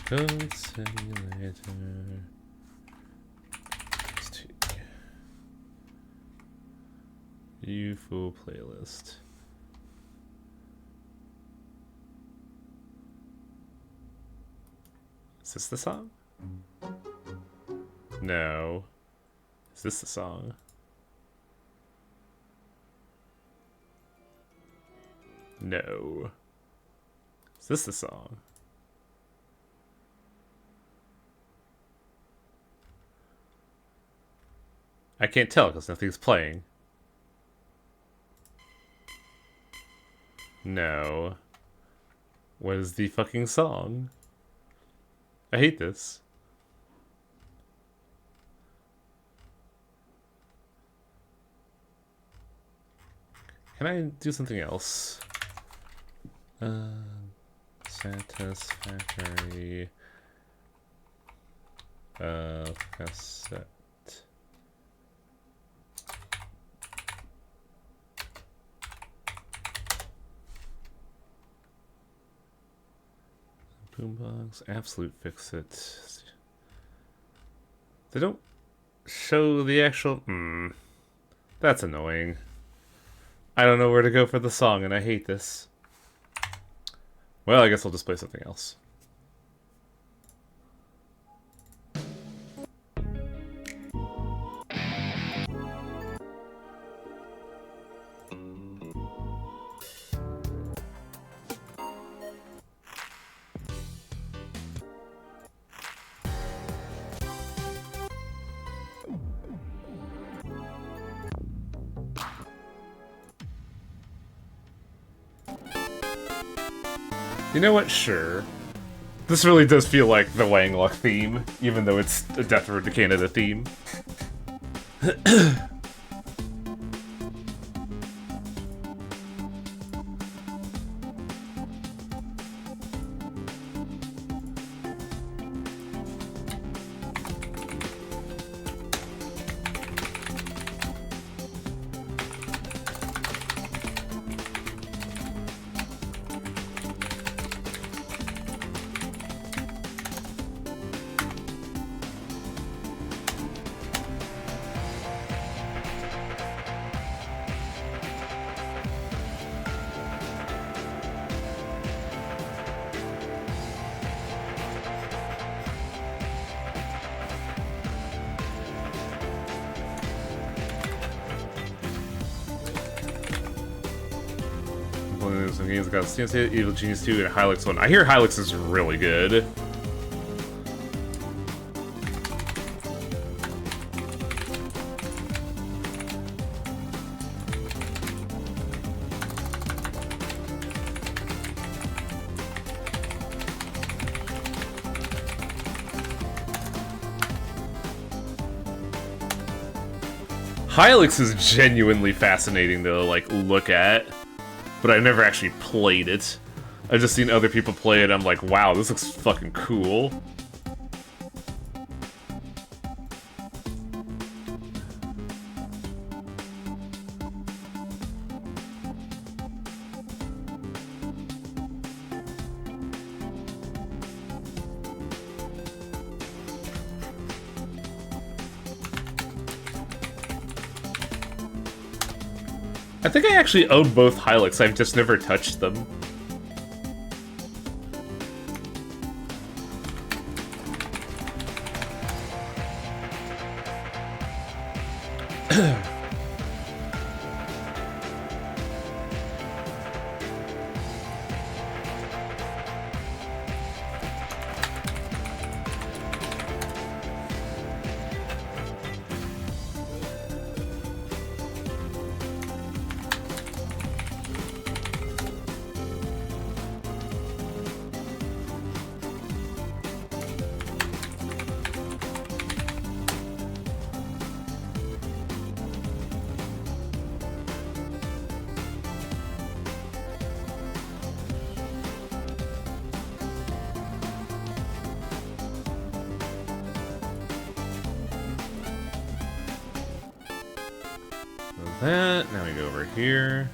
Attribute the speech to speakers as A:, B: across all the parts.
A: Code Simulator. UFO playlist. Is this the song? No. Is this the song? No. Is this the song? I can't tell because nothing's playing. No. What is the fucking song? I hate this. Can I do something else? Satisfactory. Cassette. Boombox, absolute fix it. They don't show the actual. That's annoying. I don't know where to go for the song, and I hate this. Well, I guess I'll just play something else. You know what? Sure. This really does feel like the Wangluck theme, even though it's a Death Road to Canada theme. Some games got CNC, Evil Genius 2, and Hylix 1. I hear Hylix is really good. Hylix is genuinely fascinating to like look at. But I've never actually played it. I've just seen other people play it, I'm like, wow, this looks fucking cool. I think I actually own both Hylix, I've just never touched them. That, now we go over here.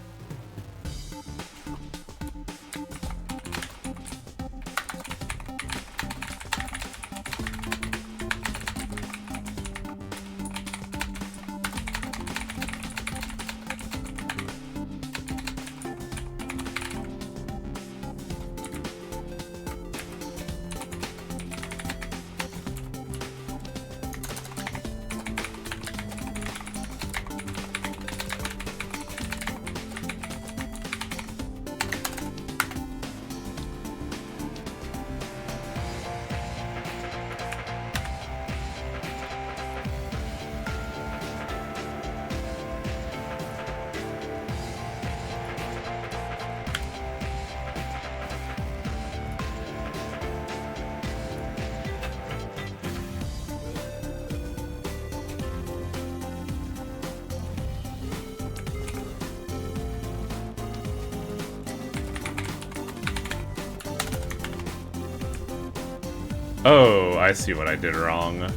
A: Oh, I see what I did wrong.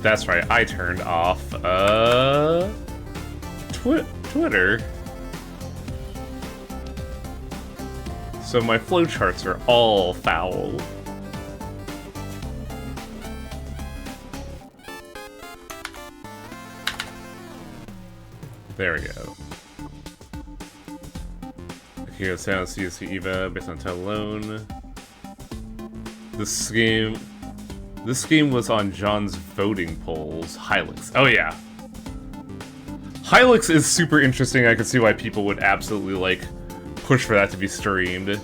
A: That's right, I turned off, Twitter. So my flowcharts are all foul. There we go. Here, sound CSC Eva based on title alone. This game was on John's voting polls. Hylix. Oh yeah. Hylix is super interesting. I can see why people would absolutely, like, push for that to be streamed.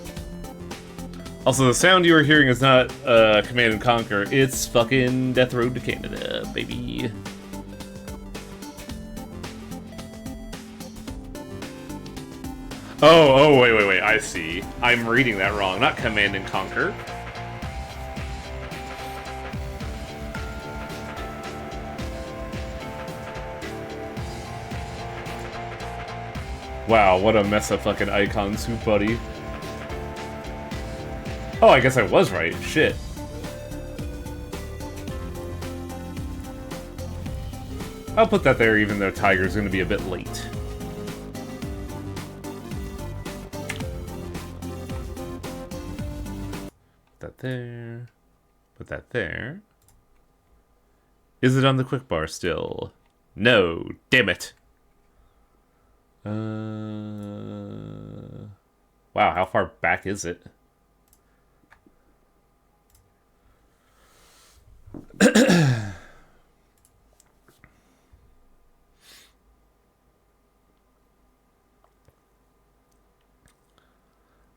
A: Also, the sound you were hearing is not Command and Conquer. It's fucking Death Road to Canada, baby. Oh, wait, I see. I'm reading that wrong. Not Command and Conquer. Wow, what a mess of fucking icon soup, buddy. Oh, I guess I was right. Shit. I'll put that there even though Tiger's gonna be a bit late. Put that there. Put that there. Is it on the quick bar still? No, damn it. Wow, how far back is it?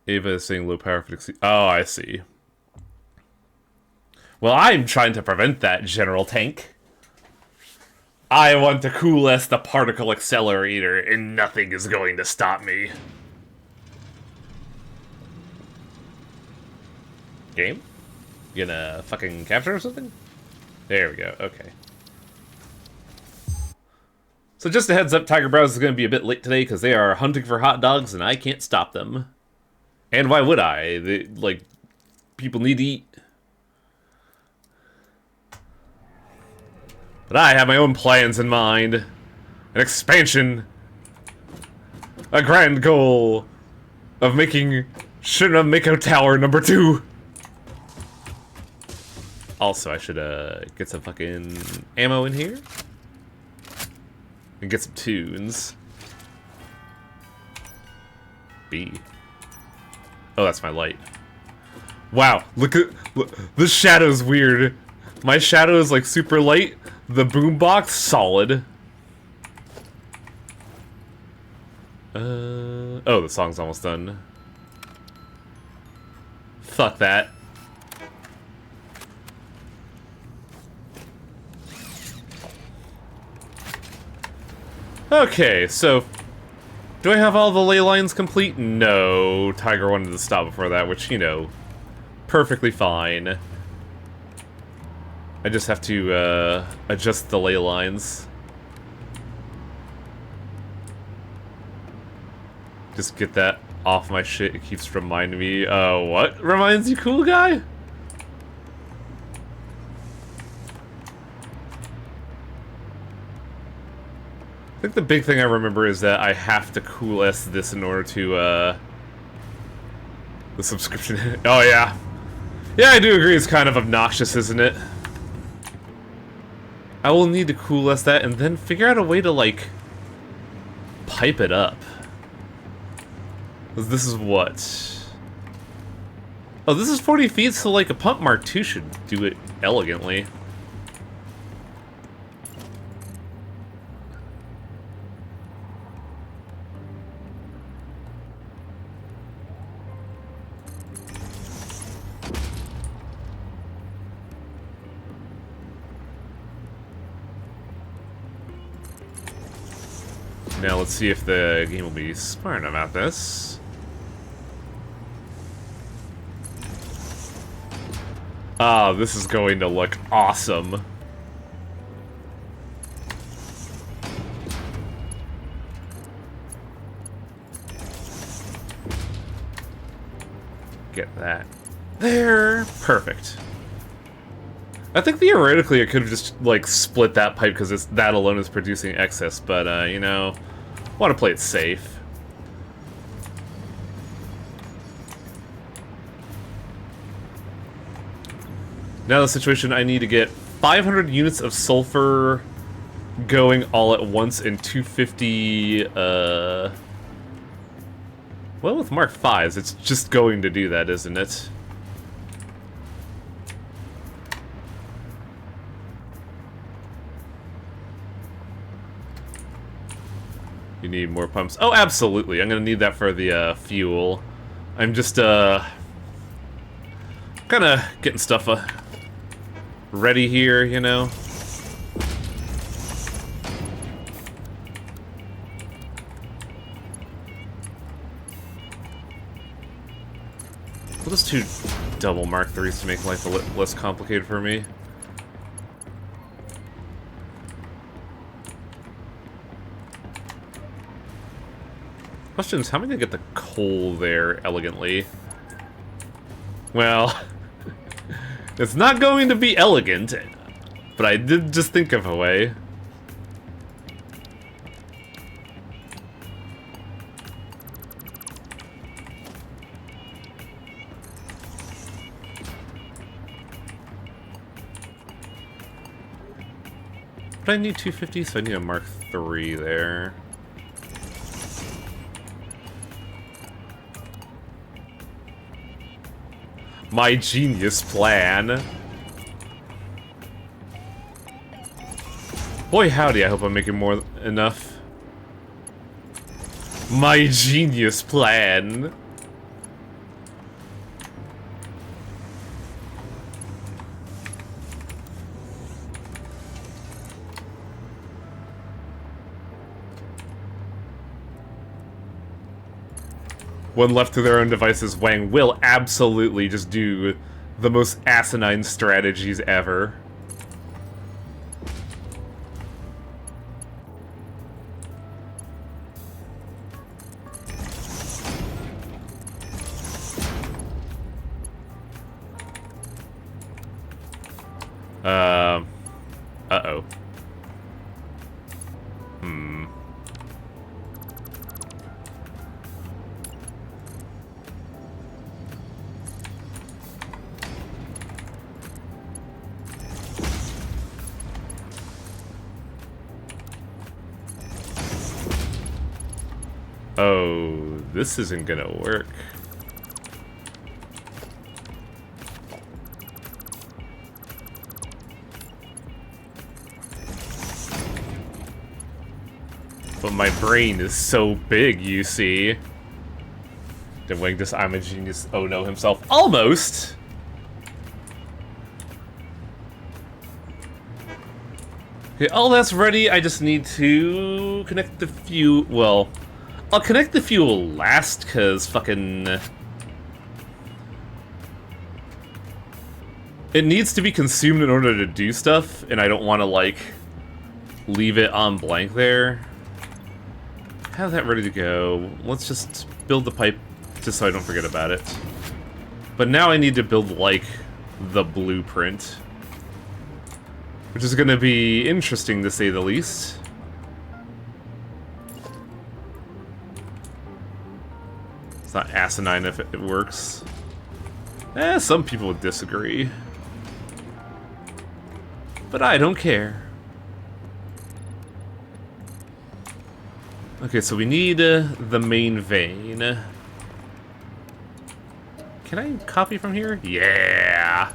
A: Ava is saying low power for oh, I see. Well, I'm trying to prevent that, General Tank. I want to coolest the particle accelerator, and nothing is going to stop me. Game? You gonna fucking capture or something? There we go, okay. So just a heads up, Tiger Browse is gonna be a bit late today because they are hunting for hot dogs and I can't stop them. And why would I? They, like, people need to eat. But I have my own plans in mind. An expansion. A grand goal of making Shinra Tower #2. Also, I should get some fucking ammo in here. And get some tunes. B. Oh, that's my light. Wow, look, the shadow's weird. My shadow is like super light. The boombox, solid. Oh, the song's almost done. Fuck that. Okay, so do I have all the ley lines complete? No. Tiger wanted to stop before that, which, you know, perfectly fine. I just have to adjust the ley lines. Just get that off my shit. It keeps reminding me. What reminds you, cool guy? I think the big thing I remember is that I have to coolest this in order to, the subscription. Oh, yeah. Yeah, I do agree it's kind of obnoxious, isn't it? I will need to coolest that and then figure out a way to, like, pipe it up. 'Cause this is what? Oh, this is 40 feet, so, like, a pump Mark II should do it elegantly. Now let's see if the game will be smart about this. Ah, this is going to look awesome. Get that there. Perfect. I think theoretically I could have just, like, split that pipe because that alone is producing excess, but, you know, want to play it safe. Now the situation, I need to get 500 units of sulfur going all at once and 250, well, with Mark 5s, it's just going to do that, isn't it? You need more pumps. Oh, absolutely. I'm gonna need that for the, fuel. I'm just, kinda getting stuff, ready here, you know? Well, just 2 double Mark 3s to make life a little less complicated for me. Question is, how am I gonna get the coal there elegantly? Well, it's not going to be elegant, but I did just think of a way. But I need 250, so I need a Mark 3 there. My genius plan. Boy howdy, I hope I'm making more enough. My genius plan. When left to their own devices, Wang will absolutely just do the most asinine strategies ever. Uh-oh. Oh, this isn't gonna work. But my brain is so big, you see. Did Wang just I'm a genius oh no himself? Almost! Okay, all that's ready. I just need to connect the fuel. Well, I'll connect the fuel last, because fucking... It needs to be consumed in order to do stuff, and I don't want to, like, leave it on blank there. Have that ready to go. Let's just build the pipe, just so I don't forget about it. But now I need to build, like, the blueprint. Which is going to be interesting, to say the least. It's not asinine if it works. Some people would disagree. But I don't care. Okay, so we need the main vein. Can I copy from here? Yeah!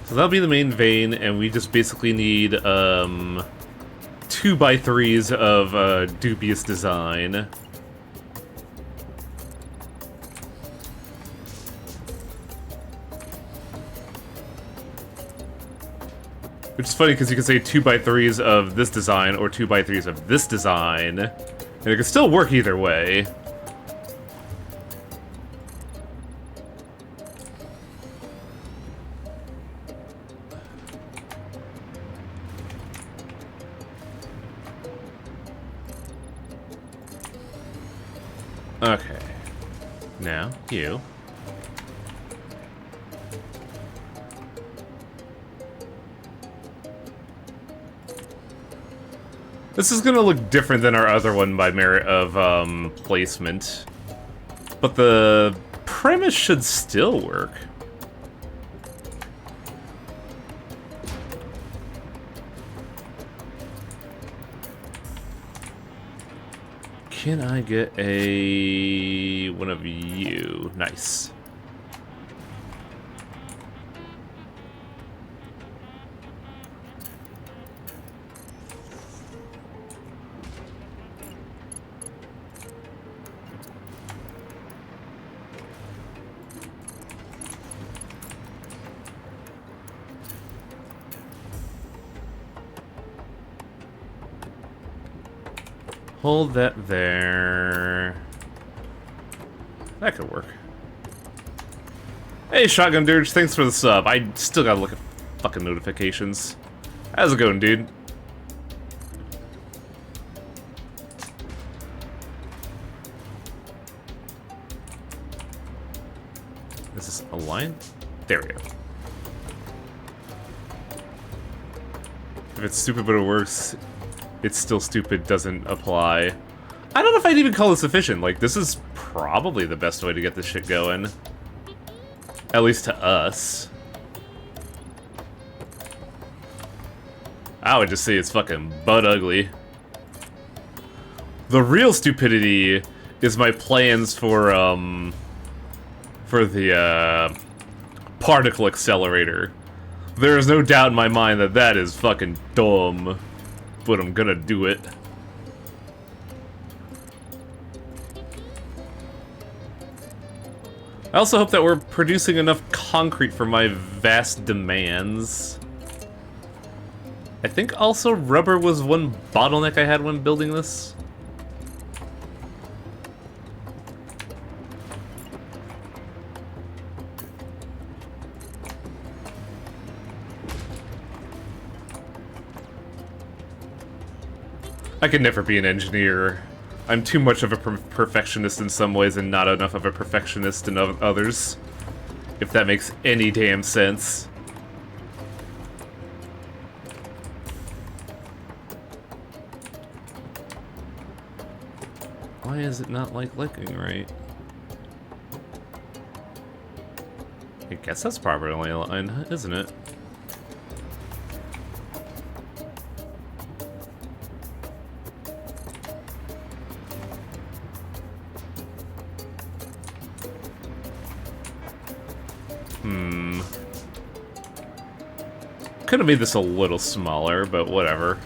A: So that'll be the main vein, and we just basically need 2x3s of dubious design. Which is funny because you can say 2x3s of this design or 2x3s of this design. And it can still work either way. Okay. Now, you. This is gonna look different than our other one by merit of, placement. But the premise should still work. Can I get one of you? Nice. Hold that there. That could work. Hey, Shotgun Dirge, thanks for the sub. I still gotta look at fucking notifications. How's it going, dude? Is this a line? There we go. If it's stupid but it works, it's still stupid doesn't apply. I don't know if I'd even call this efficient. Like, this is probably the best way to get this shit going. At least to us. I would just say it's fucking butt ugly. The real stupidity is my plans for the, particle accelerator. There is no doubt in my mind that that is fucking dumb. But I'm gonna do it. I also hope that we're producing enough concrete for my vast demands. I think also rubber was one bottleneck I had when building this. I could never be an engineer. I'm too much of a perfectionist in some ways and not enough of a perfectionist in others. If that makes any damn sense. Why is it not liking right? I guess that's properly aligned, isn't it? Could have made this a little smaller, but whatever.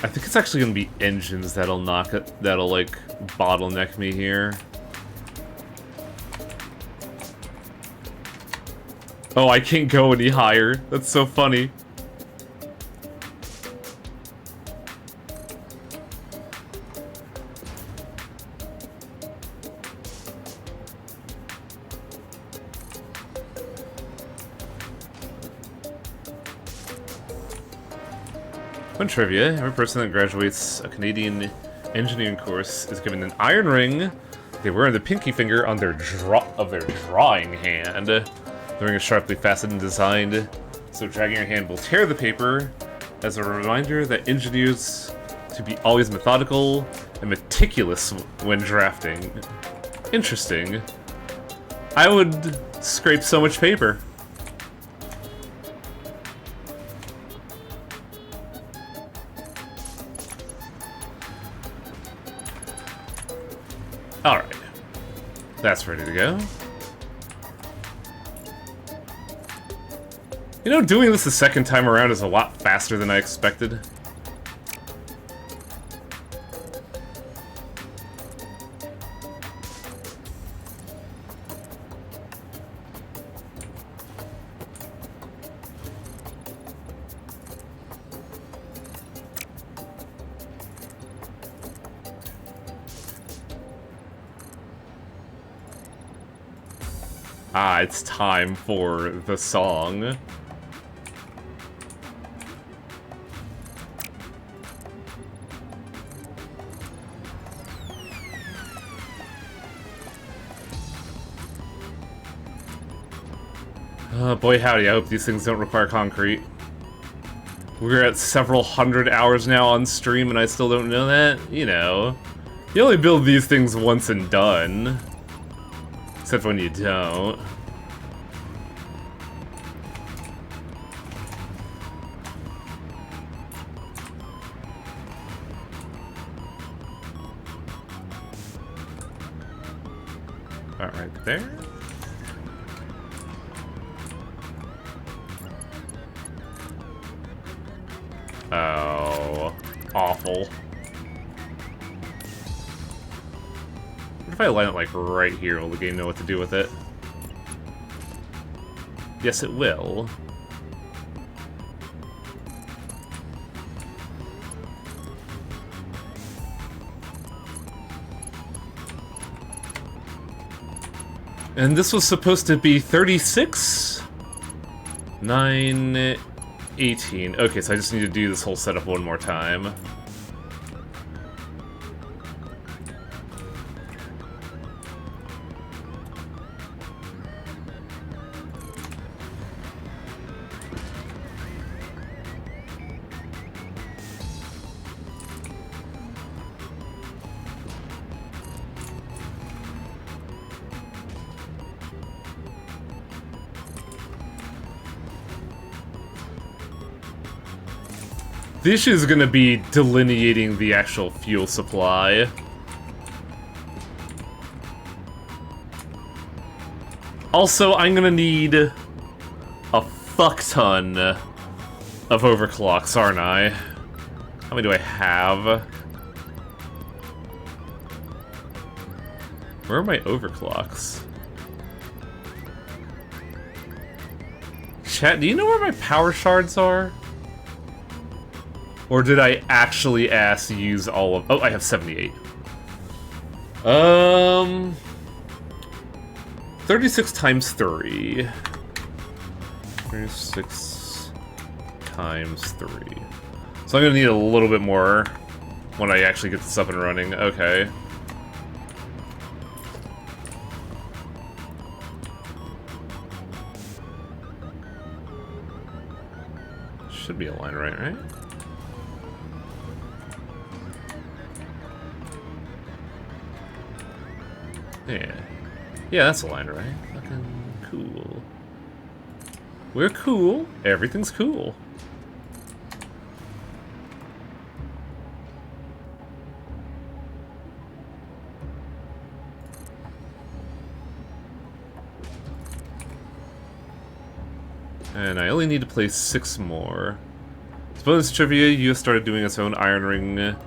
A: I think it's actually gonna be engines that'll like bottleneck me here. Oh, I can't go any higher. That's so funny. Fun trivia, every person that graduates a Canadian engineering course is given an iron ring they wear on the pinky finger on their drawing hand. The ring is sharply faceted and designed so dragging your hand will tear the paper, as a reminder that engineers to be always methodical and meticulous when drafting. Interesting. I would scrape so much paper. Alright. That's ready to go. You know, doing this the second time around is a lot faster than I expected. Ah, it's time for the song. Boy howdy, I hope these things don't require concrete. We're at several hundred hours now on stream and I still don't know that? You know. You only build these things once and done. Except when you don't. Right there. Oh, awful. What if I line it like right here? Will the game know what to do with it? Yes, it will. And this was supposed to be 36? 9, 18. Okay, so I just need to do this whole setup one more time. The issue is gonna be delineating the actual fuel supply. Also, I'm gonna need a fuck ton of overclocks, aren't I? How many do I have? Where are my overclocks? Chat, do you know where my power shards are? Or did I actually ask to use all of... Oh, I have 78. 36 times 3. 36 times 3. So I'm gonna need a little bit more when I actually get this up and running. Okay. Should be a line right? Yeah, that's a line, right? Fucking cool. We're cool. Everything's cool. And I only need to place 6 more. Bonus trivia, US started doing its own iron ring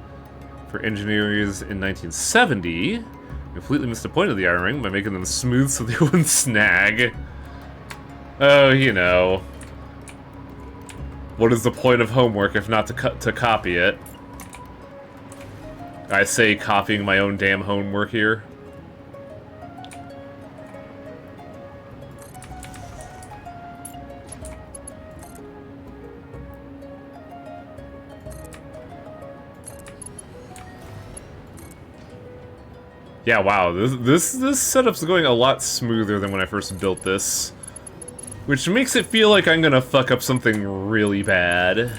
A: for engineers in 1970. Completely missed the point of the iron ring by making them smooth so they wouldn't snag. Oh, you know. What is the point of homework if not to copy it? I say copying my own damn homework here. Yeah, wow, this setup's going a lot smoother than when I first built this. Which makes it feel like I'm gonna fuck up something really bad.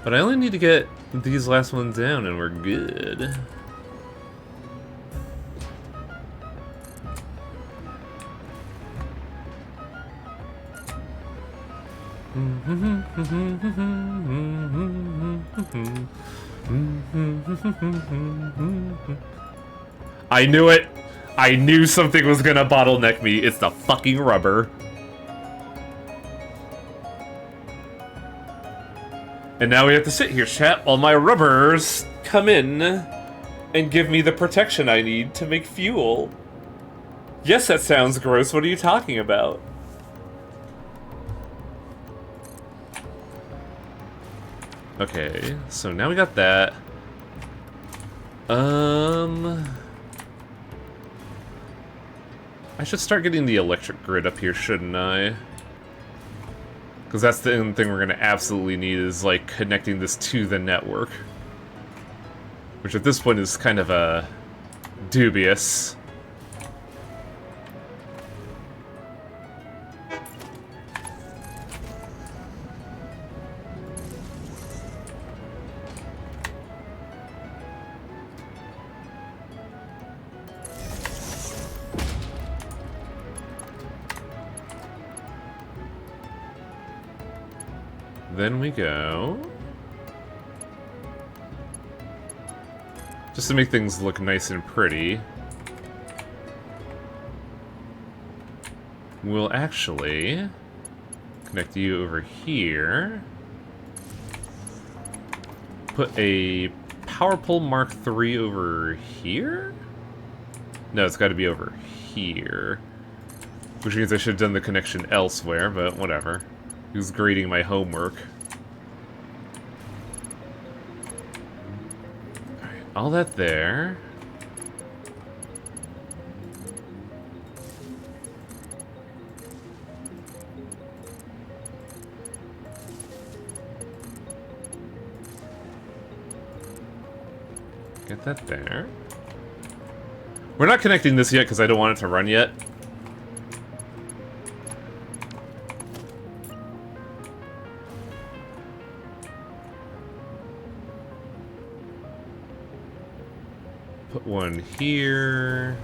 A: But I only need to get these last ones down and we're good. I knew it! I knew something was gonna bottleneck me. It's the fucking rubber. And now we have to sit here, chat, while my rubbers come in and give me the protection I need to make fuel. Yes, that sounds gross. What are you talking about? Okay, so now we got that. I should start getting the electric grid up here, shouldn't I? Because that's the only thing we're going to absolutely need is, like, connecting this to the network. Which at this point is kind of, dubious. Then we go... just to make things look nice and pretty, we'll actually connect you over here. Put a power pole Mark III over here? No, it's got to be over here. Which means I should have done the connection elsewhere, but whatever. Who's grading my homework? Alright, all that there. Get that there. We're not connecting this yet because I don't want it to run yet. Put one here,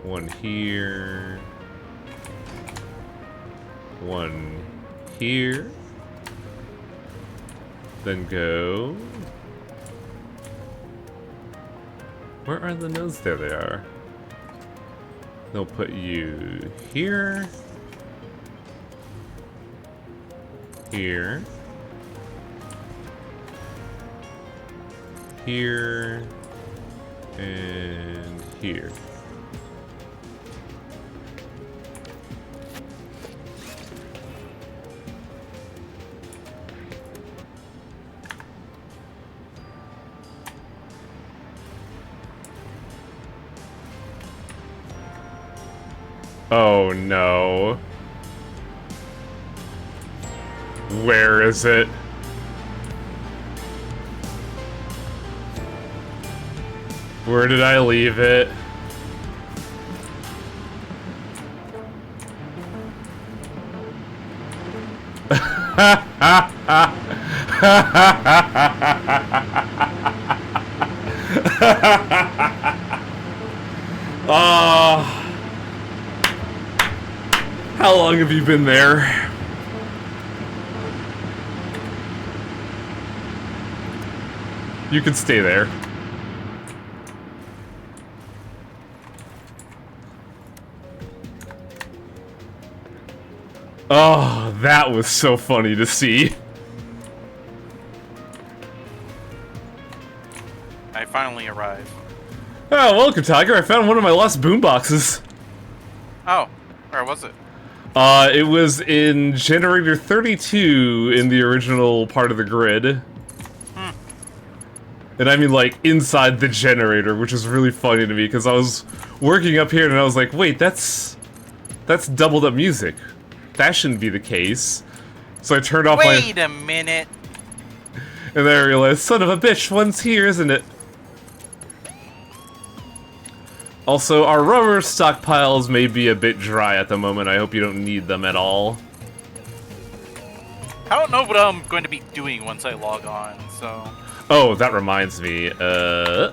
A: one here, one here, then go. Where are the nodes? There they are. They'll put you here, here, here, and here. Oh no. Where is it? Where did I leave it? How long have you been there? You can stay there. Oh, that was so funny to see.
B: I finally arrived.
A: Oh, welcome, Tiger. I found one of my lost boomboxes.
B: Oh, where was it?
A: It was in generator 32 in the original part of the grid. And I mean, like, inside the generator, which is really funny to me, because I was working up here and I was like, wait, that's doubled up music. That shouldn't be the case. So I turned off my...
B: Wait a minute!
A: And then I realized, son of a bitch, one's here, isn't it? Also, our rubber stockpiles may be a bit dry at the moment. I hope you don't need them at all.
B: I don't know what I'm going to be doing once I log on, so...
A: Oh, that reminds me. I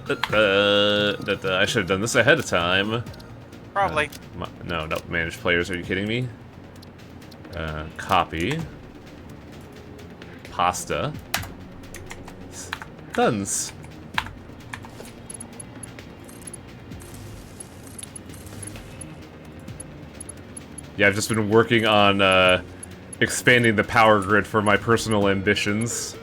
A: should have done this ahead of time.
B: Probably.
A: No, manage players, are you kidding me? Copy. pasta. Duns. Yeah, I've just been working on expanding the power grid for my personal ambitions.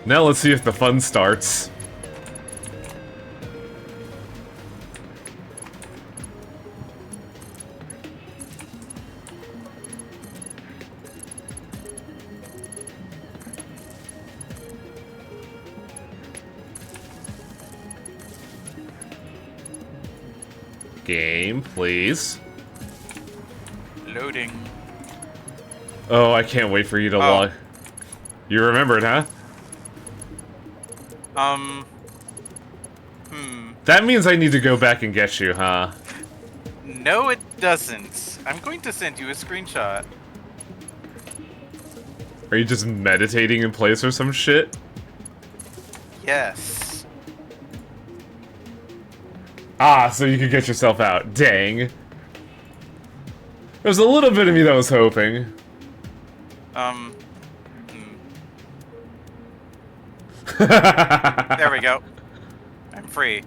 A: Now let's see if the fun starts. Game, please.
B: Loading.
A: Oh, I can't wait for you to log. You remembered, huh? That means I need to go back and get you, huh?
B: No, it doesn't. I'm going to send you a screenshot.
A: Are you just meditating in place or some shit?
B: Yes.
A: Ah, so you could get yourself out. Dang. There's a little bit of me that was hoping.
B: There we go. I'm free.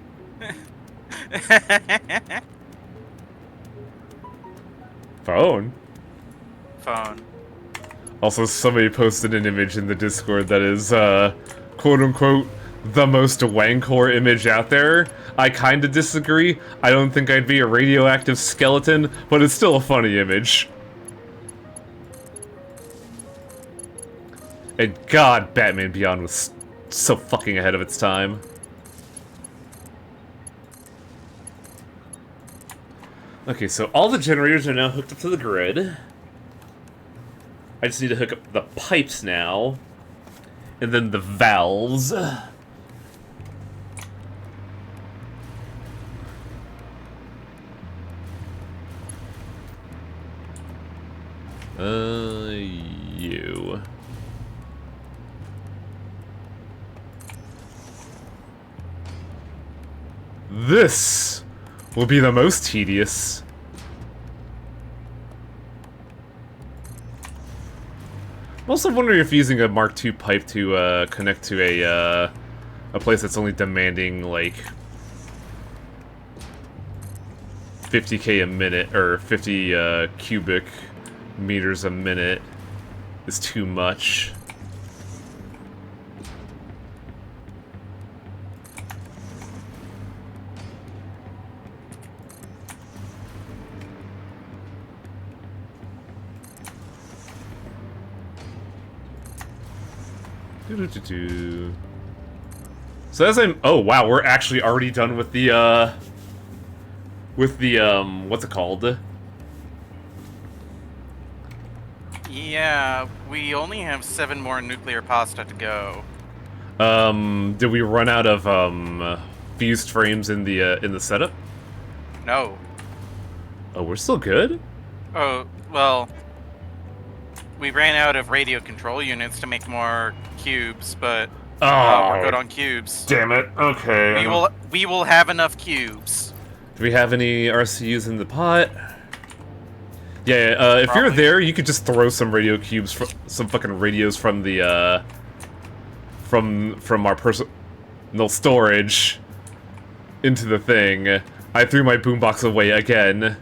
A: Phone?
B: Phone.
A: Also, somebody posted an image in the Discord that is, quote-unquote, the most wankor image out there. I kinda disagree. I don't think I'd be a radioactive skeleton, but it's still a funny image. And God, Batman Beyond was so fucking ahead of its time. Okay, so all the generators are now hooked up to the grid. I just need to hook up the pipes now. And then the valves. You. This will be the most tedious. I'm also wondering if using a Mark II pipe to connect to a place that's only demanding like 50k a minute or 50 cubic meters a minute is too much. So as I'm, oh wow, we're actually already done with the what's it called?
B: Yeah, we only have 7 more nuclear pasta to go.
A: Did we run out of fused frames in the setup?
B: No.
A: Oh, we're still good?
B: Oh, well, we ran out of radio control units to make more cubes, but we're good on cubes.
A: Damn it. Okay.
B: We will have enough cubes.
A: Do we have any RCUs in the pot? Yeah, if you're there, you could just throw some radio cubes, some fucking radios from the, from our personal storage into the thing. I threw my boombox away again.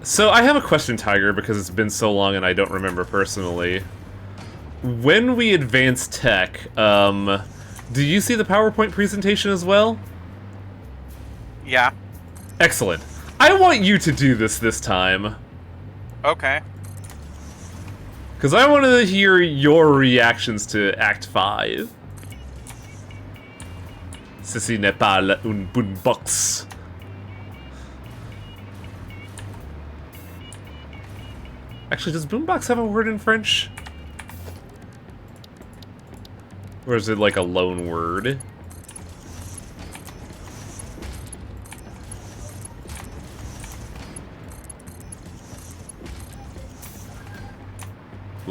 A: So I have a question, Tiger, because it's been so long and I don't remember personally. When we advance tech, do you see the PowerPoint presentation as well?
B: Yeah.
A: Excellent. I want you to do this time.
B: Okay.
A: Because I want to hear your reactions to Act 5. Ceci n'est pas une boombox. Actually, does boombox have a word in French? Or is it like a loan word?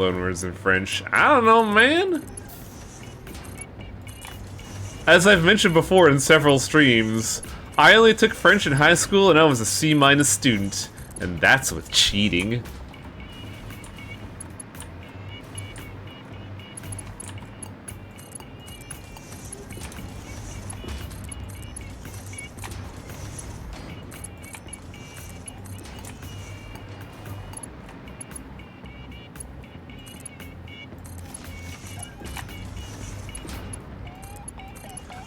A: loanwords in French. I don't know, man. As I've mentioned before in several streams, I only took French in high school and I was a C- student. And that's with cheating.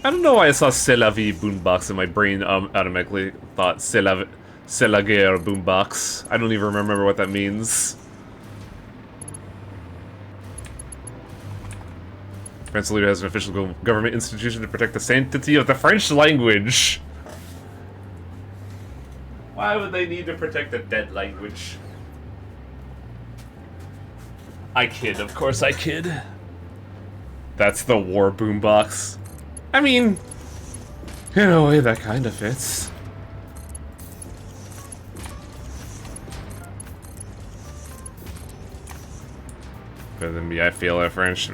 A: I don't know why I saw C'est la vie boombox and my brain automatically thought C'est la guerre boombox. I don't even remember what that means. France leader has an official government institution to protect the sanctity of the French language. Why would they need to protect the dead language? I kid, of course I kid. That's the war boombox. I mean, in a way that kind of fits. Better than me, I feel at French.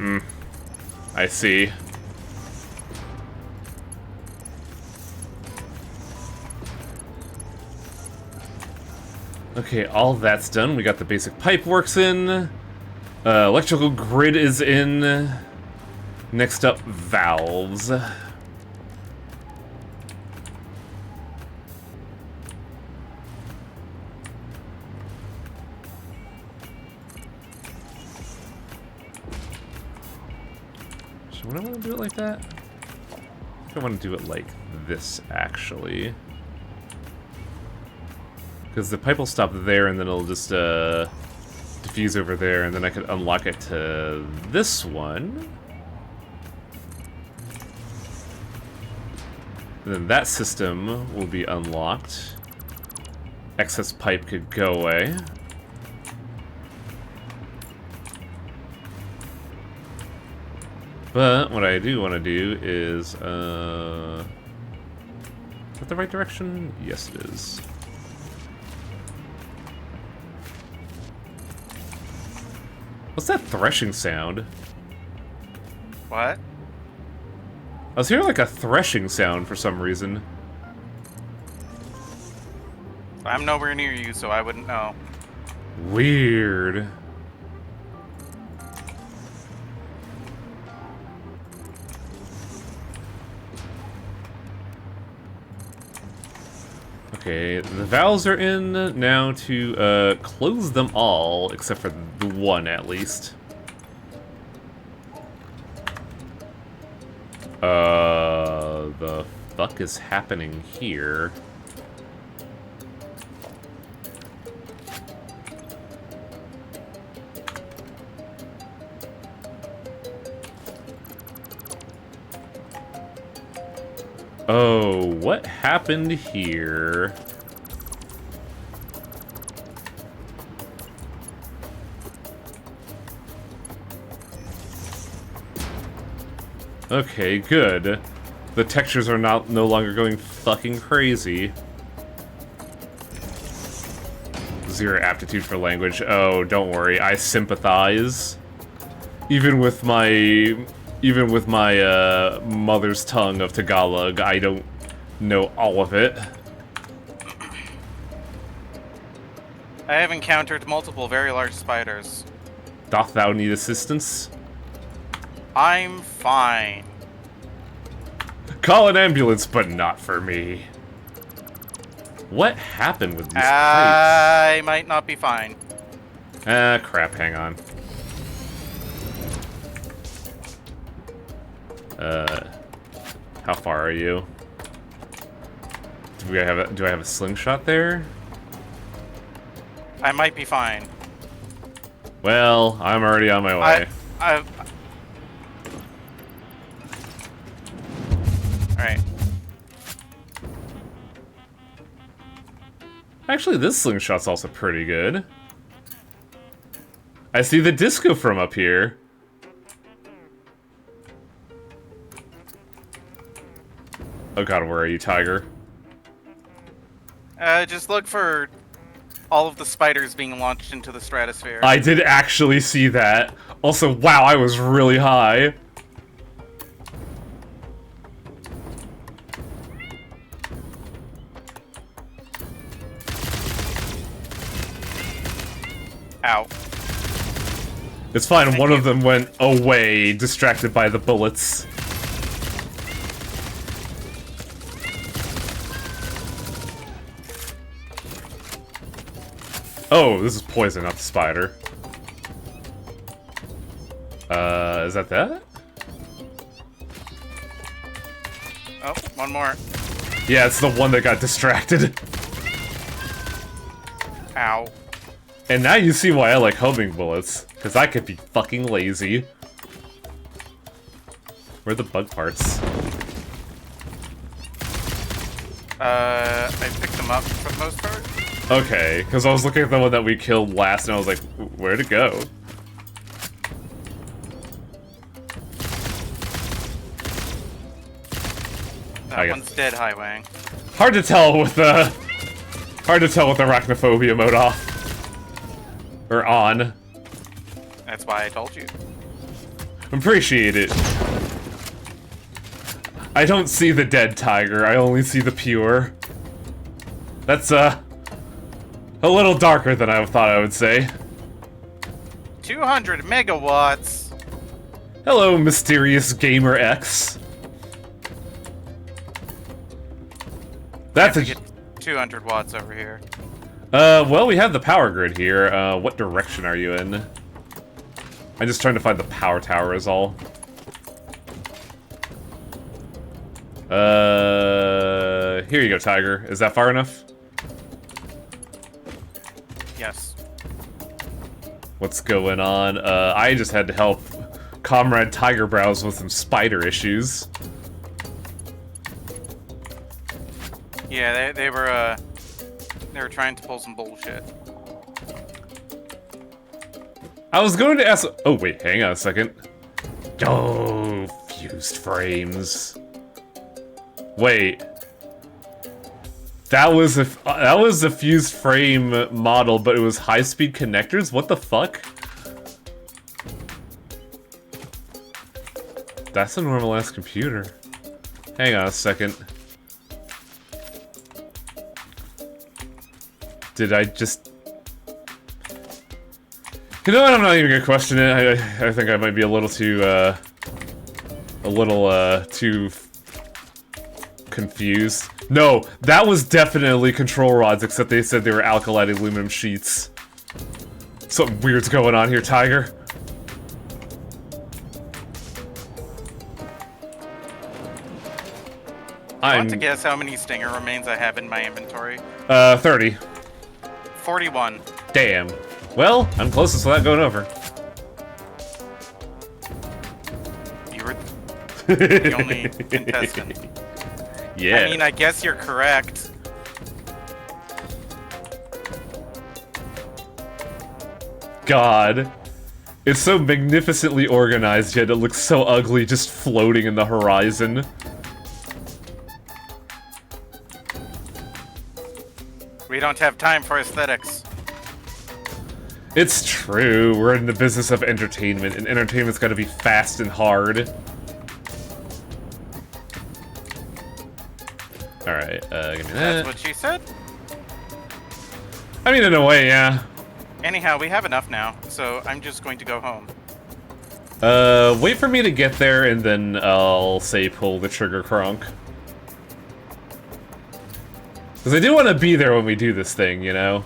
A: I see. Okay, all that's done. We got the basic pipe works in. Electrical grid is in. Next up, valves. So would I want to do it like that? I think I want to do it like this, actually. Because the pipe will stop there, and then it'll just diffuse over there, and then I could unlock it to this one. And then that system will be unlocked. Excess pipe could go away. But what I do want to do is, is that the right direction? Yes, it is. What's that threshing sound?
B: What?
A: I was hearing like a threshing sound for some reason.
B: I'm nowhere near you, so I wouldn't know.
A: Weird. Okay, the valves are in now to close them all, except for the one at least. The fuck is happening here? Oh, what happened here? Okay, good. The textures are no longer going fucking crazy. Zero aptitude for language. Oh, don't worry, I sympathize. Even with my mother's tongue of Tagalog, I don't know all of it.
B: I have encountered multiple very large spiders.
A: Doth thou need assistance?
B: I'm fine.
A: Call an ambulance, but not for me. What happened with these crates?
B: I might not be fine.
A: Ah, crap, hang on. How far are you? Do I have a slingshot there?
B: I might be fine.
A: Well, I'm already on my way.
B: Alright.
A: Actually, this slingshot's also pretty good. I see the disco from up here. Oh god, where are you, Tiger?
B: Just look for all of the spiders being launched into the stratosphere.
A: I did actually see that. Also, wow, I was really high.
B: Ow.
A: It's fine, one of them went away, distracted by the bullets. Oh, this is poison, not the spider. Is that?
B: Oh, one more.
A: Yeah, it's the one that got distracted.
B: Ow.
A: And now you see why I like homing bullets, because I could be fucking lazy. Where are the bug parts?
B: I picked them up for the most part.
A: Okay, because I was looking at the one that we killed last, and I was like, where'd it go?
B: That one's dead, Highwang.
A: Hard to tell with the arachnophobia mode off. Or on.
B: That's why I told you.
A: Appreciate it. I don't see the dead tiger, I only see the pure. That's, a little darker than I thought I would say.
B: 200 megawatts!
A: Hello, mysterious Gamer X. That's a...
B: 200 watts over here.
A: Well, we have the power grid here. What direction are you in? I'm just trying to find the power tower is all. Here you go, Tiger. Is that far enough?
B: Yes.
A: What's going on? I just had to help Comrade Tiger Brows with some spider issues.
B: Yeah, they were trying to pull some bullshit.
A: I was going to ask... Oh, wait, hang on a second. Oh, fused frames. Wait. That was a fused frame model, but it was high-speed connectors? What the fuck? That's a normal-ass computer. Hang on a second. Did I just... You know what, I'm not even gonna question it. I think I might be a little too, too confused. No, that was definitely control rods, except they said they were alkaline aluminum sheets. Something weird's going on here, Tiger.
B: Want to guess how many stinger remains I have in my inventory?
A: 30.
B: 41.
A: Damn. Well, I'm closest without going over.
B: You were the only contestant.
A: Yeah.
B: I mean, I guess you're correct.
A: God. It's so magnificently organized, yet it looks so ugly just floating in the horizon.
B: We don't have time for aesthetics.
A: It's true, we're in the business of entertainment, and entertainment's gotta be fast and hard. Alright, give me that.
B: That's what she said?
A: I mean, in a way, yeah.
B: Anyhow, we have enough now, so I'm just going to go home.
A: Wait for me to get there, and then I'll, say, pull the trigger, Kronk. Because I do want to be there when we do this thing, you know?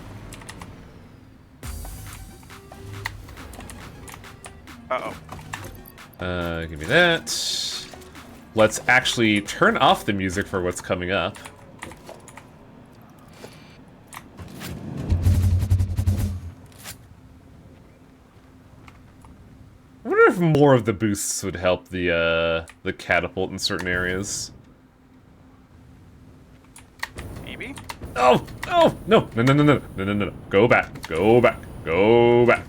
B: Uh-oh.
A: Give me that. Let's actually turn off the music for what's coming up. I wonder if more of the boosts would help the catapult in certain areas.
B: Maybe?
A: Oh! Oh! No! No, no, no, no, no, no, no, no. Go back. Go back. Go back.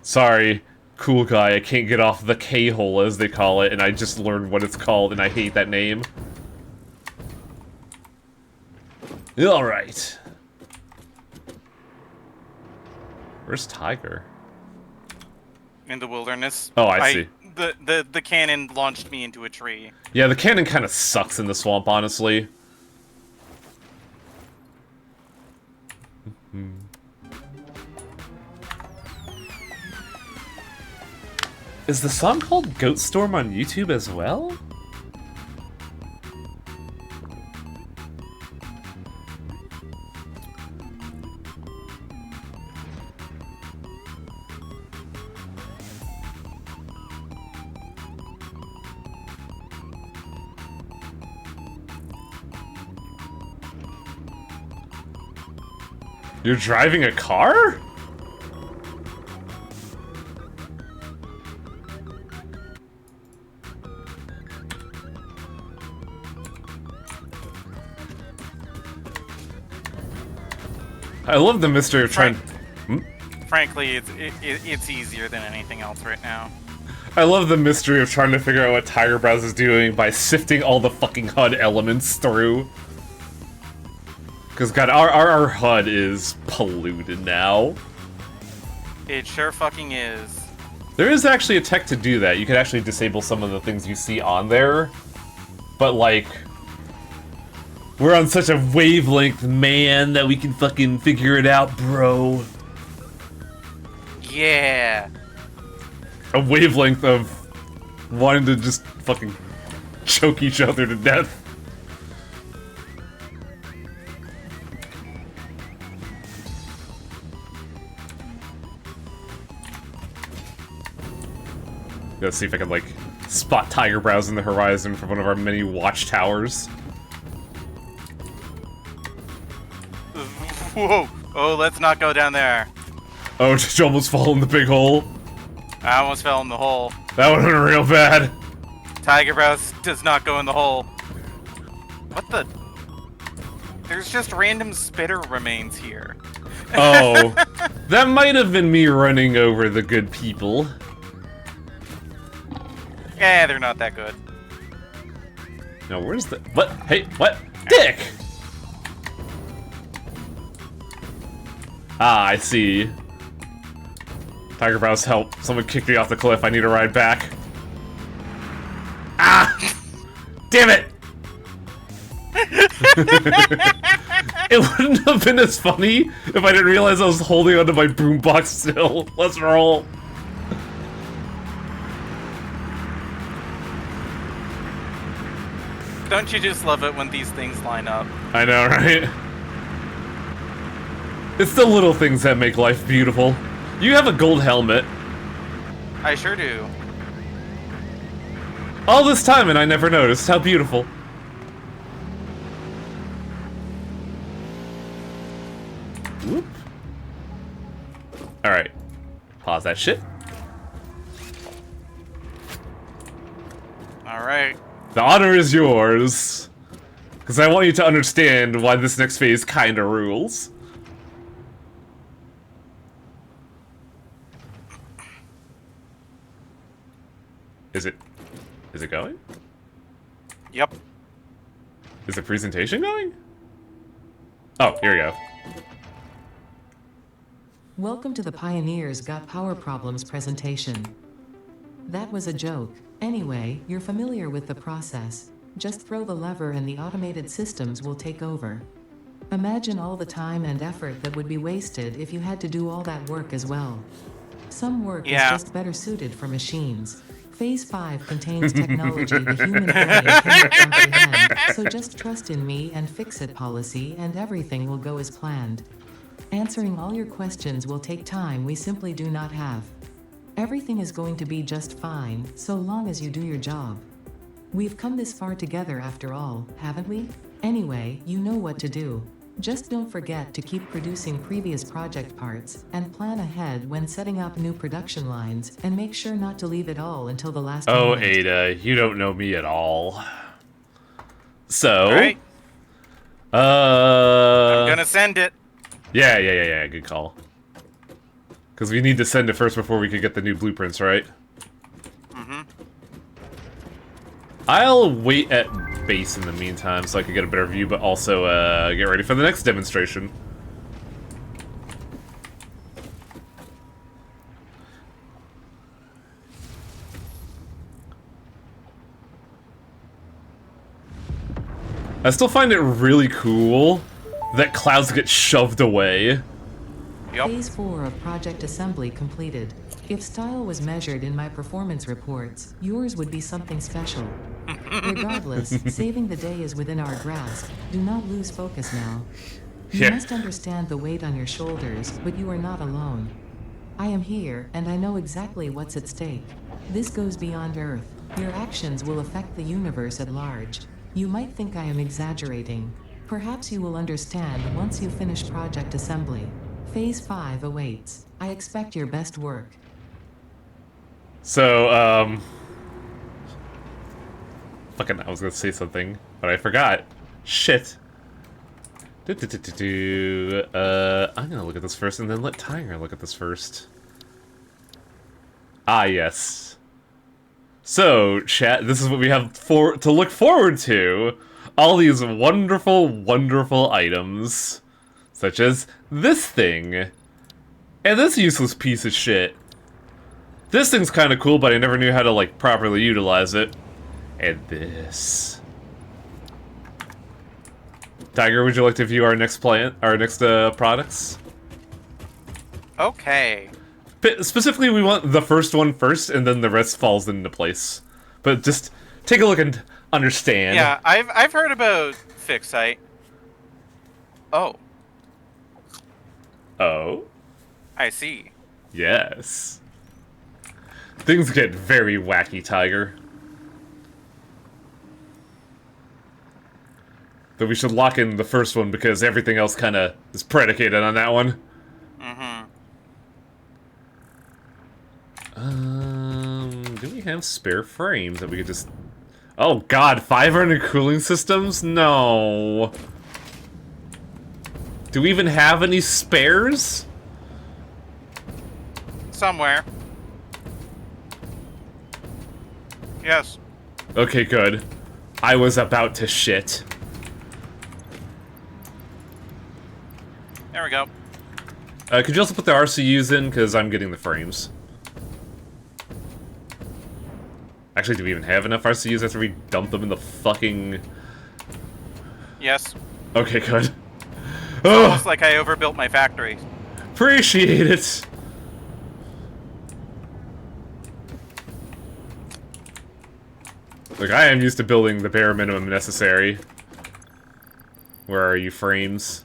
A: Sorry, cool guy, I can't get off the K-hole, as they call it, and I just learned what it's called, and I hate that name. Alright. Where's Tiger?
B: In the wilderness.
A: Oh, I see.
B: The cannon launched me into a tree.
A: Yeah, the cannon kind of sucks in the swamp, honestly. Is the song called Goat Storm on YouTube as well? You're driving a car? I love the mystery of trying...
B: Frankly, it's easier than anything else right now.
A: I love the mystery of trying to figure out what Tiger Browse is doing by sifting all the fucking HUD elements through. Because, God, our HUD is polluted now.
B: It sure fucking is.
A: There is actually a tech to do that. You can actually disable some of the things you see on there. But, like... we're on such a wavelength, man, that we can fucking figure it out, bro.
B: Yeah.
A: A wavelength of wanting to just fucking choke each other to death. Let's see if I can, like, spot Tiger Browse in the horizon from one of our many watchtowers.
B: Whoa! Oh, let's not go down there.
A: Oh, did you almost fall in the big hole?
B: I almost fell in the hole.
A: That would've been real bad.
B: Tiger Browse does not go in the hole. What the? There's just random spitter remains here.
A: Oh, that might have been me running over the good people.
B: Eh, they're not that good.
A: Now, where's the... what? Hey, what? Dick! Ah, I see. Tiger Browse, help. Someone kicked me off the cliff. I need a ride back. Ah! Damn it! It wouldn't have been as funny if I didn't realize I was holding onto my boombox still. Let's roll.
B: Don't you just love it when these things line up?
A: I know, right? It's the little things that make life beautiful. You have a gold helmet.
B: I sure do.
A: All this time and I never noticed. How beautiful. Whoop. Alright. Pause that shit.
B: Alright.
A: The honor is yours. Because I want you to understand why this next phase kinda rules. Is it going?
B: Yep.
A: Is the presentation going? Oh, here we go.
C: Welcome to the Pioneers Got Power Problems presentation. That was a joke. Anyway, you're familiar with the process. Just throw the lever and the automated systems will take over. Imagine all the time and effort that would be wasted if you had to do all that work as well. Some work is just better suited for machines. Phase 5 contains technology the human brain cannot comprehend, so just trust in me and fix-it policy and everything will go as planned. Answering all your questions will take time we simply do not have. Everything is going to be just fine, so long as you do your job. We've come this far together after all, haven't we? Anyway, you know what to do. Just don't forget to keep producing previous project parts, and plan ahead when setting up new production lines, and make sure not to leave it all until the last moment.
A: Ada, you don't know me at all. So...
B: Right. I'm gonna send it.
A: Yeah, good call. Because we need to send it first before we could get the new blueprints, right?
B: Mm-hmm.
A: I'll wait at base in the meantime so I can get a better view, but also get ready for the next demonstration. I still find it really cool that clouds get shoved away.
B: Yep.
C: Phase 4 of Project Assembly completed. If style was measured in my performance reports, yours would be something special. Regardless, saving the day is within our grasp. Do not lose focus now. You
A: Yeah.
C: must understand the weight on your shoulders, but you are not alone. I am here, and I know exactly what's at stake. This goes beyond Earth. Your actions will affect the universe at large. You might think I am exaggerating. Perhaps you will understand once you finish Project Assembly. Phase 5 awaits. I expect your best work.
A: So, fucking, I was gonna say something, but I forgot. Shit. I'm gonna look at this first and then let Tiger look at this first. Ah, yes. So, chat, this is what we have to look forward to. All these wonderful, wonderful items. Such as this thing. And this useless piece of shit. This thing's kind of cool, but I never knew how to, like, properly utilize it. And this. Tiger, would you like to view our next products?
B: Okay.
A: Specifically, we want the first one first, and then the rest falls into place. But just take a look and understand.
B: Yeah, I've heard about Fixite. Oh,
A: Oh?
B: I see.
A: Yes. Things get very wacky, Tiger. But we should lock in the first one because everything else kind of is predicated on that one. Do we have spare frames that we could just... Oh god, 500 cooling systems? No. Do we even have any spares?
B: Somewhere. Yes.
A: Okay, good. I was about to shit.
B: There we go.
A: Could you also put the RCUs in? Because I'm getting the frames. Actually, do we even have enough RCUs after we dump them in the fucking...
B: Yes.
A: Okay, good.
B: Almost like I overbuilt my factory.
A: Appreciate it! Look, I am used to building the bare minimum necessary. Where are you, frames?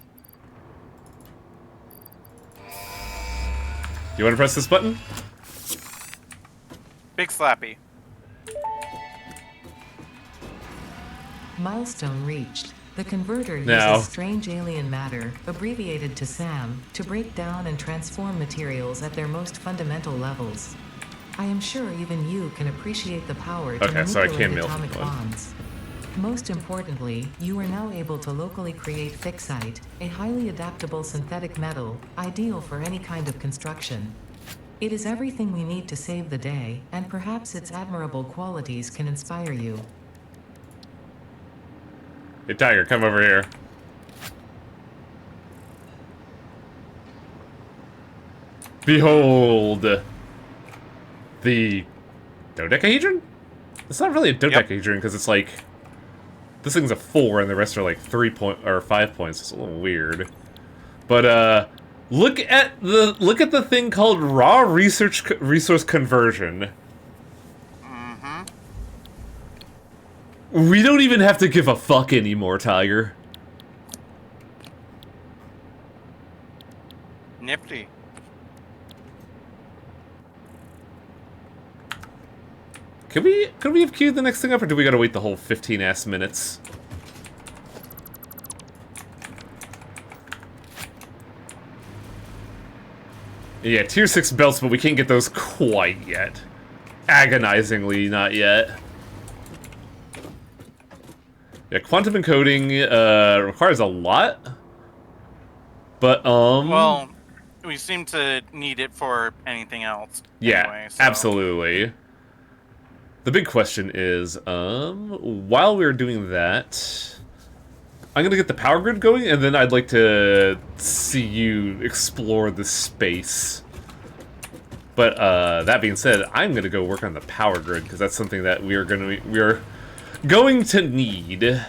A: You want to press this button?
B: Big Slappy.
C: Milestone reached. The converter
A: Now.
C: uses strange alien matter, abbreviated to SAM, to break down and transform materials at their most fundamental levels. I am sure even you can appreciate the power to
A: Okay, so I
C: manipulate
A: can't melt
C: atomic
A: one.
C: bonds. Most importantly, you are now able to locally create Fixite, a highly adaptable synthetic metal, ideal for any kind of construction. It is everything we need to save the day, and perhaps its admirable qualities can inspire you.
A: Hey, Tiger, come over here. Behold! The dodecahedron? It's not really a dodecahedron because it's like... This thing's a 4 and the rest are like 5 points. It's a little weird. But, look at the thing called raw resource conversion. We don't even have to give a fuck anymore, Tiger.
B: Nifty.
A: Could we have queued the next thing up, or do we gotta wait the whole 15-ass minutes? Yeah, tier 6 belts, but we can't get those quite yet. Agonizingly not yet. Yeah, quantum encoding requires a lot. But,
B: Well, we seem to need it for anything else.
A: yeah,
B: Anyway, so.
A: absolutely. The big question is, while we're doing that, I'm gonna get the power grid going, and then I'd like to see you explore the space. But that being said, I'm gonna go work on the power grid because that's something that we are going to need.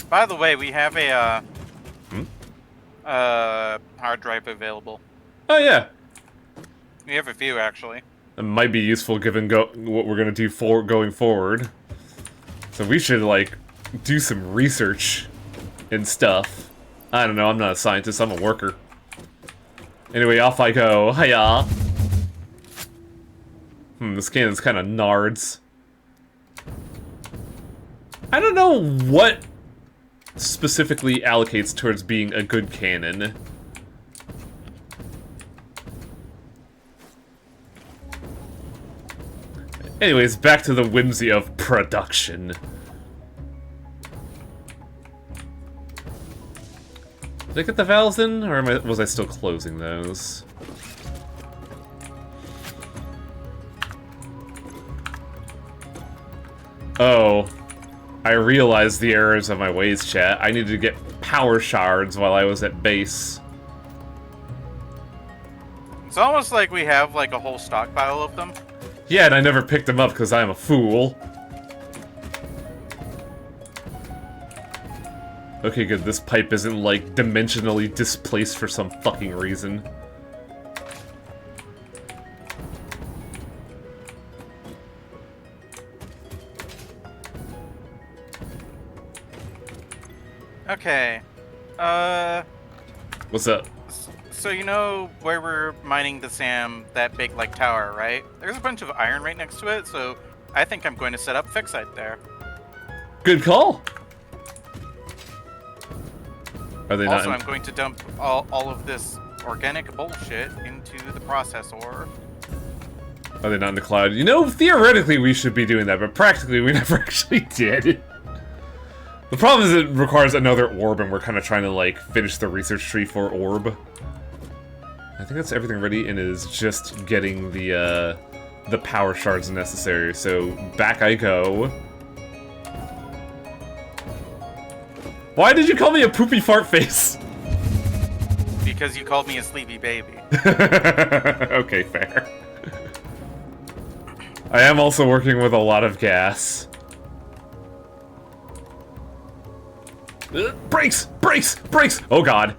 B: By the way, we have a hard drive available.
A: Oh yeah,
B: We have a few actually.
A: it might be useful given what we're gonna do going forward. So we should like do some research and stuff. I don't know. I'm not a scientist. I'm a worker. Anyway, off I go. Hiya. This cannon's kind of nards. I don't know what specifically allocates towards being a good cannon. Anyways, back to the whimsy of production. Did I get the valves in, or was I still closing those? Oh, I realized the errors of my ways, chat. I needed to get power shards while I was at base.
B: It's almost like we have like a whole stockpile of them.
A: Yeah, and I never picked them up because I'm a fool. Okay, good. This pipe isn't, like, dimensionally displaced for some fucking reason.
B: Okay.
A: What's up?
B: So you know where we're mining the SAM, that big like tower, right? There's a bunch of iron right next to it, so I think I'm going to set up Fixite there.
A: Good call. Are they
B: Also,
A: not?
B: I'm going to dump all of this organic bullshit into the processor.
A: Are they not in the cloud? You know, theoretically we should be doing that, but practically we never actually did. The problem is it requires another orb, and we're kind of trying to, like, finish the research tree for orb. I think that's everything ready, and it is just getting the power shards necessary. So, back I go. Why did you call me a poopy fart face?
B: Because you called me a sleepy baby.
A: Okay, fair. I am also working with a lot of gas. Brakes! Brakes! Brakes! Oh god.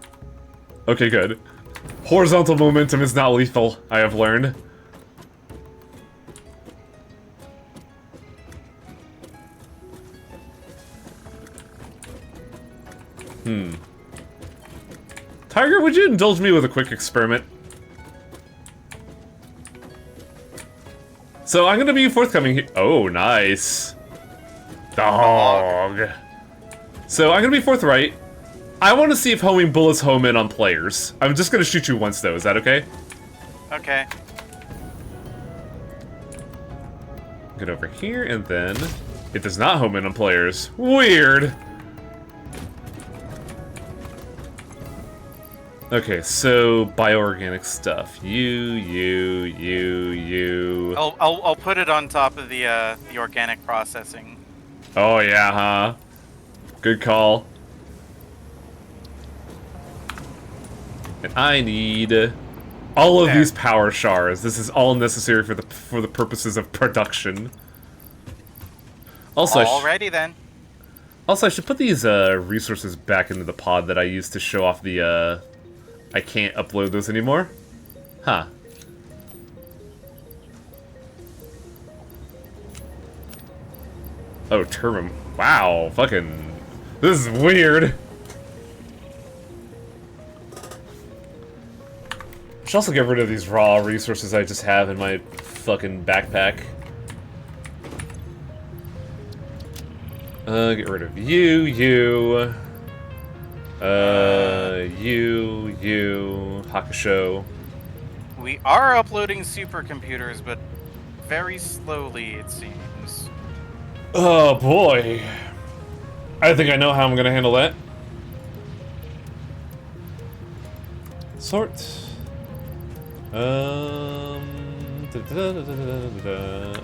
A: Okay, good. Horizontal momentum is not lethal, I have learned. Tiger, would you indulge me with a quick experiment? So I'm gonna be forthcoming here. Oh, nice. Dog. So I'm gonna be forthright. I want to see if homing bullets home in on players. I'm just gonna shoot you once though, is that okay?
B: Okay.
A: Get over here, and then it does not home in on players. Weird. Okay, so bioorganic stuff. You.
B: I'll put it on top of the organic processing.
A: Oh yeah, huh? Good call. And I need all of these power shards. This is all necessary for the purposes of production. Also,
B: Alrighty then.
A: Also, I should put these resources back into the pod that I used to show off the. I can't upload those anymore. Huh. Oh, Termum. Wow, fucking. This is weird. I should also get rid of these raw resources I just have in my fucking backpack. Get rid of you. You, Hakusho.
B: We are uploading supercomputers, but very slowly, it seems.
A: Oh boy. I think I know how I'm gonna handle that. Sort.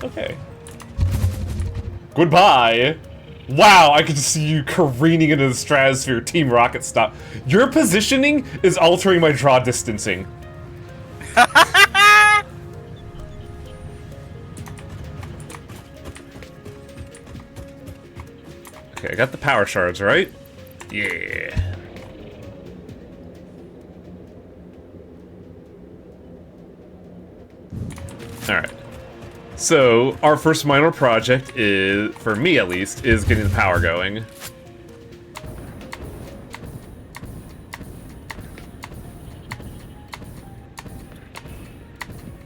A: Okay. Goodbye. Wow, I can see you careening into the stratosphere, Team Rocket stop. Your positioning is altering my draw distancing. Okay, I got the power shards, right? Yeah. Alright. So, our first minor project is, for me at least, is getting the power going.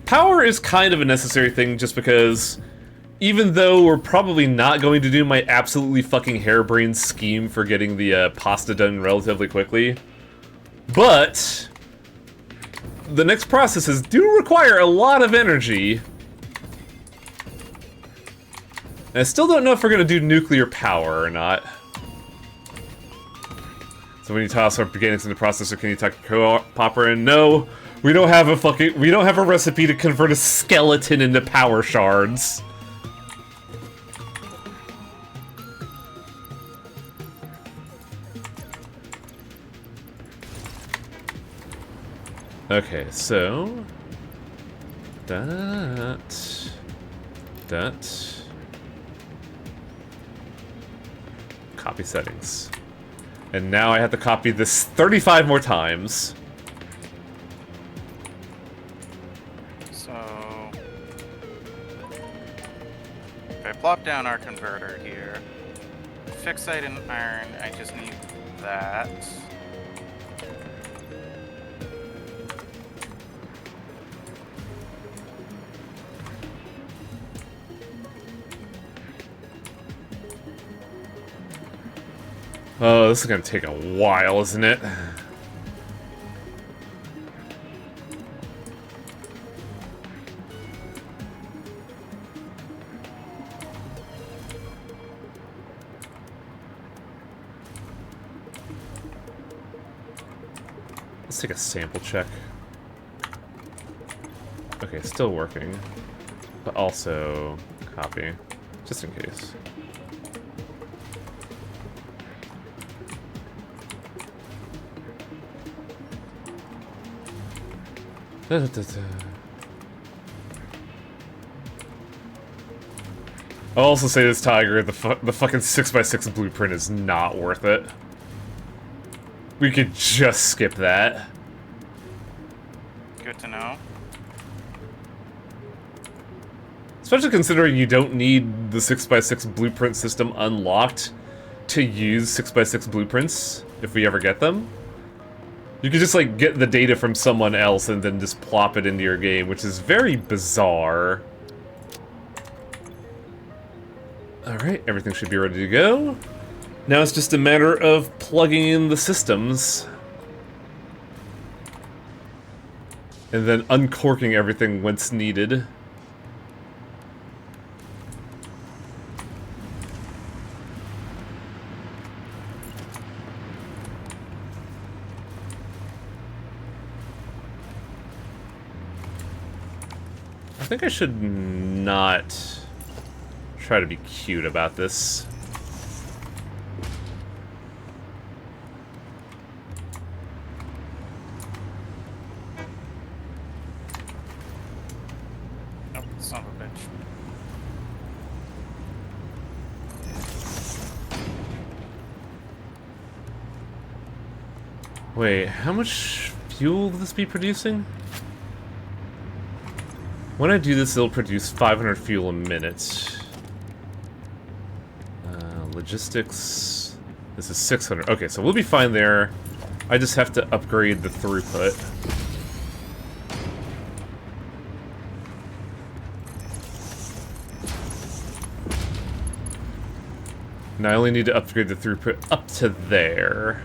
A: Power is kind of a necessary thing just because even though we're probably not going to do my absolutely fucking harebrained scheme for getting the pasta done relatively quickly, but the next processes do require a lot of energy. And I still don't know if we're gonna do nuclear power or not. So when you toss organics in the processor, can you tuck your popper in? No, we don't have a recipe to convert a skeleton into power shards. Okay, so that copy settings. And now I have to copy this 35 more times.
B: So if I plop down our converter here, fixite and iron, I just need that.
A: Oh, this is gonna take a while, isn't it? Let's take a sample check. Okay, still working. But also copy, just in case. I'll also say this, Tiger, the fucking 6x6 blueprint is not worth it. We could just skip that.
B: Good to know.
A: Especially considering you don't need the 6x6 blueprint system unlocked to use 6x6 blueprints, if we ever get them. You could just, like, get the data from someone else and then just plop it into your game, which is very bizarre. Alright, everything should be ready to go. Now it's just a matter of plugging in the systems. And then uncorking everything once needed. I think I should not try to be cute about this.
B: Oh, son of a bitch.
A: Wait, how much fuel will this be producing? When I do this, it'll produce 500 fuel a minute. Logistics... This is 600. Okay, so we'll be fine there. I just have to upgrade the throughput. Now I only need to upgrade the throughput up to there.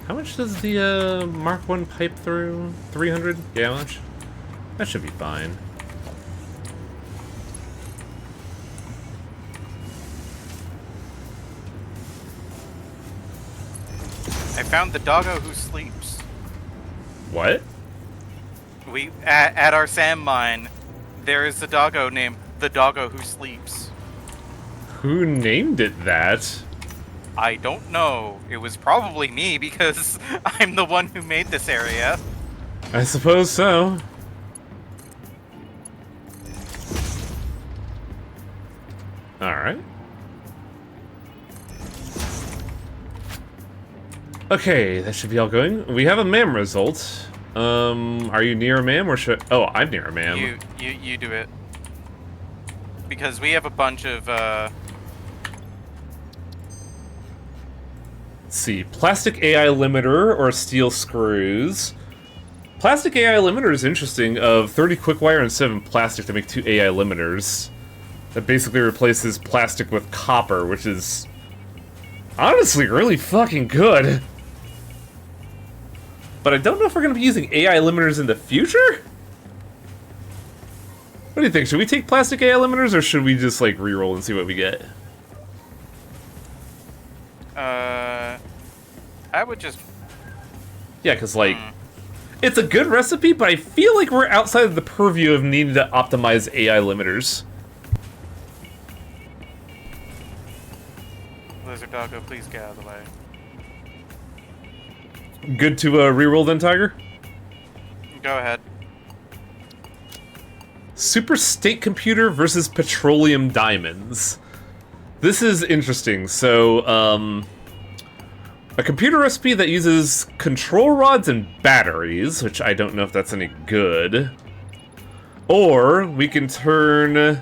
A: How much does the Mark 1 pipe through? 300 gallons? That should be fine.
B: I found the doggo who sleeps.
A: What?
B: We at our sand mine, there is a doggo named the doggo who sleeps.
A: Who named it that?
B: I don't know. It was probably me because I'm the one who made this area.
A: I suppose so. Alright. Okay, that should be all going. We have a MAM result. Are you near a MAM or should... Oh, I'm near a MAM.
B: You do it. Because we have a bunch of,
A: Let's see. Plastic AI limiter or steel screws. Plastic AI limiter is interesting. Of 30 quick wire and 7 plastic to make 2 AI limiters. That basically replaces plastic with copper, which is honestly really fucking good. But I don't know if we're going to be using AI limiters in the future? What do you think? Should we take plastic AI limiters, or should we just, like, reroll and see what we get?
B: I would just...
A: Yeah, because, like, it's a good recipe, but I feel like we're outside of the purview of needing to optimize AI limiters.
B: Lizard doggo, please get out of the way.
A: Good to reroll then, Tiger?
B: Go ahead.
A: Super state computer versus petroleum diamonds. This is interesting. So, a computer recipe that uses control rods and batteries, which I don't know if that's any good. Or we can turn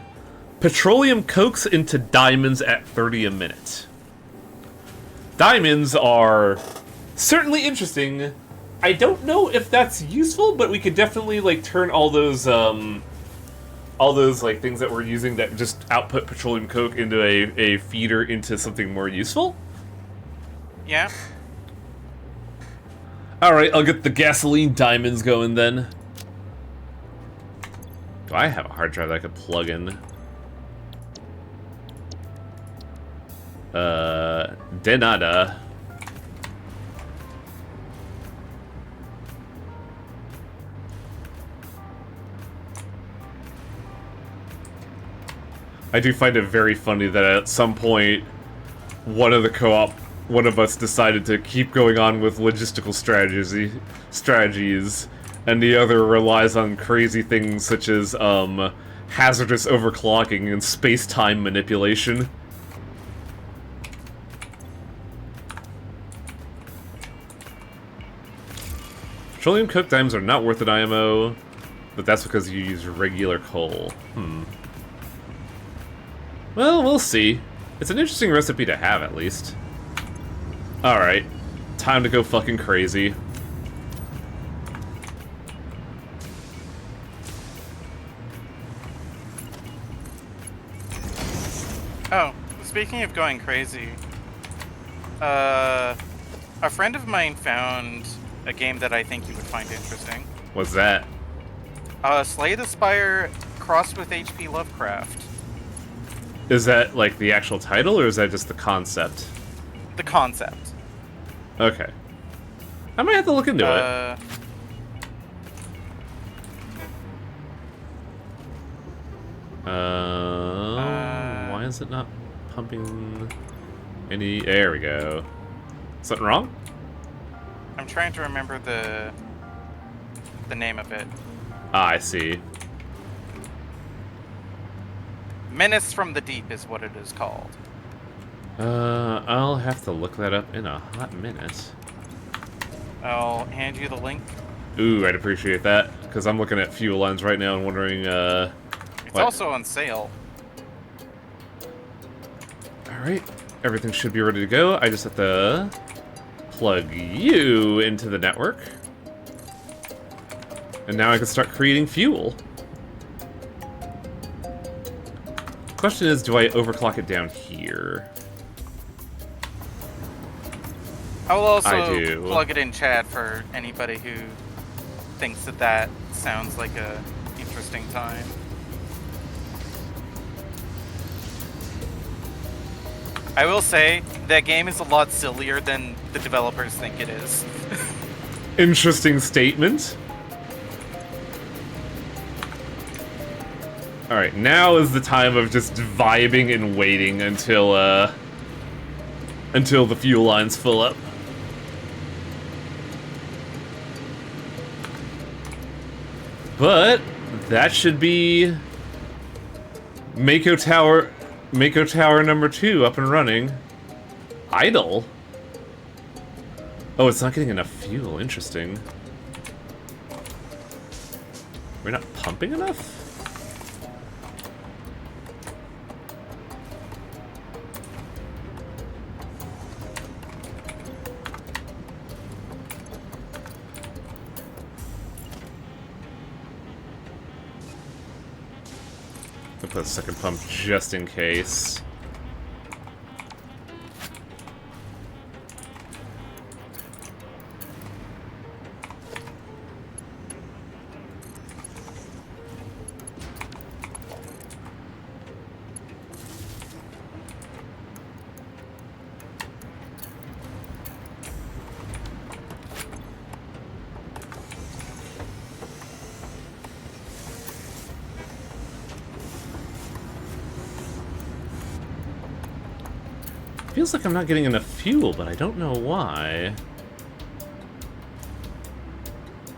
A: petroleum cokes into diamonds at 30 a minute. Diamonds are certainly interesting. I don't know if that's useful, but we could definitely, like, turn all those like things that we're using that just output petroleum coke into a feeder into something more useful.
B: Yeah.
A: Alright, I'll get the gasoline diamonds going then. Do I have a hard drive that I could plug in? De nada. I do find it very funny that at some point, one of us decided to keep going on with logistical strategies, and the other relies on crazy things such as, hazardous overclocking and space-time manipulation. Petroleum coke diamonds are not worth an IMO, but that's because you use regular coal. Well, we'll see. It's an interesting recipe to have, at least. Alright. Time to go fucking crazy.
B: Oh, speaking of going crazy, a friend of mine found a game that I think you would find interesting.
A: What's that?
B: Slay the Spire crossed with H.P. Lovecraft.
A: Is that, like, the actual title, or is that just the concept?
B: The concept.
A: Okay. I might have to look into it. Why is it not pumping any... There we go. Something wrong?
B: I'm trying to remember the name of it.
A: Ah, I see.
B: Menace from the Deep is what it is called.
A: I'll have to look that up in a hot minute.
B: I'll hand you the link.
A: Ooh, I'd appreciate that, because I'm looking at fuel lines right now and wondering,
B: It's also on sale.
A: Alright, everything should be ready to go. I just have to plug you into the network. And now I can start creating fuel. Question is, do I overclock it down here?
B: I will also
A: I do.
B: plug it in chat for anybody who thinks that that sounds like a interesting time. I will say that game is a lot sillier than the developers think it is.
A: Interesting statement. Alright, now is the time of just vibing and waiting until the fuel lines fill up. But that should be Mako Tower number 2 up and running. Idle? Oh, it's not getting enough fuel. Interesting. We're not pumping enough? I'll put a second pump just in case. Feels like I'm not getting enough fuel, but I don't know why.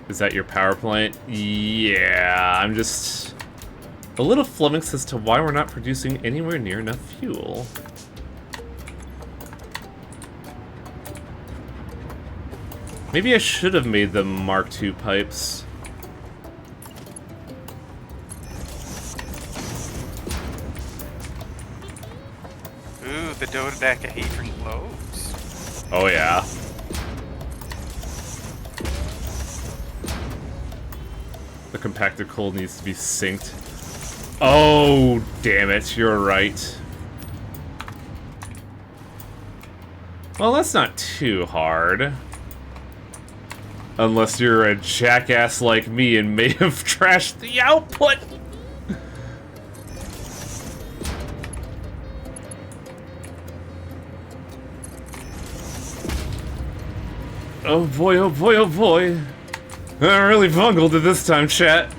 A: Is that your power plant? Yeah, I'm just a little flummoxed as to why we're not producing anywhere near enough fuel. Maybe I should have made them Mark II pipes.
B: The dodecahedron globes.
A: Oh yeah. The compacted coal needs to be synced. Oh, damn it, you're right. Well, that's not too hard. Unless you're a jackass like me and may have trashed the output. Oh boy, oh boy, oh boy. I really bungled it this time, chat.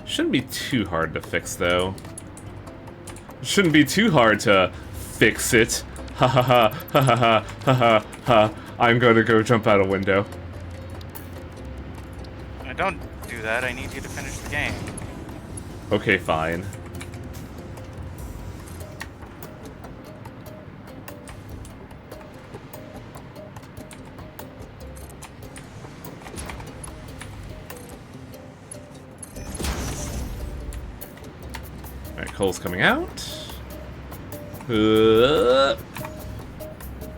A: Shouldn't be too hard to fix, though. Shouldn't be too hard to fix it. Ha ha ha, ha ha ha, ha ha ha. I'm gonna go jump out a window.
B: Don't do that, I need you to finish the game.
A: Okay, fine. Coal's coming out.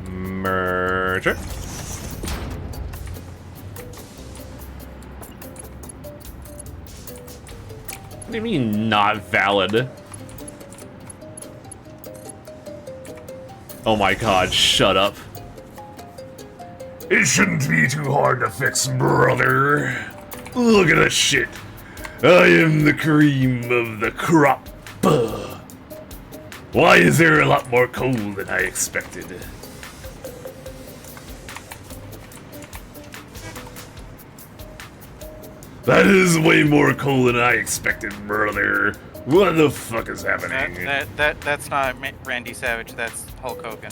A: Merger. What do you mean, not valid? Oh my god, shut up. It shouldn't be too hard to fix, brother. Look at that shit. I am the cream of the crop. Why is there a lot more coal than I expected? That is way more coal than I expected, brother. What the fuck is happening?
B: That's not Randy Savage, that's Hulk Hogan.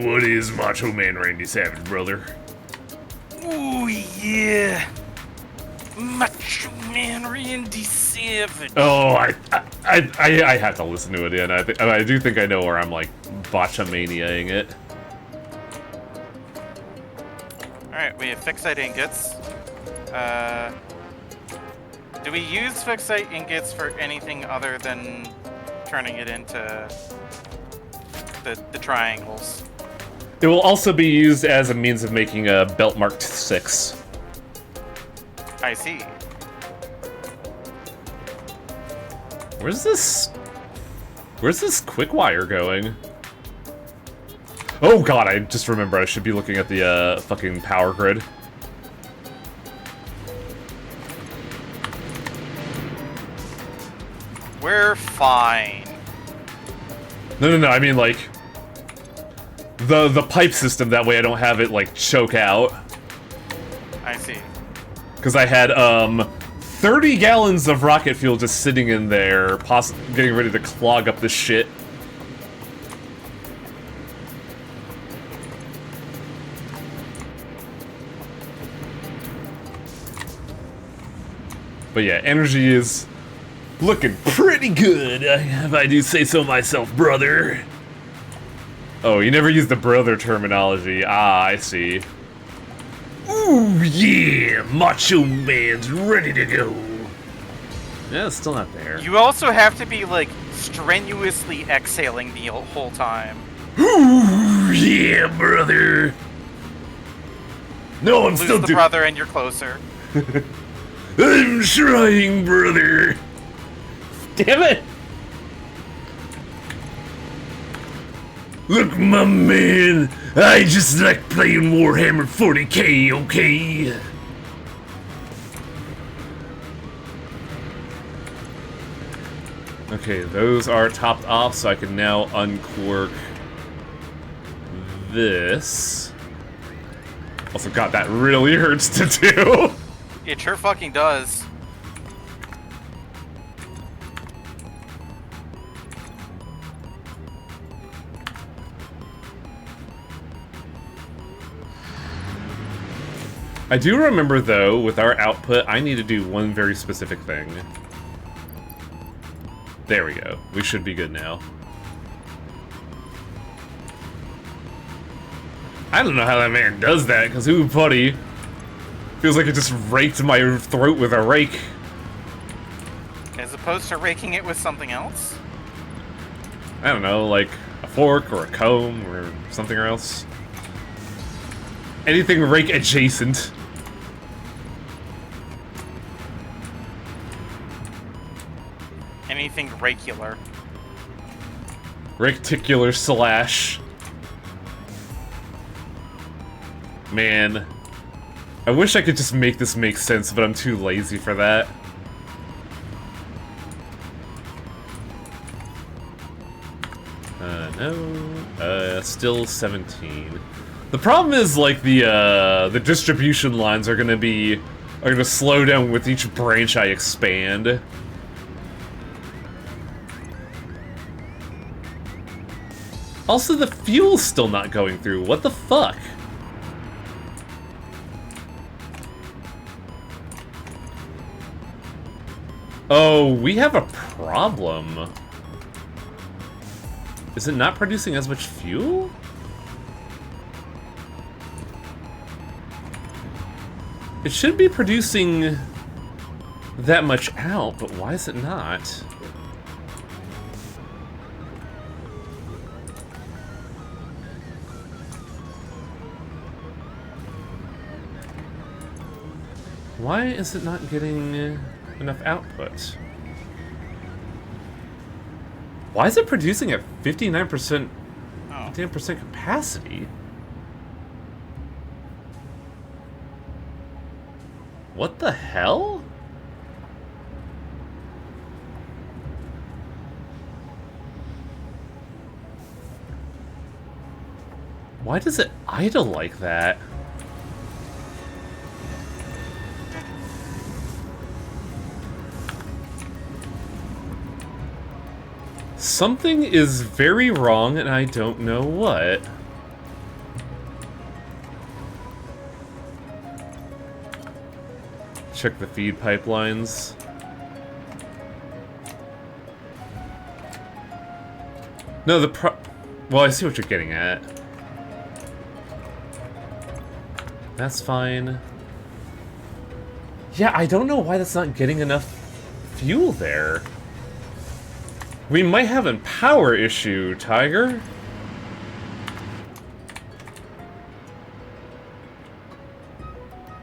A: What is Macho Man Randy Savage, brother?
B: Ooh, yeah. Macho Man Randy Savage.
A: Oh, I have to listen to it again. I do think I know where I'm like botchamaniaing it.
B: Alright, we have fixite ingots. Do we use fixite ingots for anything other than turning it into the triangles?
A: It will also be used as a means of making a belt marked 6.
B: I see.
A: Where's this quick wire going? Oh god, I just remembered I should be looking at the fucking power grid.
B: We're fine.
A: No, I mean like the pipe system, that way I don't have it like choke out.
B: I see.
A: Because I had 30 gallons of rocket fuel just sitting in there, getting ready to clog up this shit. But yeah, energy is looking pretty good, if I do say so myself, brother. Oh, you never used the brother terminology. Ah, I see. Ooh, yeah! Macho Man's ready to go. Yeah, it's still not there.
B: You also have to be, like, strenuously exhaling the whole time.
A: Ooh, yeah, brother! No, I'm
B: Lose
A: still
B: the brother and you're closer.
A: I'm trying, brother! Damn it! Look, my man, I just like playing Warhammer 40k, okay? Okay, those are topped off, so I can now uncork this. Also, God, that really hurts to do.
B: It sure fucking does.
A: I do remember, though, with our output, I need to do one very specific thing. There we go. We should be good now. I don't know how that man does that, because ooh, buddy. Feels like it just raked my throat with a rake.
B: As opposed to raking it with something else?
A: I don't know, like a fork or a comb or something else. Anything rake adjacent.
B: Anything regular.
A: Recticular slash. Man. I wish I could just make this make sense, but I'm too lazy for that. No. Still 17. The problem is, like, the distribution lines are gonna slow down with each branch I expand. Also, the fuel's still not going through. What the fuck? Oh, we have a problem. Is it not producing as much fuel? It should be producing that much out, but why is it not? Why is it not getting enough output? Why is it producing at 59%, 10% capacity? What the hell? Why does it idle like that? Something is very wrong, and I don't know what. Check the feed pipelines. No, well, I see what you're getting at. That's fine. Yeah, I don't know why that's not getting enough fuel there. We might have a power issue, Tiger.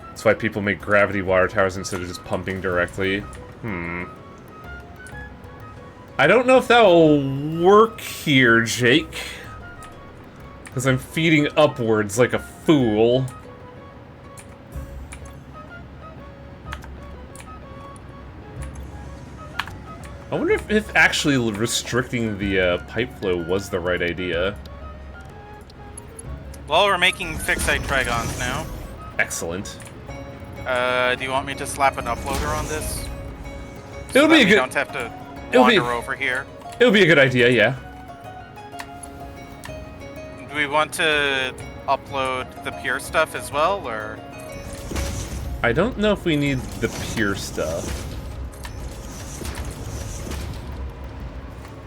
A: That's why people make gravity water towers instead of just pumping directly. I don't know if that will work here, Jake. Because I'm feeding upwards like a fool. I wonder if actually restricting the pipe flow was the right idea.
B: Well, we're making fixite trigons now.
A: Excellent.
B: Do you want me to slap an uploader on this?
A: It'll be a
B: we
A: good.
B: don't have to wander over here.
A: It'll be a good idea, yeah.
B: Do we want to upload the pure stuff as well, or?
A: I don't know if we need the pure stuff.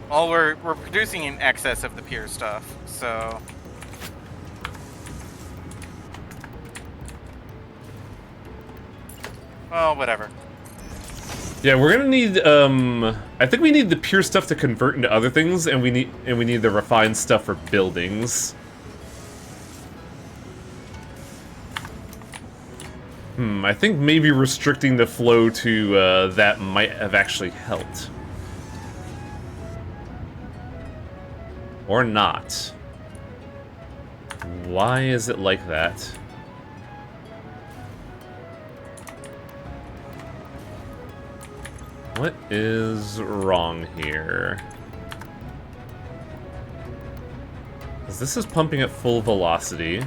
B: Well, we're producing in excess of the pure stuff, so. Well, whatever.
A: Yeah, we're gonna need, I think we need the pure stuff to convert into other things, and we need the refined stuff for buildings. I think maybe restricting the flow to, that might have actually helped. Or not. Why is it like that? What is wrong here? 'Cause this is pumping at full velocity.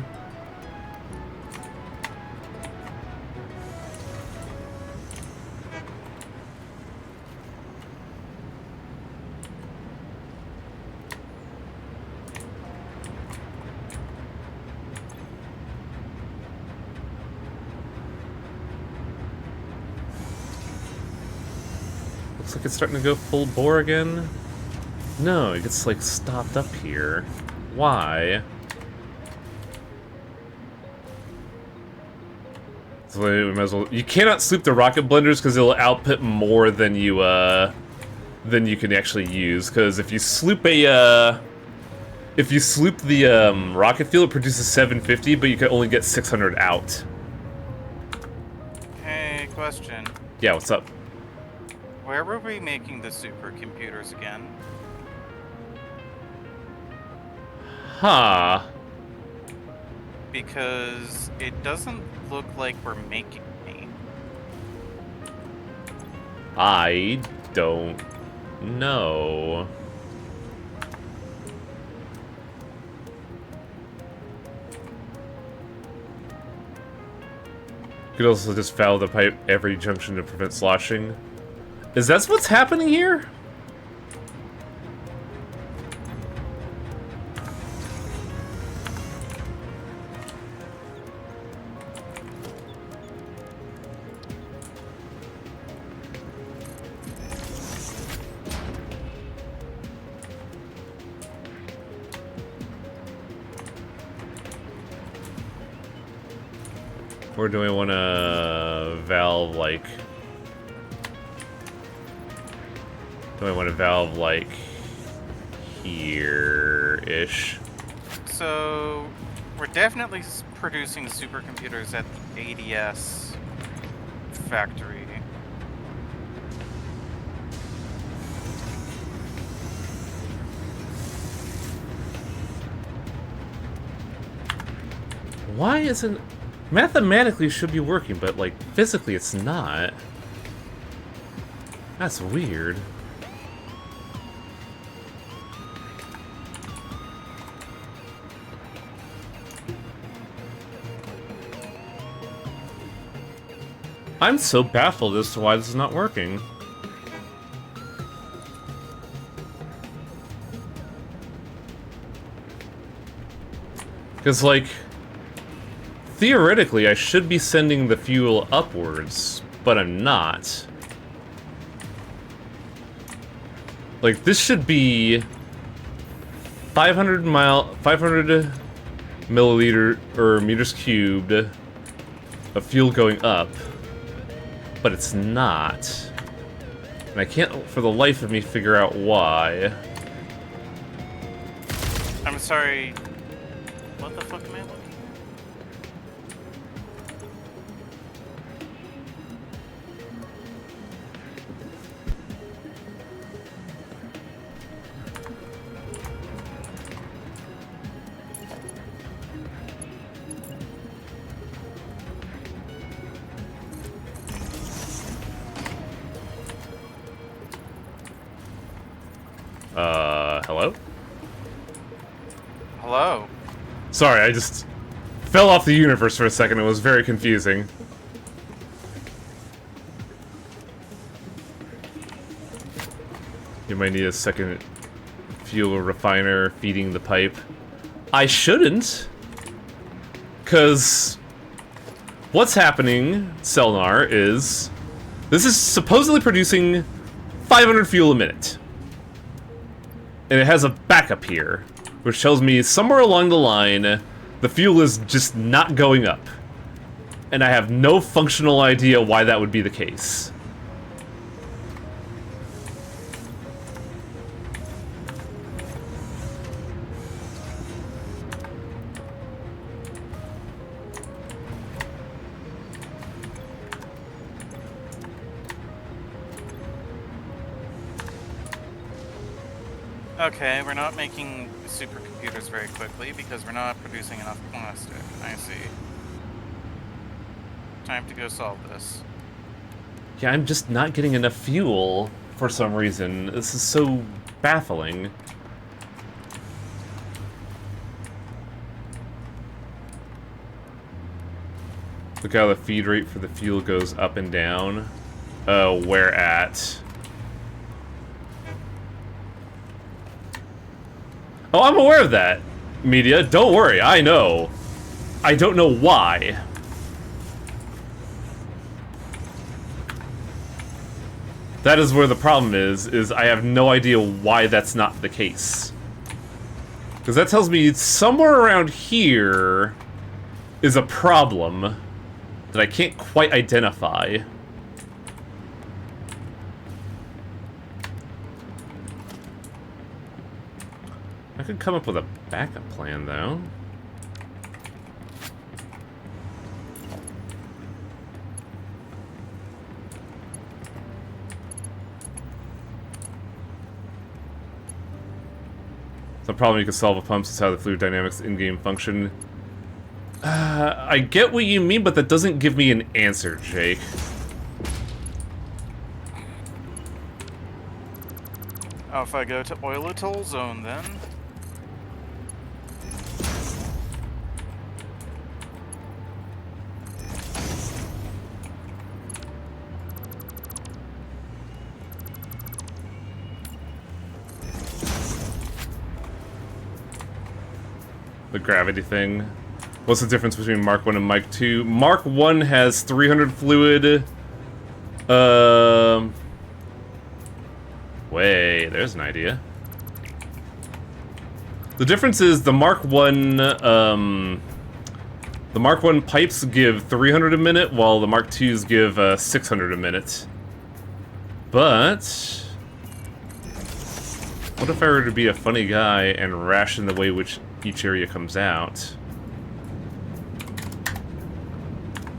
A: Looks like it's starting to go full bore again. No, it gets, like, stopped up here. Why? So we might as well... You cannot sloop the rocket blenders because it'll output more than you can actually use. Because if you sloop a, if you sloop the, rocket fuel, it produces 750, but you can only get 600 out.
B: Hey, question.
A: Yeah, what's up?
B: Where were we making the supercomputers again?
A: Huh.
B: Because it doesn't look like we're making any.
A: I don't know. You could also just foul the pipe every junction to prevent sloshing. Is that what's happening here? Or do I want to valve like... Do I want to valve like here-ish?
B: So we're definitely producing supercomputers at the ADS factory.
A: Why isn't... Mathematically it should be working, but like physically it's not. That's weird. I'm so baffled as to why this is not working. Because, like, theoretically, I should be sending the fuel upwards, but I'm not. Like, this should be 500 milliliter, or meters cubed of fuel going up. But it's not. And I can't, for the life of me, figure out why.
B: I'm sorry. What the fuck am I looking
A: Hello?
B: Hello.
A: Sorry, I just fell off the universe for a second. It was very confusing. You might need a second fuel refiner feeding the pipe. I shouldn't. Because what's happening, Selnar, is this is supposedly producing 500 fuel a minute. And it has a backup here, which tells me somewhere along the line, the fuel is just not going up. And I have no functional idea why that would be the case.
B: Okay, we're not making supercomputers very quickly because we're not producing enough plastic. I see. Time to go solve this.
A: Yeah, I'm just not getting enough fuel for some reason. This is so baffling. Look how the feed rate for the fuel goes up and down. Where at? Oh, I'm aware of that, Media. Don't worry, I know. I don't know why. That is where the problem is I have no idea why that's not the case. Because that tells me somewhere around here is a problem that I can't quite identify. I could come up with a backup plan, though. The problem you can solve with pumps is how the fluid dynamics in-game function. I get what you mean, but that doesn't give me an answer, Jake.
B: Oh, if I go to Oilatoll Zone, then...
A: The gravity thing. What's the difference between Mark 1 and Mark 2? Mark 1 has 300 fluid. Wait, there's an idea. The difference is the Mark 1, the Mark 1 pipes give 300 a minute, while the Mark 2s give 600 a minute. But what if I were to be a funny guy and ration the way which each area comes out?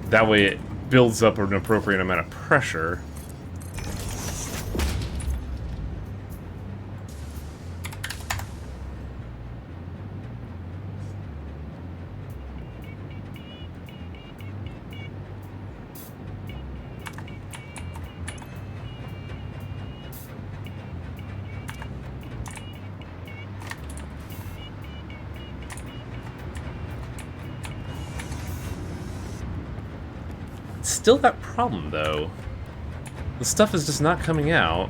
A: That way it builds up an appropriate amount of pressure. Still that problem, though. The stuff is just not coming out.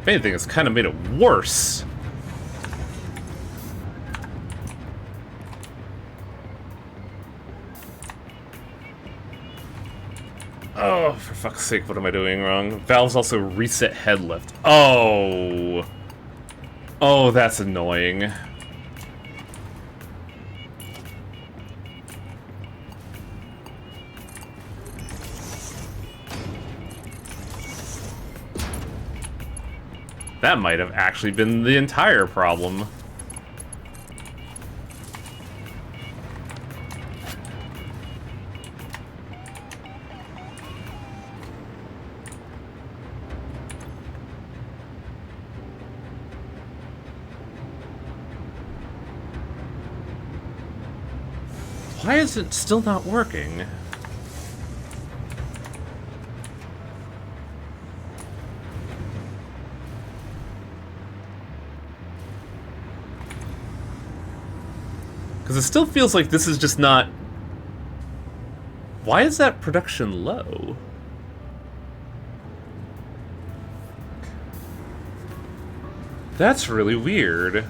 A: If anything, it's kind of made it worse. Oh, for fuck's sake, what am I doing wrong? Valves also reset head lift. Oh. Oh, that's annoying. That might have actually been the entire problem. Why is it still not working? Because it still feels like this is just not... Why is that production low? That's really weird.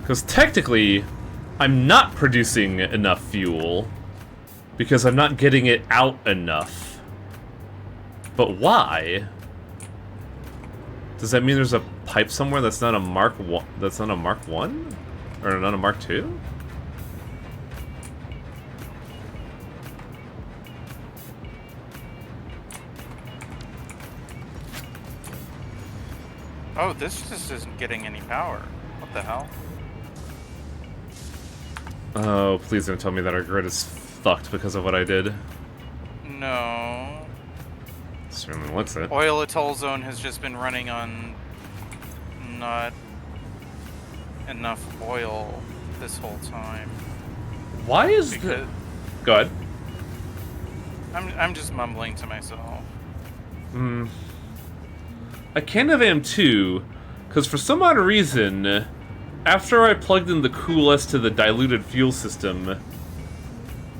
A: Because technically, I'm not producing enough fuel because I'm not getting it out enough. But why? Does that mean there's a pipe somewhere that's not a Mark 1? That's not a Mark 1? Or not a Mark 2?
B: Oh, this just isn't getting any power. What the hell?
A: Oh, please don't tell me that our grid is fucked because of what I did.
B: No.
A: Certainly looks it.
B: Oil Atoll Zone has just been running on not enough oil this whole time.
A: Why is
B: Because
A: Go ahead.
B: I'm just mumbling to myself.
A: Hmm. I kind of am too, because for some odd reason, after I plugged in the coolest to the diluted fuel system,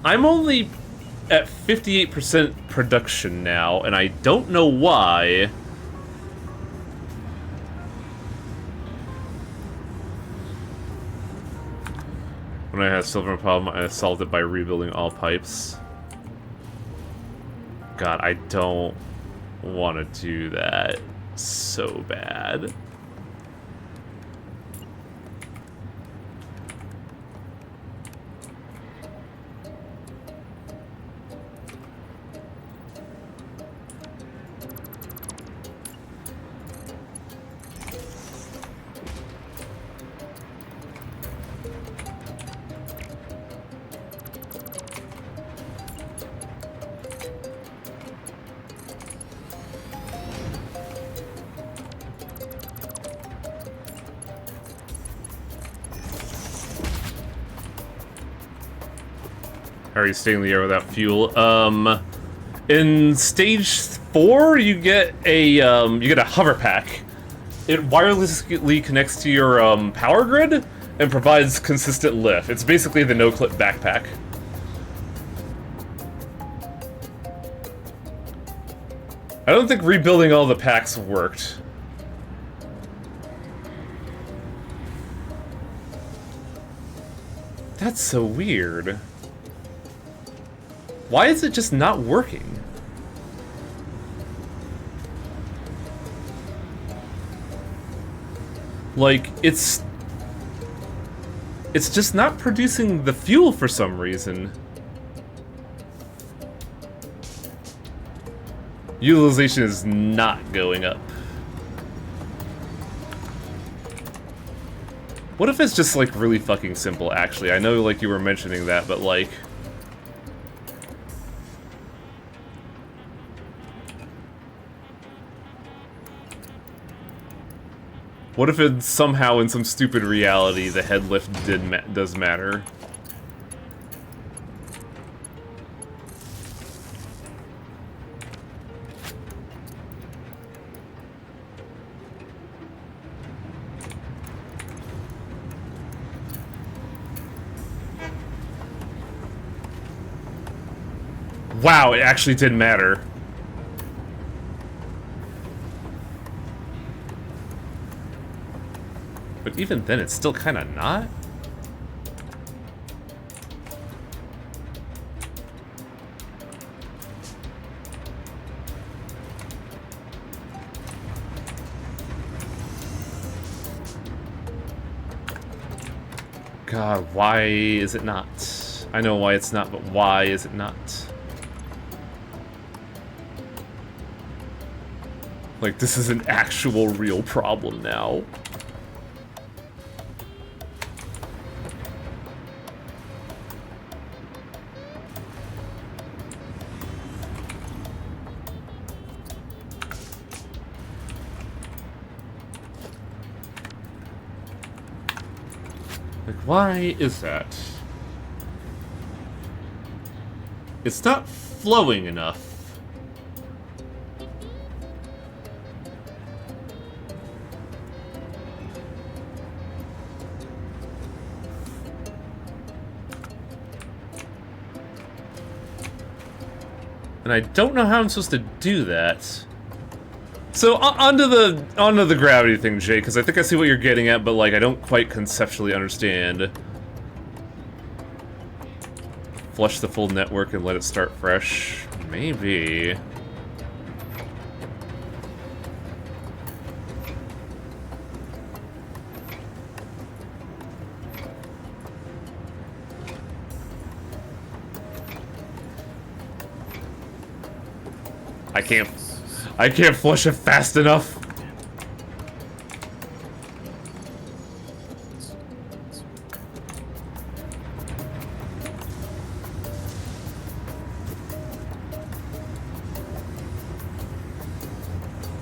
A: I'm only at 58% production now, and I don't know why. When I had a silver problem, I solved it by rebuilding all pipes. God, I don't want to do that so bad. How are you staying in the air without fuel? In stage 4, you get a hover pack. It wirelessly connects to your power grid and provides consistent lift. It's basically the no-clip backpack. I don't think rebuilding all the packs worked. That's so weird. Why is it just not working? Like, it's just not producing the fuel for some reason. Utilization is not going up. What if it's just, like, really fucking simple, actually? I know, like, you were mentioning that, but, like... What if it somehow, in some stupid reality, the head lift does matter? Wow, it actually did matter. But even then, it's still kind of not. God, why is it not? I know why it's not, but why is it not? Like, this is an actual real problem now. Like, why is that? It's not flowing enough. And I don't know how I'm supposed to do that. So onto the gravity thing, Jay, because I think I see what you're getting at, but like I don't quite conceptually understand. Flush the full network and let it start fresh. Maybe. I can't flush it fast enough.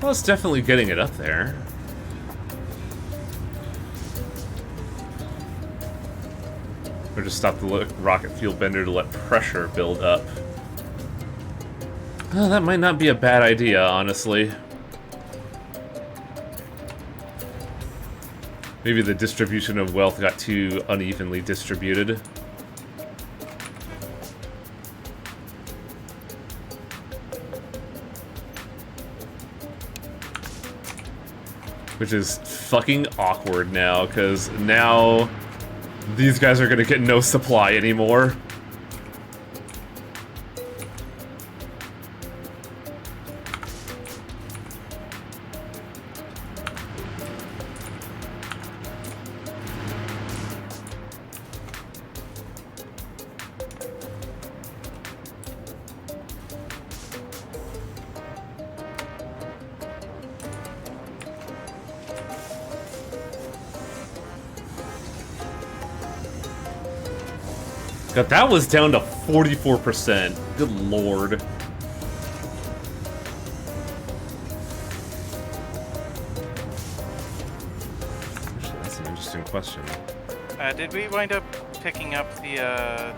A: Well, it's definitely getting it up there. Or just stop the rocket fuel bender to let pressure build up. Oh, that might not be a bad idea, honestly. Maybe the distribution of wealth got too unevenly distributed. Which is fucking awkward now, because now these guys are gonna get no supply anymore. God, that was down to 44%. Good lord. Actually, that's an interesting question.
B: Did we wind up picking up the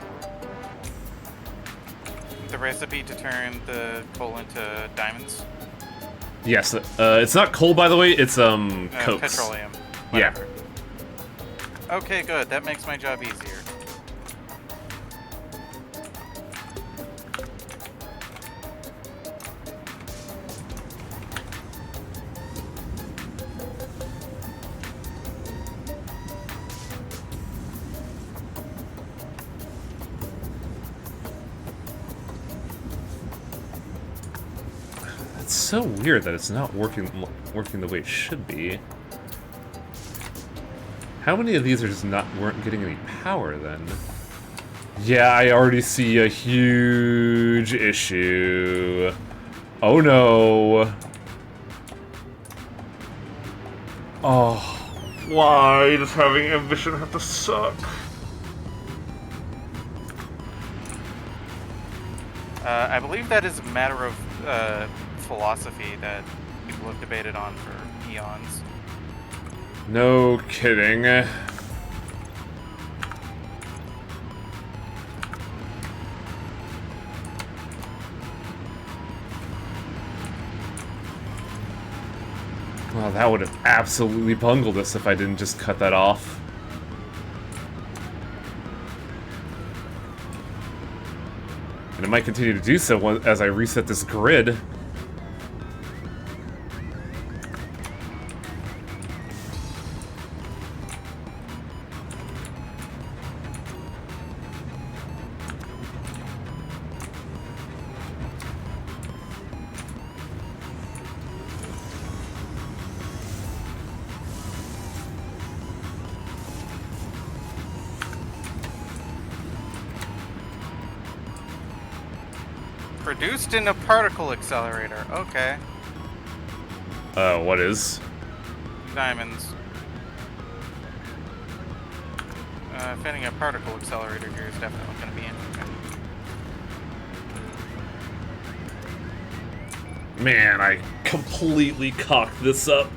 B: recipe to turn the coal into diamonds?
A: Yes, it's not coal, by the way, it's, cokes.
B: Petroleum.
A: Whatever.
B: Yeah. Okay, good. That makes my job easier.
A: It's so weird that it's not working the way it should be. How many of these are just weren't getting any power then? Yeah, I already see a huge issue. Oh no. Oh, why does having ambition have to suck?
B: I believe that is a matter of philosophy that people have debated on for eons.
A: No kidding. Well, that would have absolutely bungled us if I didn't just cut that off. And it might continue to do so as I reset this grid.
B: Produced in a particle accelerator. Okay.
A: What is?
B: Diamonds. Fitting a particle accelerator here is definitely going to be interesting.
A: Man, I completely cocked this up.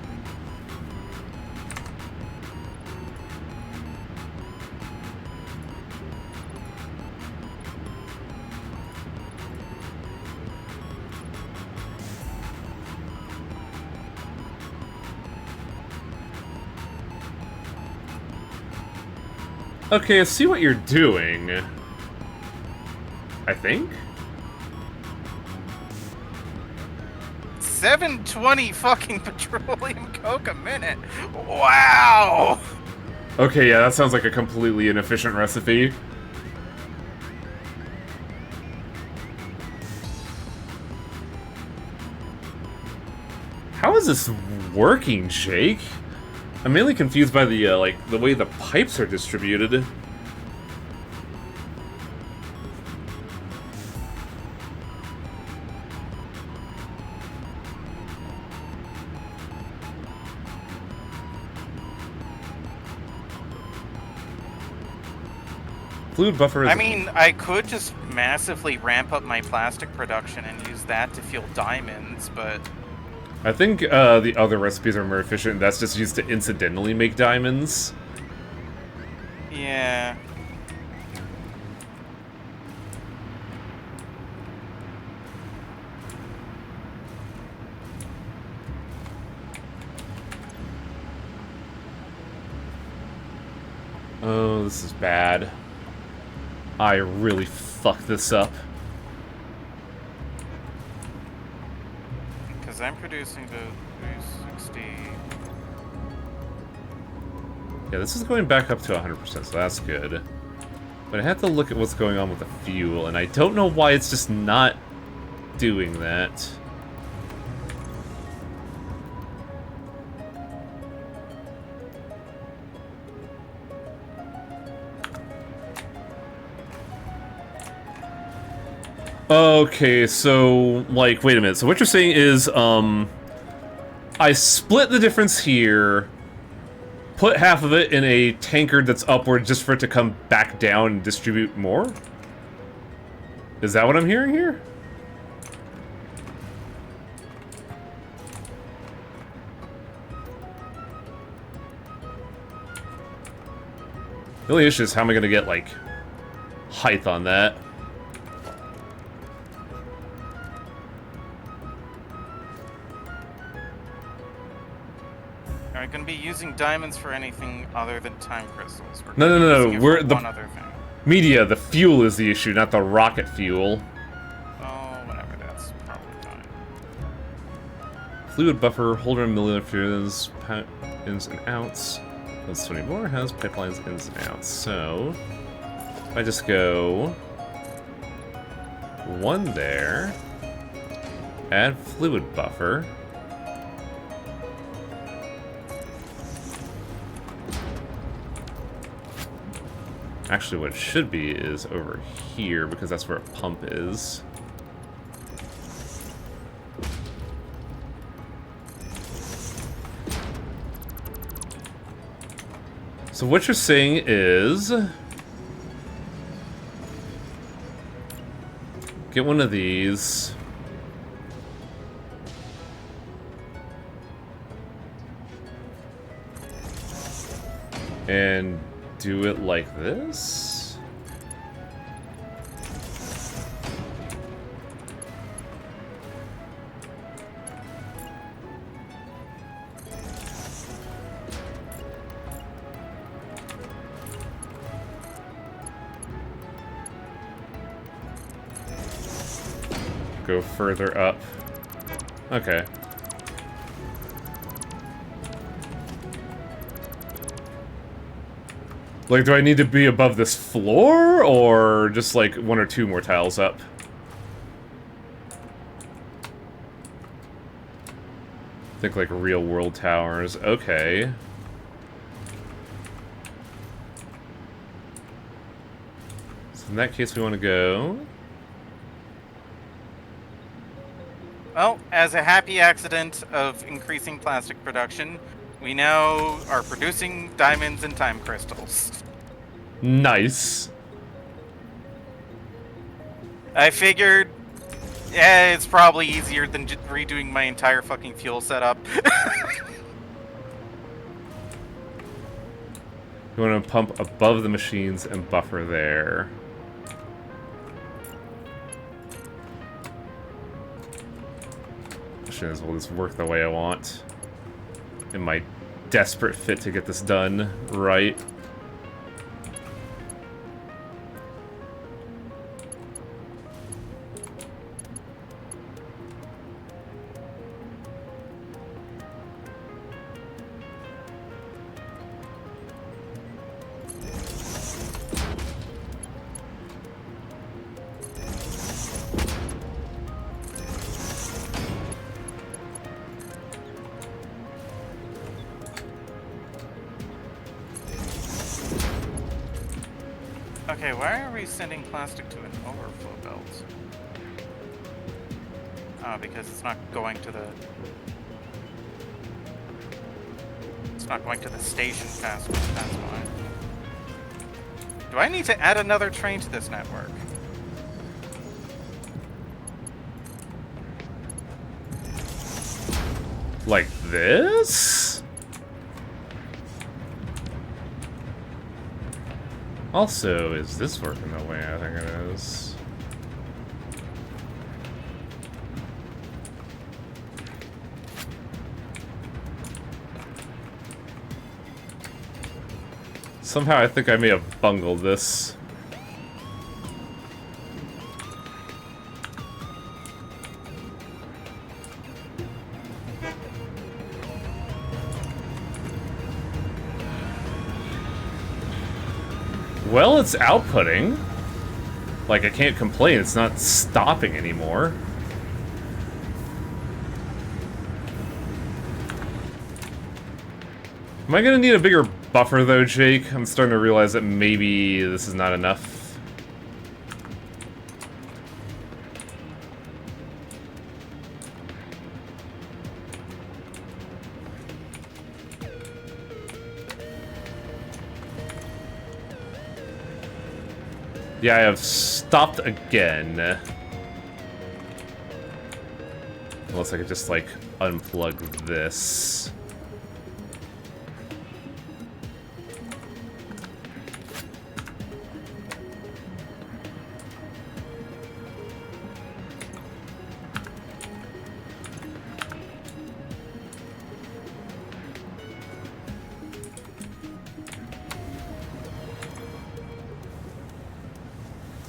A: Okay, I see what you're doing. I think?
B: 720 fucking petroleum coke a minute. Wow.
A: Okay, yeah, that sounds like a completely inefficient recipe. How is this working, Jake? I'm mainly confused by the, like, the way the pipes are distributed. Fluid buffer is...
B: I mean, I could just massively ramp up my plastic production and use that to fuel diamonds, but...
A: I think the other recipes are more efficient. That's just used to incidentally make diamonds.
B: Yeah.
A: Oh, this is bad. I really fucked this up.
B: Because I'm producing the 360.
A: Yeah, this is going back up to 100%, so that's good. But I have to look at what's going on with the fuel, and I don't know why it's just not doing that. Okay, so, like, wait a minute. So what you're saying is, I split the difference here, put half of it in a tankard that's upward just for it to come back down and distribute more? Is that what I'm hearing here? The only issue is how am I gonna get, like, height on that?
B: Are we going to be using diamonds for anything other than time crystals?
A: No. We're the
B: one other thing.
A: media. The fuel is the issue, not the rocket fuel.
B: Oh, whatever. That's probably fine.
A: Fluid buffer, holder a million fuels, ins and outs. That's 20 more, has pipelines ins and outs. So, if I just go 1 there, add fluid buffer. Actually, what it should be is over here, because that's where a pump is. So what you're saying is... get one of these. And do it like this? Go further up. Okay. Like, do I need to be above this floor, or just, like, 1 or 2 more tiles up? Think, like, real-world towers. Okay. So in that case, we want to go...
B: Well, as a happy accident of increasing plastic production, we now are producing diamonds and time crystals.
A: Nice.
B: I figured, yeah, it's probably easier than just redoing my entire fucking fuel setup.
A: You want to pump above the machines and buffer there. Machines will just work the way I want. In my desperate fit to get this done right.
B: Okay, why are we sending plastic to an overflow belt? Oh, because it's not going to the... It's not going to the station fast enough, that's why. Do I need to add another train to this network?
A: Like this? Also, is this working the way I think it is? Somehow I think I may have bungled this. Well, it's outputting. Like, I can't complain, it's not stopping anymore. Am I gonna need a bigger buffer though, Jake? I'm starting to realize that maybe this is not enough. Yeah, I have stopped again. Unless I could just, like, unplug this.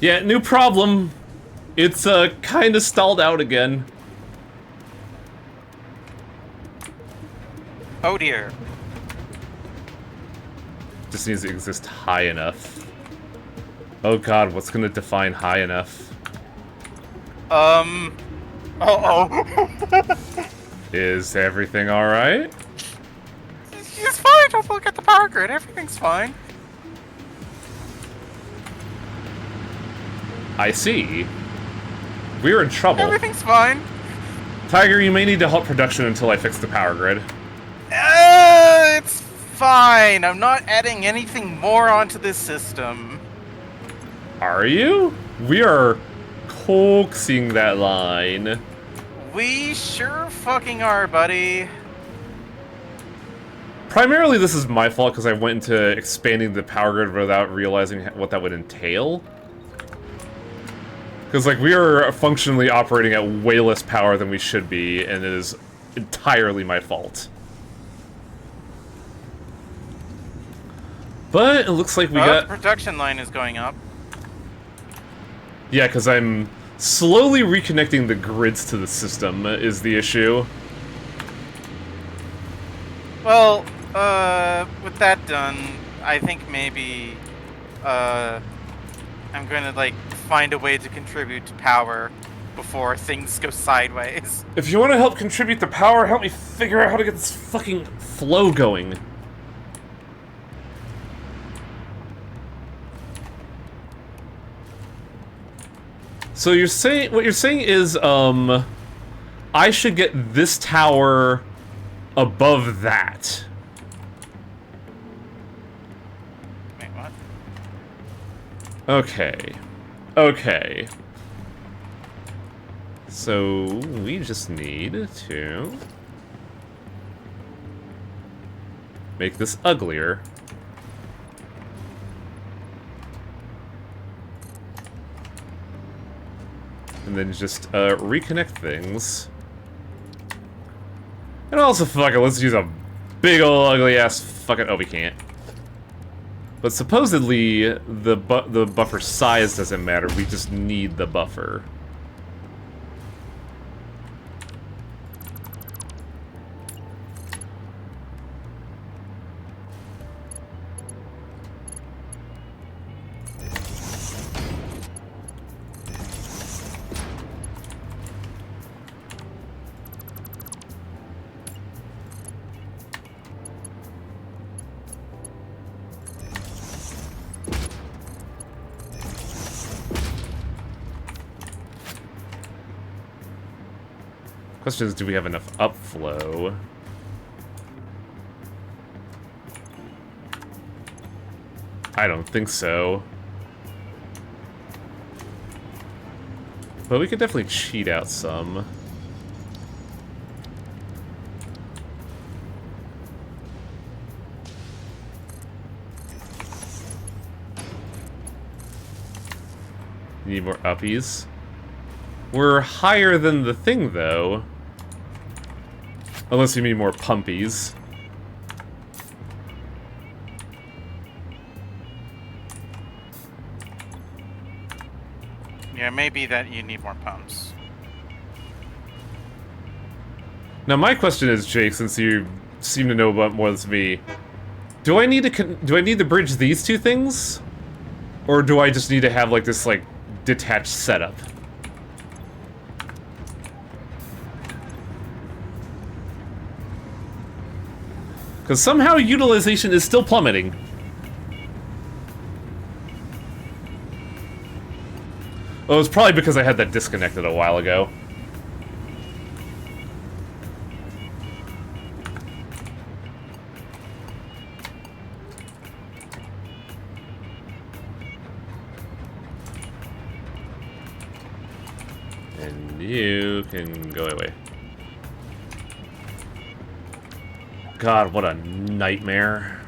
A: Yeah, new problem. It's, kinda stalled out again.
B: Oh dear.
A: Just needs to exist high enough. Oh god, what's gonna define high enough?
B: Uh-oh.
A: Is everything alright?
B: It's fine, don't look at the power grid, everything's fine.
A: I see. We're in trouble.
B: Everything's fine.
A: Tiger, you may need to halt production until I fix the power grid.
B: It's fine. I'm not adding anything more onto this system.
A: Are you? We are coaxing that line.
B: We sure fucking are, buddy.
A: Primarily, this is my fault because I went into expanding the power grid without realizing what that would entail. Because, like, we are functionally operating at way less power than we should be, and it is entirely my fault. But it looks like we got...
B: The production line is going up.
A: Yeah, because I'm slowly reconnecting the grids to the system is the issue.
B: Well, with that done, I think maybe, I'm gonna, like, find a way to contribute to power before things go sideways.
A: If you want to help contribute to power, help me figure out how to get this fucking flow going. So you're saying, what you're saying is, I should get this tower above that.
B: Wait, what?
A: Okay. Okay. So we just need to make this uglier. And then just reconnect things. And also, fuck it, let's use a big ol' ugly ass fucking... Oh, we can't. But supposedly, the buffer size doesn't matter, we just need the buffer. Question is, do we have enough upflow? I don't think so. But we could definitely cheat out some. Need more uppies. We're higher than the thing, though. Unless you mean more pumpies.
B: Yeah, maybe that you need more pumps.
A: Now, my question is, Jake, since you seem to know about more than me, do I need to bridge these two things, or do I just need to have like this like detached setup? Because somehow utilization is still plummeting. Oh, it's probably because I had that disconnected a while ago. And you can go away. God, what a nightmare.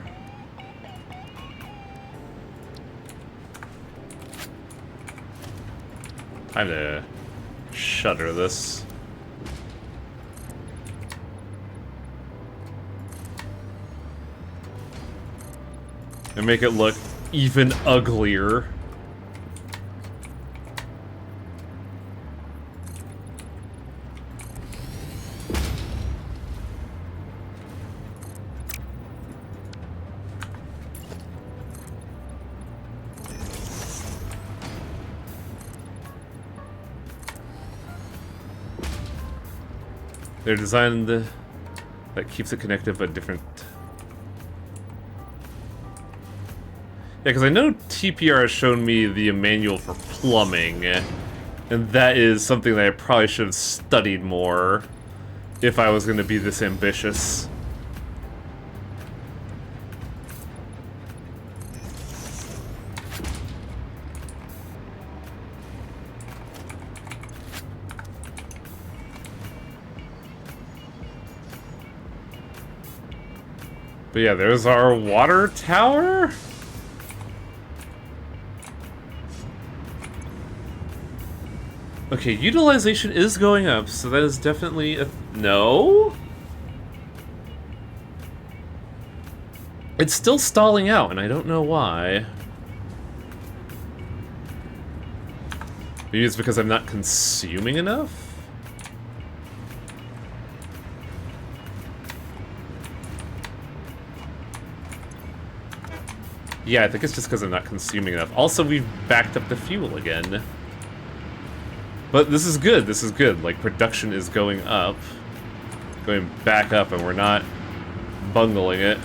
A: Time to shutter this. And make it look even uglier. They're designed that keeps it connected but different. Yeah, because I know TPR has shown me the manual for plumbing, and that is something that I probably should have studied more if I was going to be this ambitious. But yeah, there's our water tower. Okay, utilization is going up, so that is definitely a... No? It's still stalling out, and I don't know why. Maybe it's because I'm not consuming enough? Yeah, I think it's just because I'm not consuming enough. Also, we've backed up the fuel again. But this is good, this is good. Like, production is going up. Going back up, and we're not bungling it.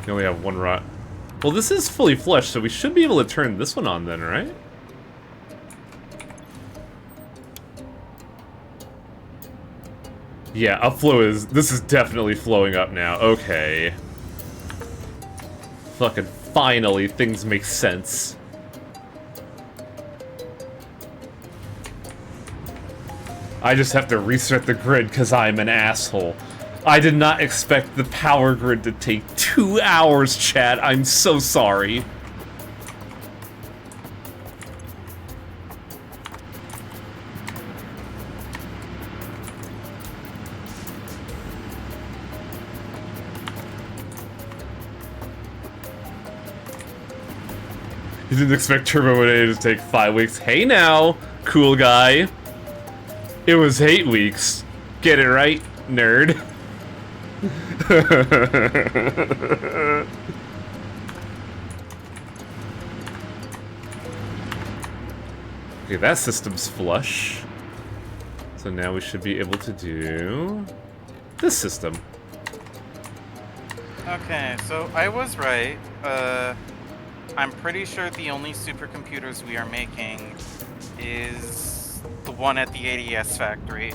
A: We only have one rot. Well, this is fully flushed, so we should be able to turn this one on then, right? Yeah, upflow is... This is definitely flowing up now. Okay. Fucking finally, things make sense. I just have to restart the grid because I'm an asshole. I did not expect the power grid to take 2 hours, chat. I'm so sorry. You didn't expect Turbo Monet to take 5 weeks. Hey now, cool guy. It was 8 weeks. Get it right, nerd. Okay, that system's flush. So now we should be able to do this system.
B: Okay, so I was right. I'm pretty sure the only supercomputers we are making is the one at the ADS factory.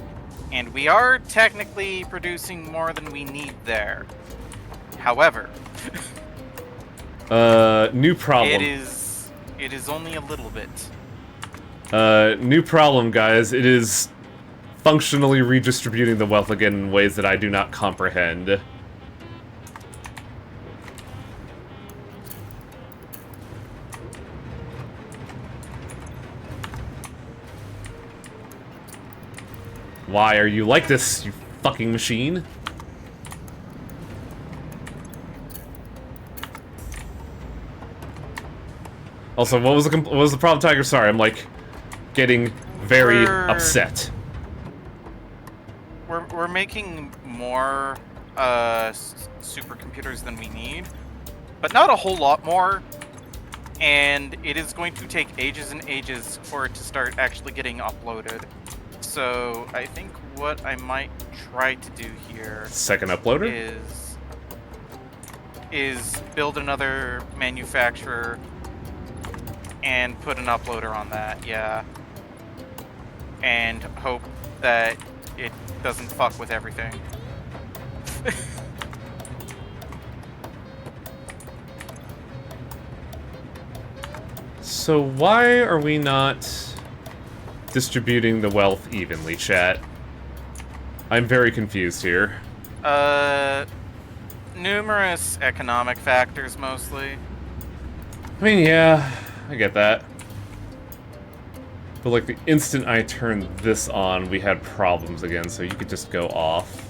B: And we are technically producing more than we need there. However,
A: New problem.
B: it is only a little bit.
A: New problem, guys. It is functionally redistributing the wealth again in ways that I do not comprehend. Why are you like this, you fucking machine? Also, what was the problem, Tiger? Sorry, I'm like getting very upset.
B: We're making more supercomputers than we need, but not a whole lot more. And it is going to take ages and ages for it to start actually getting uploaded. So I think what I might try to do here
A: Second uploader
B: is build another manufacturer and put an uploader on that, yeah. And hope that it doesn't fuck with everything.
A: So why are we not distributing the wealth evenly, chat? I'm very confused here.
B: Numerous economic factors, mostly.
A: I mean, yeah, I get that. But like the instant I turned this on, we had problems again, so you could just go off.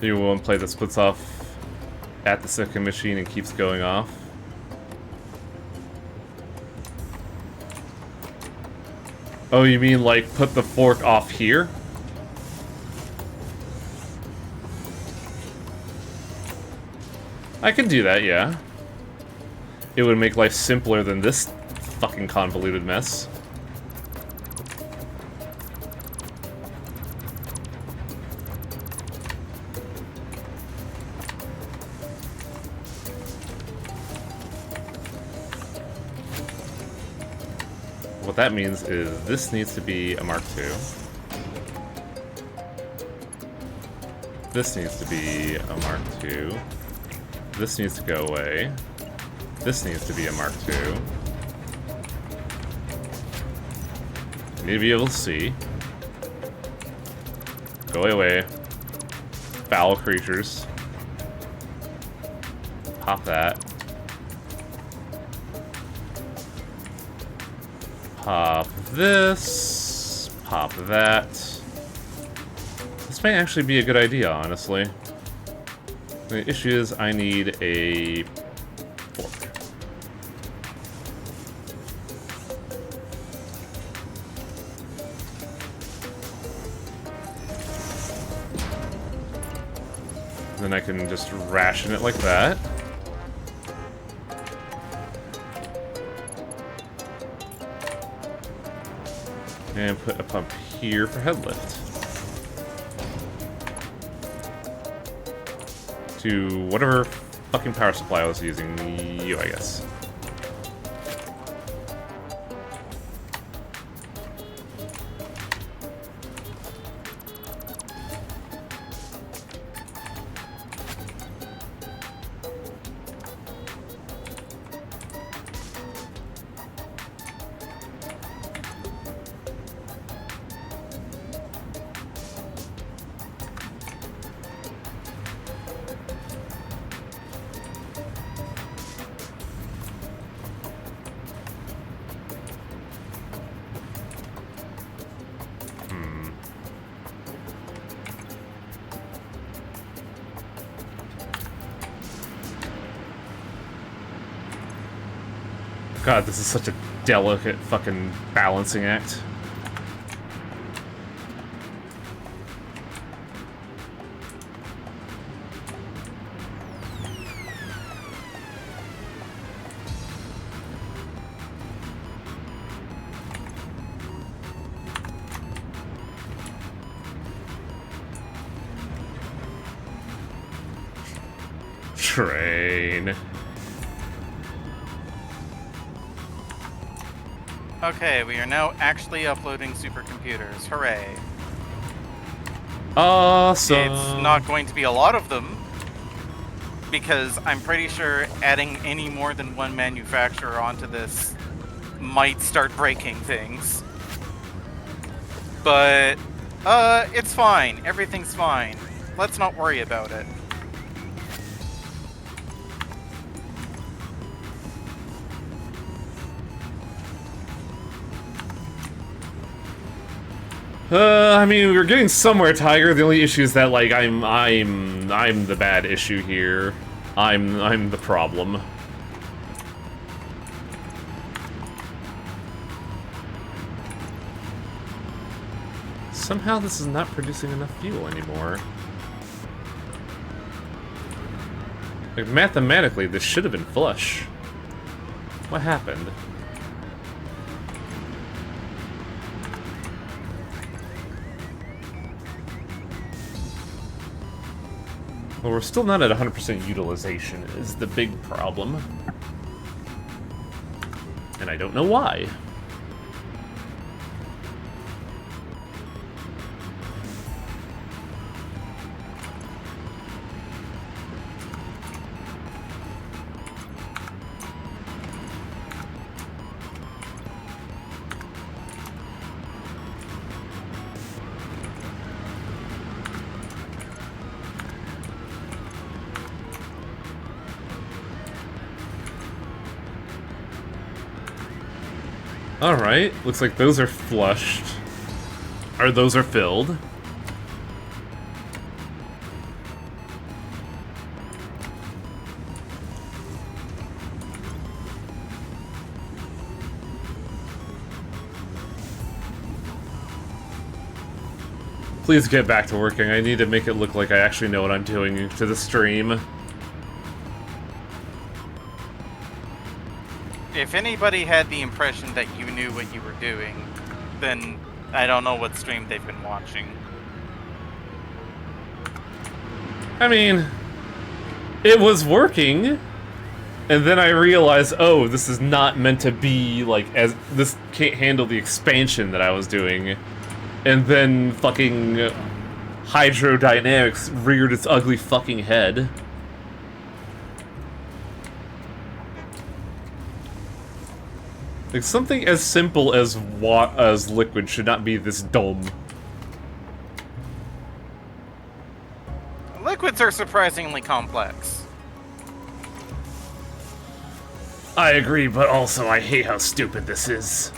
A: You want to play that splits off at the second machine and keeps going off? Oh, you mean like put the fork off here? I can do that, yeah. It would make life simpler than this fucking convoluted mess. What that means is this needs to be a Mark II. This needs to be a Mark II. This needs to go away. This needs to be a Mark II. You need to be able to see. Go away. Foul creatures. Pop that. Pop this. Pop that. This may actually be a good idea, honestly. The issue is I need a fork. Then I can just ration it like that. And put a pump here for head lift. To whatever fucking power supply I was using. You, I guess. God, this is such a delicate fucking balancing act. Train.
B: Okay, we are now actually uploading supercomputers. Hooray.
A: Awesome.
B: It's not going to be a lot of them, because I'm pretty sure adding any more than one manufacturer onto this might start breaking things. But, it's fine. Everything's fine. Let's not worry about it.
A: I mean, we're getting somewhere, Tiger. The only issue is that, like, I'm the bad issue here. I'm the problem. Somehow this is not producing enough fuel anymore. Like, mathematically, this should have been flush. What happened? Well, we're still not at 100% utilization, is the big problem. And I don't know why. Alright, looks like those are flushed. Or those are filled. Please get back to working. I need to make it look like I actually know what I'm doing to the stream.
B: If anybody had the impression that you knew what you were doing, then I don't know what stream they've been watching.
A: I mean, it was working, and then I realized, oh, this is not meant to be, like, as this can't handle the expansion that I was doing. And then fucking hydrodynamics reared its ugly fucking head. Like, something as simple as liquid should not be this dumb.
B: Liquids are surprisingly complex.
A: I agree, but also I hate how stupid this is.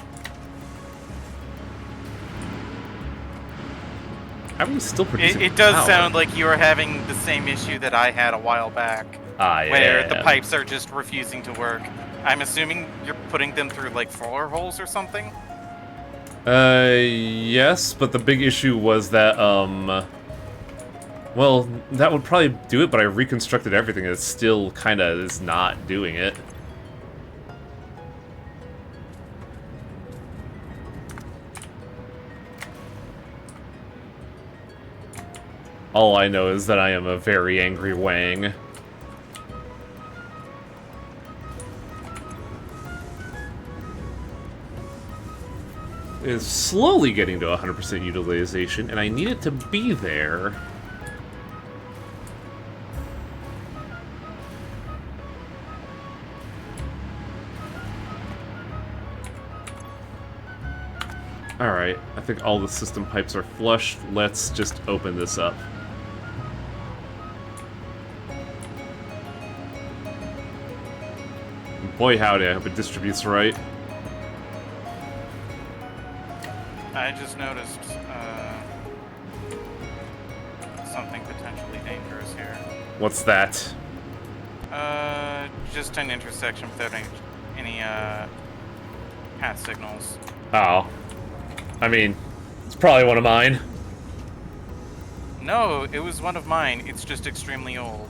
A: How are you still producing
B: It does
A: power?
B: sound like you are having the same issue that I had a while back. Where the pipes are just refusing to work. I'm assuming you're putting them through, like, filler holes or something?
A: Yes, but the big issue was that, well, that would probably do it, but I reconstructed everything, and it still kinda is not doing it. All I know is that I am a very angry Wang. It is slowly getting to 100% utilization, and I need it to be there. Alright, I think all the system pipes are flushed. Let's just open this up. Boy howdy, I hope it distributes right.
B: I just noticed something potentially dangerous here.
A: What's that?
B: Just an intersection without any any path signals.
A: Oh. I mean, it's probably one of mine.
B: No, it was one of mine. It's just extremely old.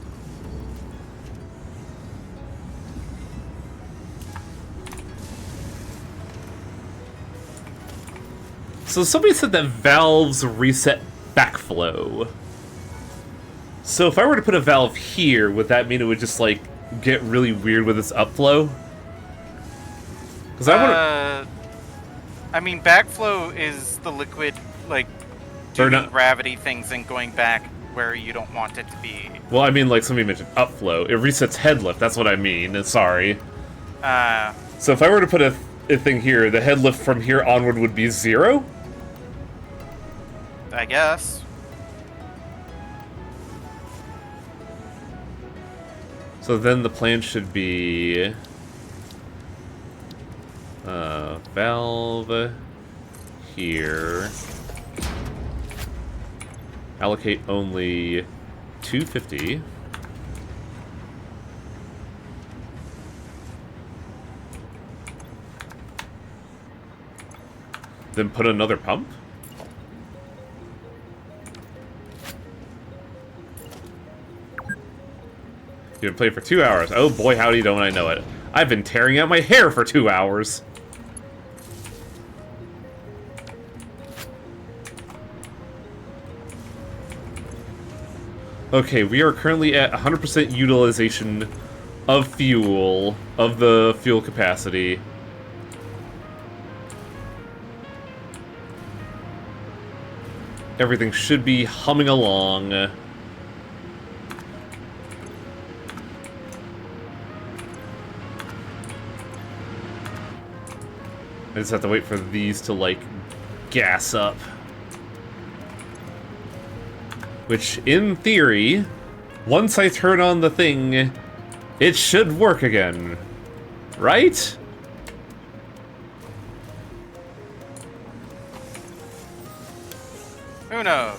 A: So somebody said that valves reset backflow. So if I were to put a valve here, would that mean it would just, like, get really weird with its upflow? Because
B: I mean, backflow is the liquid, like,
A: Or
B: doing
A: not-
B: gravity things and going back where you don't want it to be.
A: Well, I mean, like somebody mentioned upflow. It resets head lift, that's what I mean. Sorry. So if I were to put a thing here, the head lift from here onward would be 0?
B: I guess.
A: So then the plan should be... valve here. Allocate only 250. Then put another pump? You've been playing for 2 hours. Oh boy, howdy, don't I know it. I've been tearing out my hair for 2 hours. Okay, we are currently at 100% utilization of fuel, of the fuel capacity. Everything should be humming along. I just have to wait for these to, like, gas up. Which, in theory, once I turn on the thing, it should work again. Right?
B: Who knows?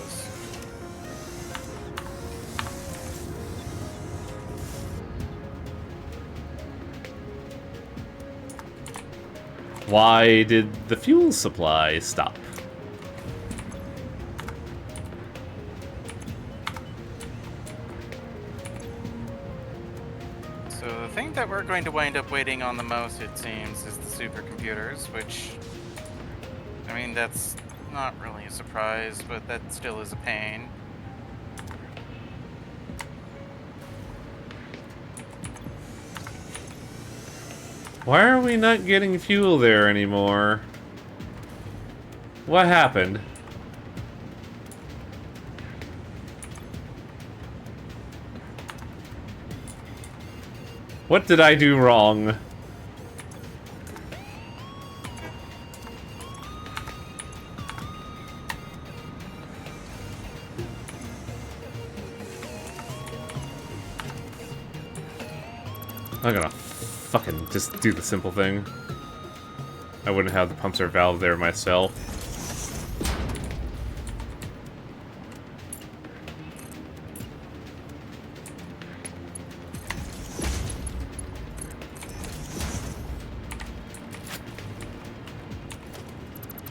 A: Why did the fuel supply stop?
B: So the thing that we're going to wind up waiting on the most, it seems, is the supercomputers, which, I mean, that's not really a surprise, but that still is a pain.
A: Why are we not getting fuel there anymore? What happened? What did I do wrong? I'm gonna fucking just do the simple thing. I wouldn't have the pumps or valve there myself.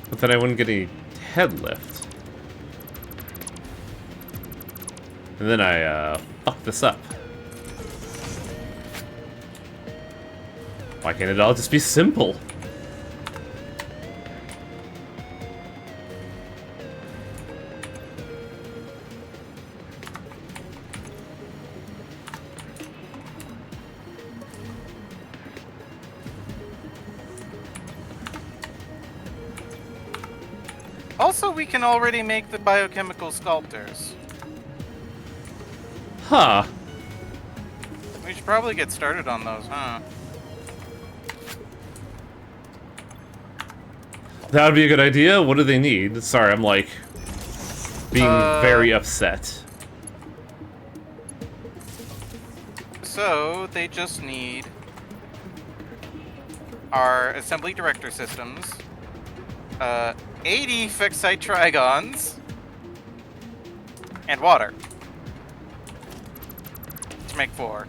A: But then I wouldn't get any head lift. And then I, fucked this up. Why can't it all just be simple?
B: Also, we can already make the biochemical sculptors.
A: Huh.
B: We should probably get started on those, huh?
A: That would be a good idea. What do they need? Sorry, I'm like being very upset.
B: So, they just need our assembly director systems, 80 fixed site trigons, and water to make 4.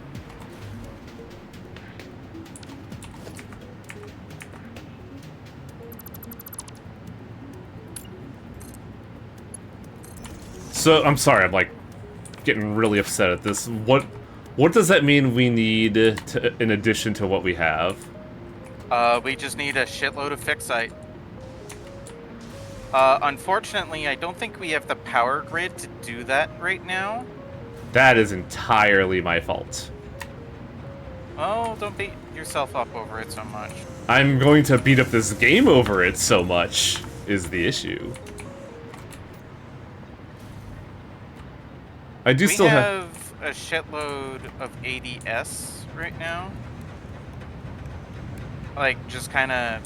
A: So, I'm sorry, I'm like getting really upset at this. What does that mean we need in addition to what we have?
B: We just need a shitload of fixite. Unfortunately, I don't think we have the power grid to do that right now.
A: That is entirely my fault.
B: Oh, don't beat yourself up over it so much.
A: I'm going to beat up this game over it so much, is the issue. I do still have
B: a shitload of ADS right now. Like, just kind of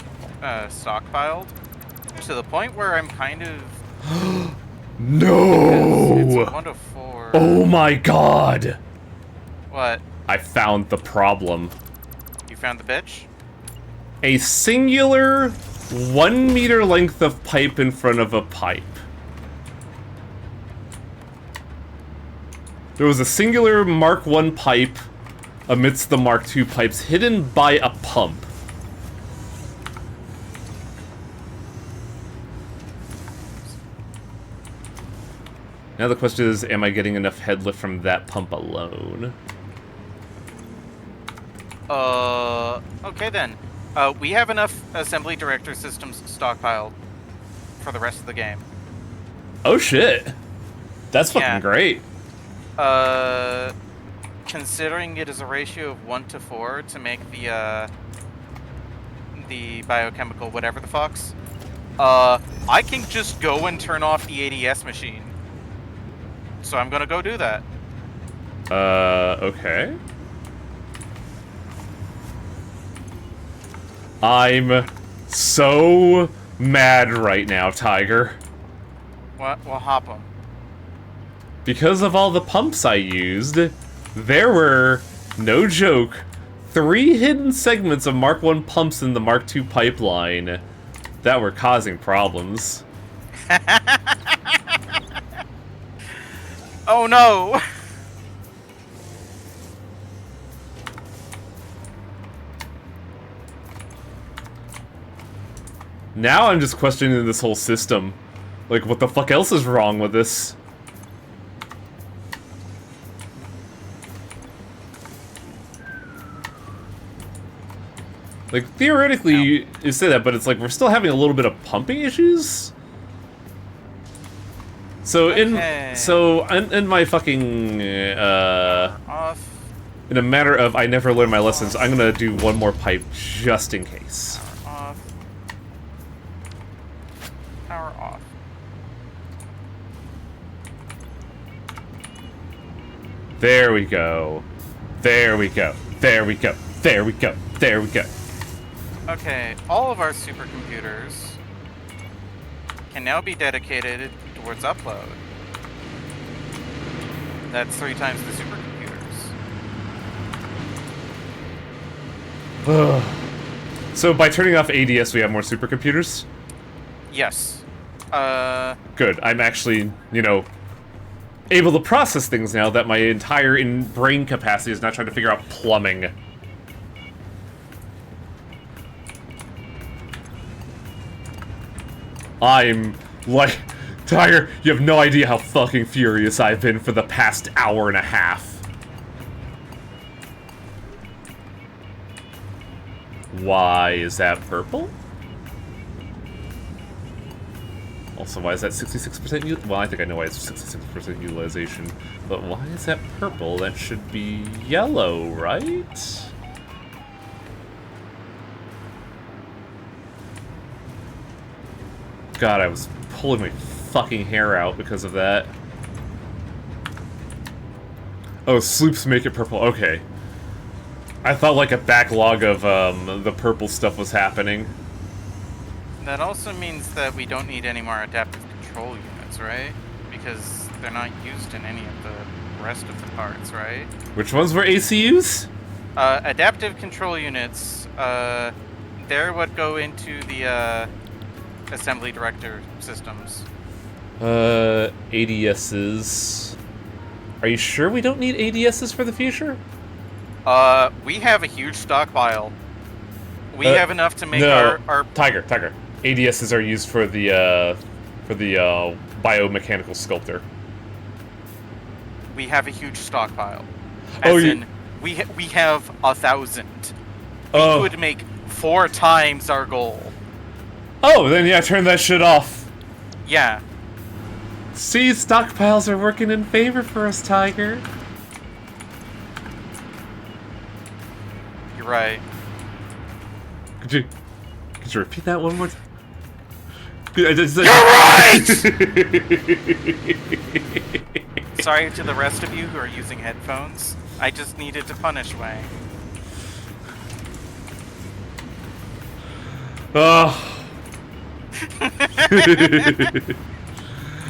B: stockpiled. To the point where I'm kind of...
A: No!
B: It's 1 to 4.
A: Oh my god!
B: What?
A: I found the problem.
B: You found the bitch?
A: A singular 1 meter length of pipe in front of a pipe. There was a singular Mark I pipe amidst the Mark II pipes hidden by a pump. Now the question is, am I getting enough head lift from that pump alone?
B: Okay then. We have enough assembly director systems stockpiled for the rest of the game.
A: Oh shit. That's fucking
B: Yeah.
A: great.
B: Considering it is a ratio of 1 to 4 to make the biochemical whatever the fucks, I can just go and turn off the ADS machine. So I'm gonna go do that.
A: Okay. I'm so mad right now, Tiger.
B: What? Well, hop 'em.
A: Because of all the pumps I used, there were, no joke, 3 hidden segments of Mark I pumps in the Mark II pipeline that were causing problems.
B: Oh no!
A: Now I'm just questioning this whole system. Like, what the fuck else is wrong with this? Like, theoretically, you say that, but it's like, we're still having a little bit of pumping issues? So, in my fucking,
B: Off.
A: in a matter of I never learned my lessons, I'm gonna do one more pipe just in case.
B: Power off. Power off.
A: There we go. There we go. There we go. There we go. There we go.
B: Okay, all of our supercomputers can now be dedicated towards upload. That's 3 times the supercomputers.
A: So by turning off ADS, we have more supercomputers?
B: Yes.
A: Good. I'm actually, you know, able to process things now that my entire brain capacity is not trying to figure out plumbing. I'm, like, Tiger, you have no idea how fucking furious I've been for the past hour and a half. Why is that purple? Also, why is that 66% well, I think I know why it's 66% utilization. But why is that purple? That should be yellow, right? God, I was pulling my fucking hair out because of that. Oh, sloops make it purple. Okay. I thought like a backlog of the purple stuff was happening.
B: That also means that we don't need any more adaptive control units, right? Because they're not used in any of the rest of the parts, right?
A: Which ones were ACUs?
B: Adaptive control units, they're what go into the assembly director systems.
A: ADSs. Are you sure we don't need ADSs for the future?
B: We have a huge stockpile. We have enough to make our
A: Tiger. ADSs are used for the biomechanical sculptor.
B: we have a huge stockpile.
A: Oh,
B: As
A: you-
B: in, we have 1,000. We
A: Oh.
B: could make 4 times our goal.
A: Oh, then yeah, turn that shit off.
B: Yeah.
A: See, stockpiles are working in favor for us, Tiger.
B: You're right.
A: Could you repeat that one more time? You're
B: right! Sorry to the rest of you who are using headphones. I just needed to punish Wang.
A: Oh.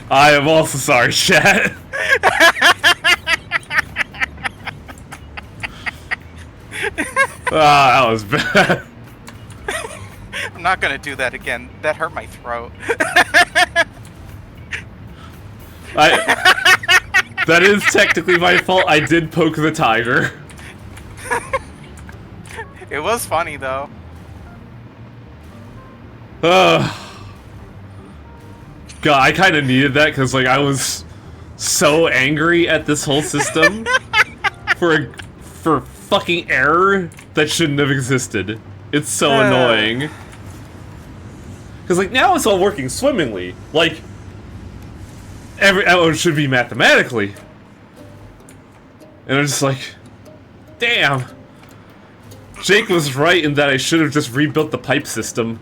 A: I am also sorry, chat. That was bad.
B: I'm not gonna do that again. That hurt my throat.
A: That is technically my fault. I did poke the tiger.
B: It was funny though.
A: God, I kind of needed that because, like, I was so angry at this whole system for fucking error that shouldn't have existed. It's so annoying. Because, like, now it's all working swimmingly. Like, it should be mathematically. And I'm just like, damn. Jake was right in that I should have just rebuilt the pipe system.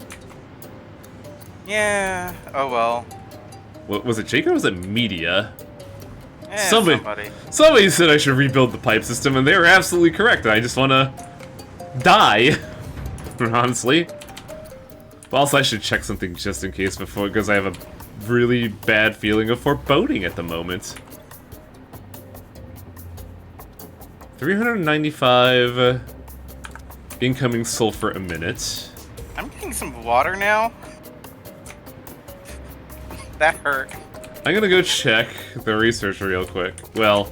B: Yeah. Oh well.
A: What, was it Jake or was it Media?
B: Somebody.
A: Somebody said I should rebuild the pipe system, and they were absolutely correct. I just want to die, honestly. But also, I should check something just in case before, because I have a really bad feeling of foreboding at the moment. 395 incoming sulfur a minute.
B: I'm getting some water now. That hurt.
A: I'm gonna go check the research real quick. Well,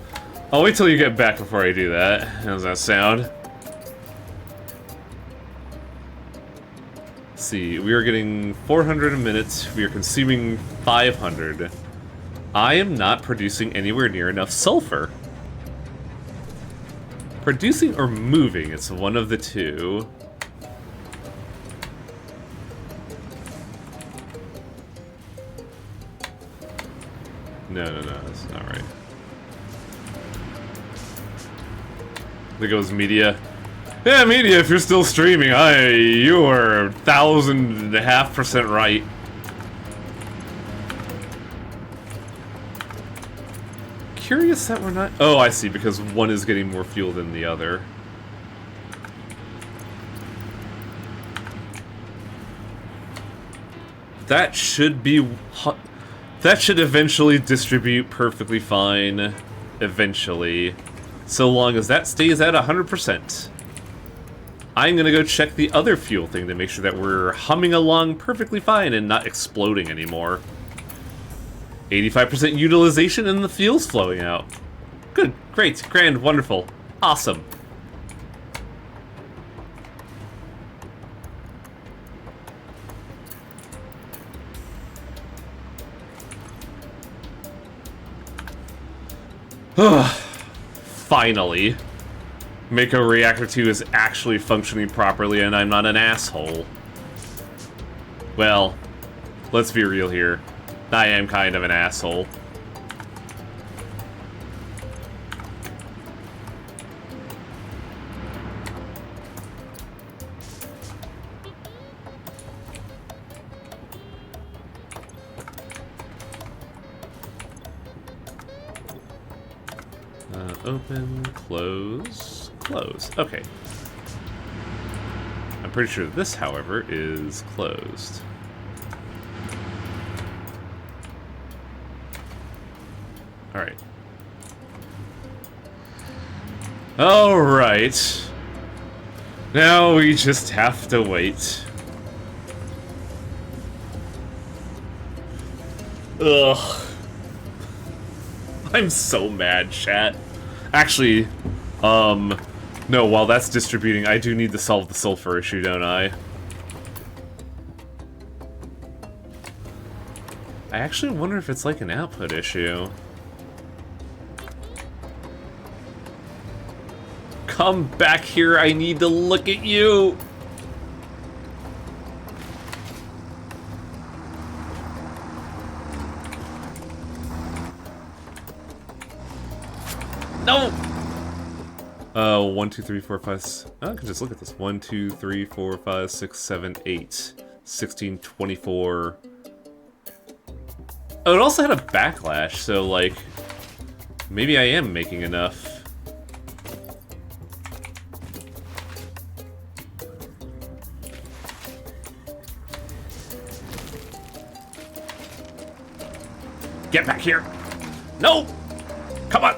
A: I'll wait till you get back before I do that. How does that sound? Let's see, we are getting 400 a minute. We are consuming 500. I am not producing anywhere near enough sulfur. Producing or moving, it's one of the two. No, that's not right. There goes Media. Yeah, Media, if you're still streaming, you are 1,500% right. Curious that we're not... Oh, I see, because one is getting more fuel than the other. That should be... That should eventually distribute perfectly fine. Eventually. So long as that stays at 100%. I'm gonna go check the other fuel thing to make sure that we're humming along perfectly fine and not exploding anymore. 85% utilization and the fuel's flowing out. Good, great, grand, wonderful, awesome. Finally. Mako Reactor 2 is actually functioning properly and I'm not an asshole. Well, let's be real here. I am kind of an asshole. Open, close, close. Okay. I'm pretty sure this, however, is closed. Alright. Alright. Now we just have to wait. Ugh. I'm so mad, chat. Actually, no, while that's distributing, I do need to solve the sulfur issue, don't I? I actually wonder if it's like an output issue. come back here. I need to look at you. No! 1, 2, 3, 4, 5. I can just look at this. 1, 2, 3, 4, 5, 6, 7, 8, 16, 24. Oh, it also had a backlash, so, like, maybe I am making enough. Get back here! No! Come on!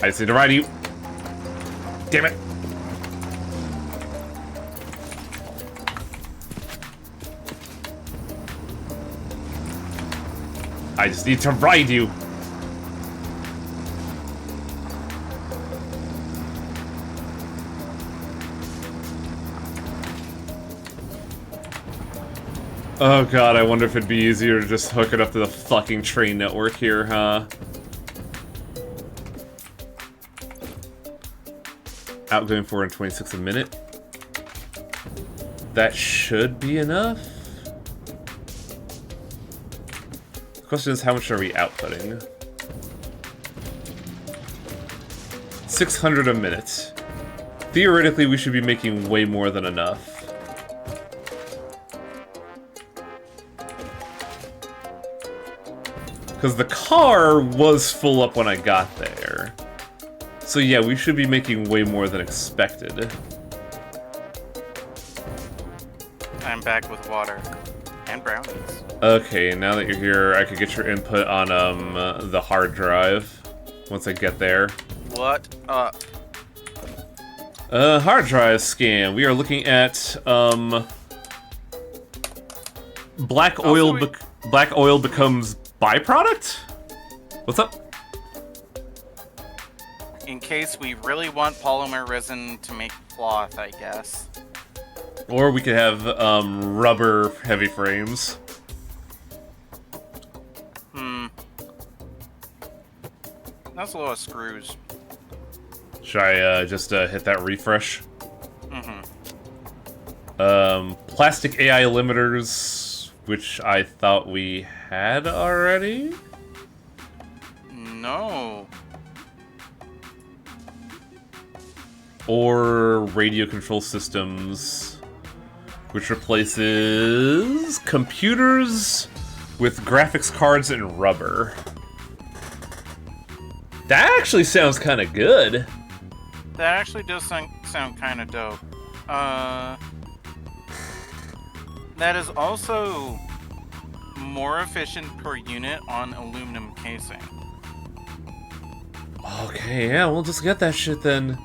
A: I just need to ride you. Damn it! I just need to ride you. Oh god, I wonder if it'd be easier to just hook it up to the fucking train network here, huh? Outgoing 426 a minute. That should be enough. The question is, how much are we outputting? 600 a minute. Theoretically, we should be making way more than enough. Because the car was full up when I got there. So yeah, we should be making way more than expected.
B: I'm back with water. And brownies.
A: Okay, now that you're here, I could get your input on the hard drive. Once I get there.
B: What up?
A: Hard drive scan. We are looking at black oil. Black oil becomes byproduct? What's up?
B: In case we really want polymer resin to make cloth, I guess.
A: Or we could have rubber heavy frames.
B: That's a lot of screws.
A: Should I just hit that refresh?
B: Mm-hmm.
A: Plastic AI limiters, which I thought we had already?
B: No.
A: Or radio control systems, which replaces computers with graphics cards and rubber. That actually sounds kind of good.
B: That actually does sound kind of dope. That is also more efficient per unit on aluminum casing.
A: Okay, yeah, we'll just get that shit then.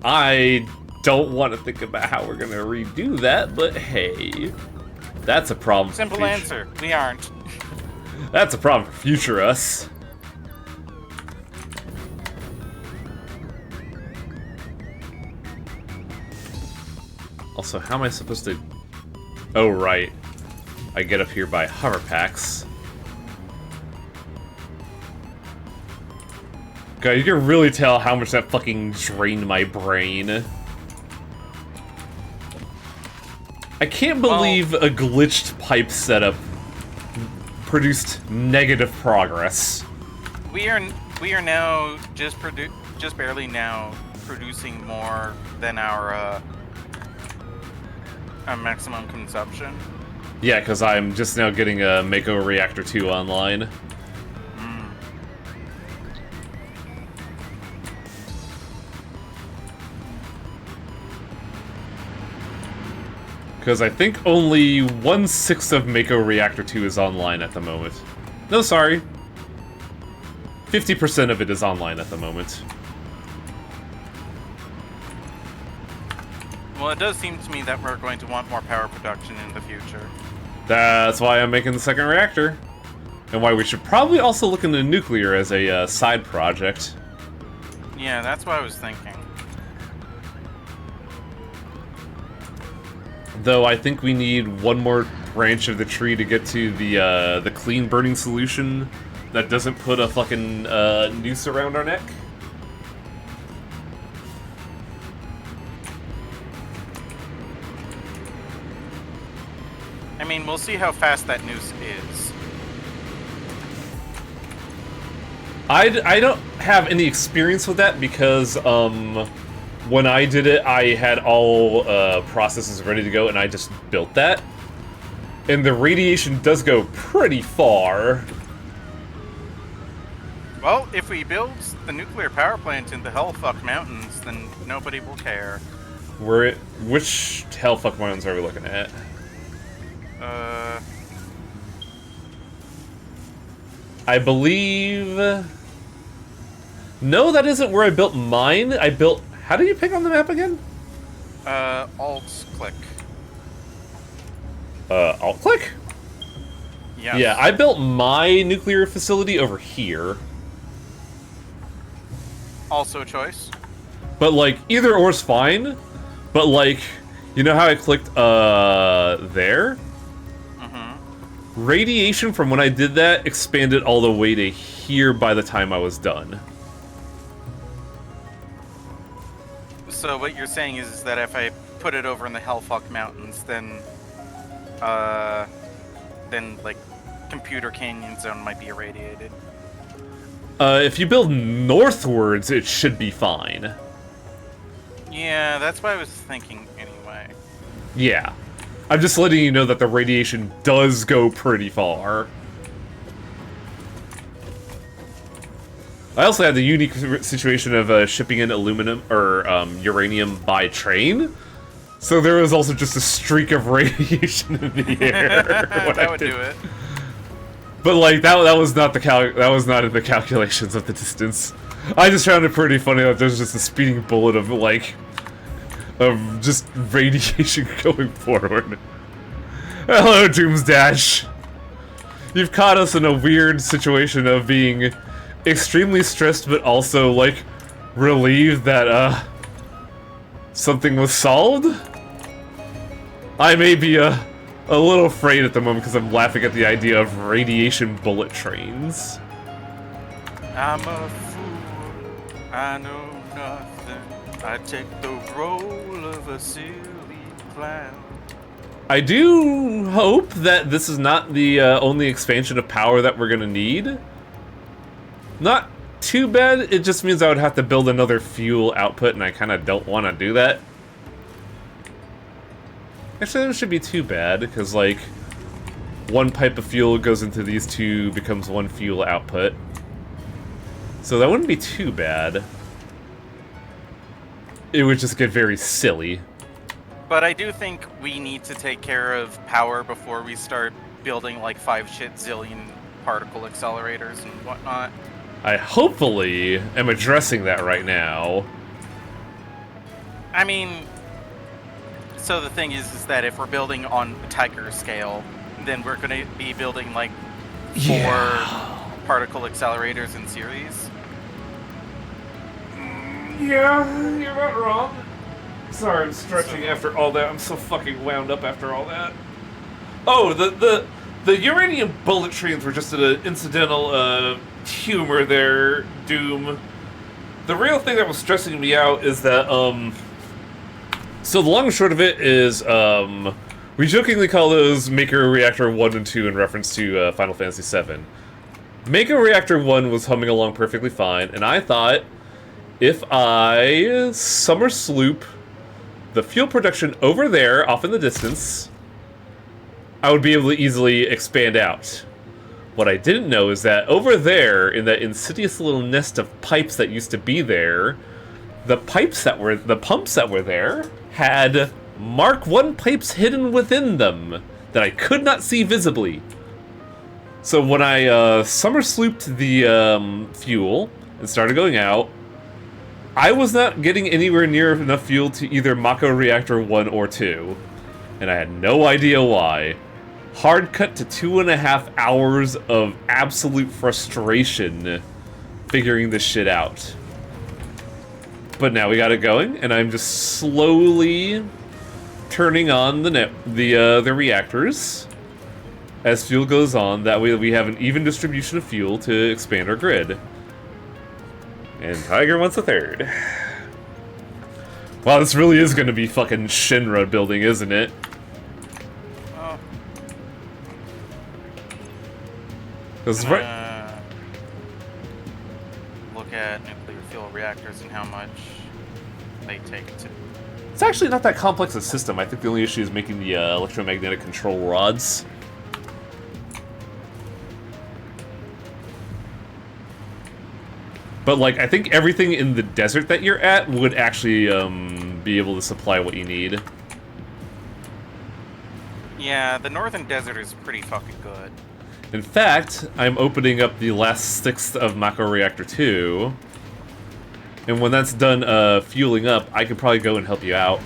A: I don't want to think about how we're gonna redo that, but hey, that's a problem.
B: Simple answer, we aren't.
A: That's a problem for future us. Also, how am I supposed to... Oh, right. I get up here by hover packs. God, you can really tell how much that fucking drained my brain. I can't believe a glitched pipe setup produced negative progress.
B: We are now just barely now producing more than our maximum consumption.
A: Yeah, because I'm just now getting a Mako Reactor 2 online. Because I think only 1/6 of Mako Reactor 2 is online at the moment. No, sorry. 50% of it is online at the moment.
B: Well, it does seem to me that we're going to want more power production in the future.
A: That's why I'm making the second reactor. And why we should probably also look into nuclear as a side project.
B: Yeah, that's what I was thinking.
A: Though I think we need one more branch of the tree to get to the clean burning solution that doesn't put a fucking noose around our neck.
B: I mean, we'll see how fast that noose is.
A: I don't have any experience with that because when I did it, I had all processes ready to go, and I just built that. And the radiation does go pretty far.
B: Well, if we build the nuclear power plant in the Hellfuck Mountains, then nobody will care.
A: Which Hellfuck Mountains are we looking at? I believe... No, that isn't where I built mine. I built... How do you pick on the map again?
B: Alt-click.
A: Alt-click?
B: Yes.
A: Yeah, I built my nuclear facility over here.
B: Also a choice.
A: But, like, either or's fine. But, like, you know how I clicked, there? Mm-hmm. Radiation from when I did that expanded all the way to here by the time I was done.
B: So what you're saying is that if I put it over in the Hellfuck Mountains, then, like, Computer Canyon Zone might be irradiated.
A: If you build northwards, it should be fine.
B: Yeah, that's what I was thinking anyway.
A: Yeah. I'm just letting you know that the radiation does go pretty far. I also had the unique situation of shipping in aluminum, or uranium by train. So there was also just a streak of radiation in the air.
B: That would do it.
A: But like that was not in the calculations of the distance. I just found it pretty funny that there's just a speeding bullet of just radiation going forward. Hello, Doomsdash. You've caught us in a weird situation of being extremely stressed, but also like relieved that something was solved. I may be a little afraid at the moment because I'm laughing at the idea of radiation bullet trains.
B: I'm a fool, I know nothing. I take the role of a silly clown.
A: I do hope that this is not the only expansion of power that we're gonna need. Not too bad, it just means I would have to build another fuel output, and I kind of don't want to do that. Actually, that should be too bad, because, like, one pipe of fuel goes into these two, becomes one fuel output. So that wouldn't be too bad. It would just get very silly.
B: But I do think we need to take care of power before we start building, like, 5 zillion particle accelerators and whatnot.
A: I hopefully am addressing that right now.
B: I mean... So the thing is that if we're building on a Tiger scale, then we're going to be building like 4 particle accelerators in series.
A: Yeah, you're not wrong. Sorry, I'm stretching after all that. I'm so fucking wound up after all that. Oh, the uranium bullet trains were just an incidental humor there, Doom. The real thing that was stressing me out is that so the long and short of it is, we jokingly call those Maker Reactor 1 and 2 in reference to Final Fantasy VII. Maker Reactor 1 was humming along perfectly fine, and I thought, if I summer sloop the fuel production over there, off in the distance, I would be able to easily expand out. What I didn't know is that over there, in that insidious little nest of pipes that used to be there, the pumps that were there had Mark I pipes hidden within them that I could not see visibly. So when I summer slooped the fuel and started going out, I was not getting anywhere near enough fuel to either Mako Reactor 1 or 2, and I had no idea why. Hard cut to 2.5 hours of absolute frustration figuring this shit out. But now we got it going, and I'm just slowly turning on the reactors. as fuel goes on. That way we have an even distribution of fuel to expand our grid. And Tiger wants a third. Wow, this really is going to be fucking Shinra building, isn't it?
B: Oh.
A: Because right...
B: Look at nuclear fuel reactors and how much they take to...
A: It's actually not that complex a system. I think the only issue is making the electromagnetic control rods. But, like, I think everything in the desert that you're at would actually be able to supply what you need.
B: Yeah, the northern desert is pretty fucking good.
A: In fact, I'm opening up the last sixth of Mako Reactor 2. And when that's done fueling up, I could probably go and help you out.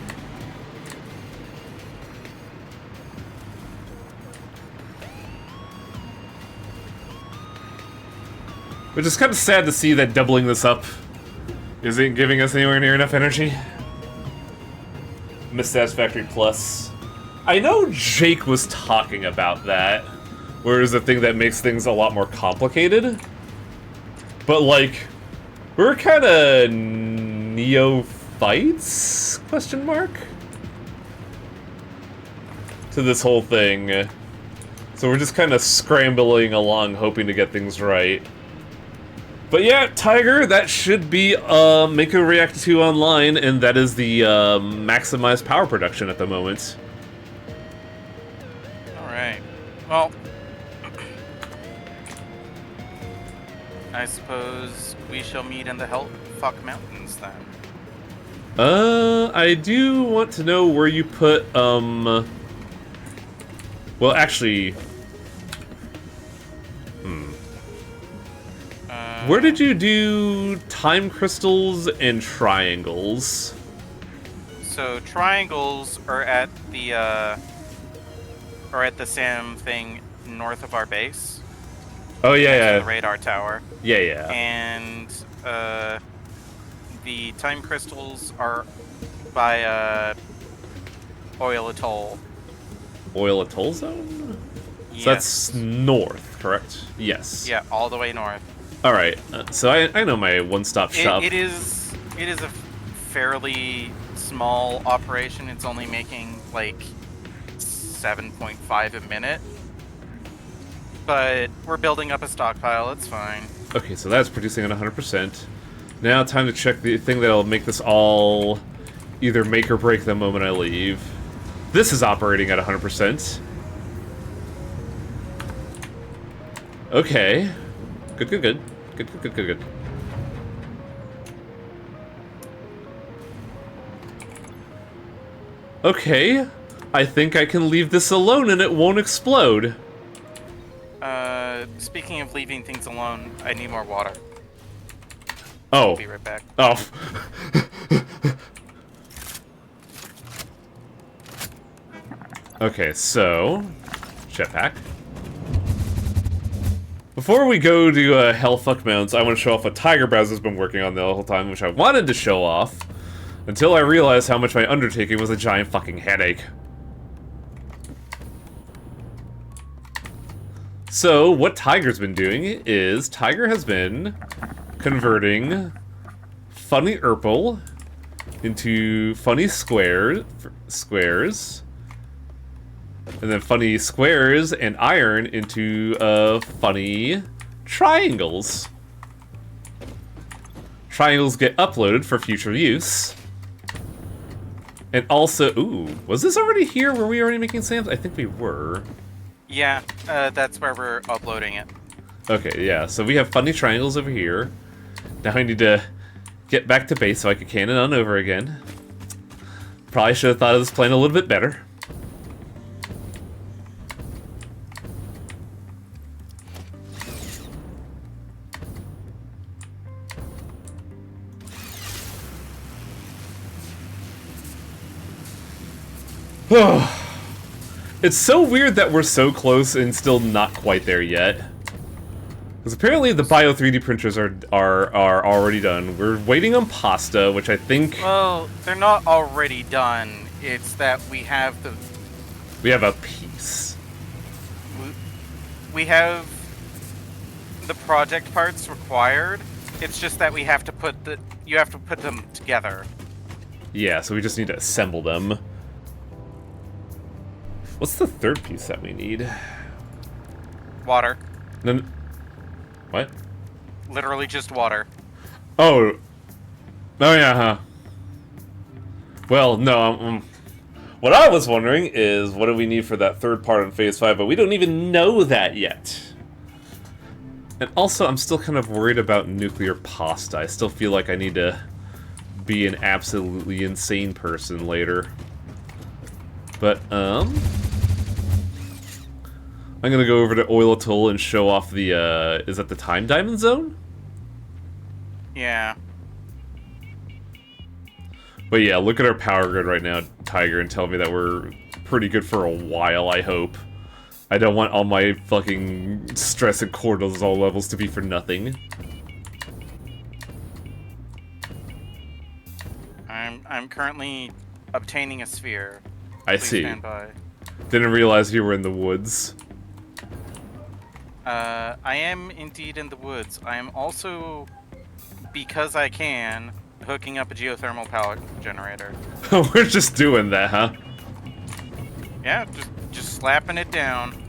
A: Which is kind of sad to see that doubling this up isn't giving us anywhere near enough energy. Miss Satisfactory Plus. I know Jake was talking about that, where it's a thing that makes things a lot more complicated. But, like, we're kind of neophytes? Question mark? To this whole thing. So we're just kind of scrambling along, hoping to get things right. But yeah, Tiger, that should be Mako Reactor 2 online, and that is the maximized power production at the moment.
B: Alright. Well, I suppose we shall meet in the Hellfuck Mountains then.
A: I do want to know where you put, well, actually... Where did you do time crystals and triangles?
B: So triangles are at the SAM thing north of our base.
A: Oh yeah,
B: next to
A: yeah.
B: the radar tower.
A: Yeah, yeah.
B: And the time crystals are by Oil Atoll.
A: Oil Atoll Zone?
B: Yes.
A: So that's north, correct? Yes.
B: Yeah, all the way north.
A: All right. So I know my one-stop shop.
B: It is a fairly small operation. It's only making like 7.5 a minute. But we're building up a stockpile, it's fine.
A: Okay, so that's producing at 100%. Now time to check the thing that'll make this all either make or break the moment I leave. This is operating at 100%. Okay. Good, good, good. Good, good, good, good, good. Okay. I think I can leave this alone and it won't explode.
B: Speaking of leaving things alone, I need more water.
A: Oh.
B: I'll be right back.
A: Oh. Okay, so... jetpack. Before we go to Hellfuck Mountains, I want to show off what Tiger Browser's been working on the whole time, which I wanted to show off, until I realized how much my undertaking was a giant fucking headache. So, what Tiger's been doing is, Tiger has been converting funny Urple into funny squares, and then funny squares and iron into funny triangles. Triangles get uploaded for future use. And also, ooh, was this already here? Were we already making SAMs? I think we were.
B: Yeah, that's where we're uploading it.
A: Okay, yeah, so we have funny triangles over here. Now I need to get back to base so I can cannon on over again. Probably should have thought of this plan a little bit better. It's so weird that we're so close and still not quite there yet. Because apparently the Bio 3D printers are already done. We're waiting on pasta, which I think...
B: Well, they're not already done. It's that we have the...
A: We have a piece.
B: we have the project parts required. It's just that we have to put you have to put them together.
A: Yeah, so we just need to assemble them. What's the third piece that we need?
B: Water.
A: No, what?
B: Literally just water.
A: Oh. Oh yeah, huh? Well, no, what I was wondering is, what do we need for that third part in Phase 5, but we don't even know that yet. And also, I'm still kind of worried about nuclear pasta. I still feel like I need to be an absolutely insane person later. But, I'm gonna go over to Oil Atoll and show off the, is that the Time Diamond Zone?
B: Yeah.
A: But yeah, look at our power grid right now, Tiger, and tell me that we're pretty good for a while, I hope. I don't want all my fucking stress and cortisol levels to be for nothing.
B: I'm currently obtaining a sphere.
A: I
B: Please
A: see.
B: stand by.
A: Didn't realize you were in the woods.
B: I am indeed in the woods. I am also, because I can, hooking up a geothermal power generator.
A: We're just doing that, huh?
B: Yeah, just slapping it down.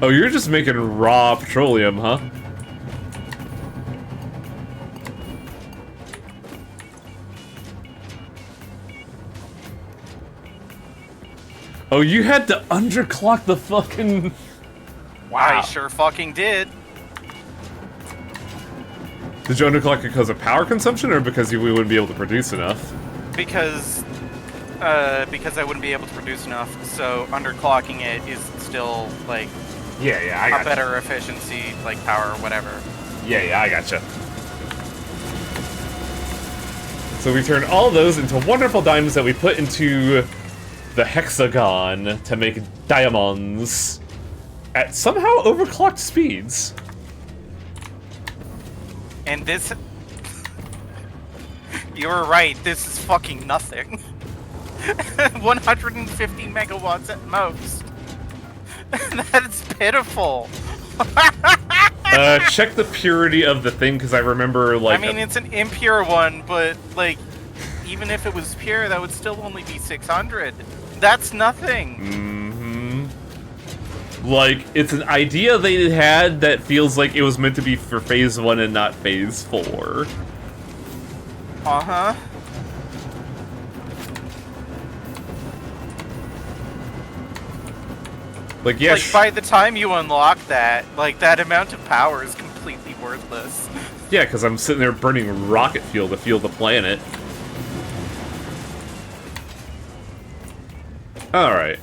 A: Oh, you're just making raw petroleum, huh? Oh, you had to underclock the fucking...
B: Wow. I sure fucking did.
A: Did you underclock it because of power consumption, or because we wouldn't be able to produce enough?
B: Because I wouldn't be able to produce enough, so underclocking it is still, like,
A: Yeah, I
B: a better efficiency, like power or whatever.
A: Yeah, I gotcha. So we turn all those into wonderful diamonds that we put into the hexagon to make diamonds at somehow overclocked speeds.
B: And this... You were right, this is fucking nothing. 150 megawatts at most. That's pitiful.
A: Check the purity of the thing, because I remember, like...
B: I mean, it's an impure one, but, like, even if it was pure, that would still only be 600. That's nothing.
A: Like, it's an idea they had that feels like it was meant to be for Phase 1 and not Phase 4.
B: Uh-huh.
A: Like, yeah,
B: like, by the time you unlock that, like, that amount of power is completely worthless.
A: yeah, because I'm sitting there burning rocket fuel to fuel the planet. Alright.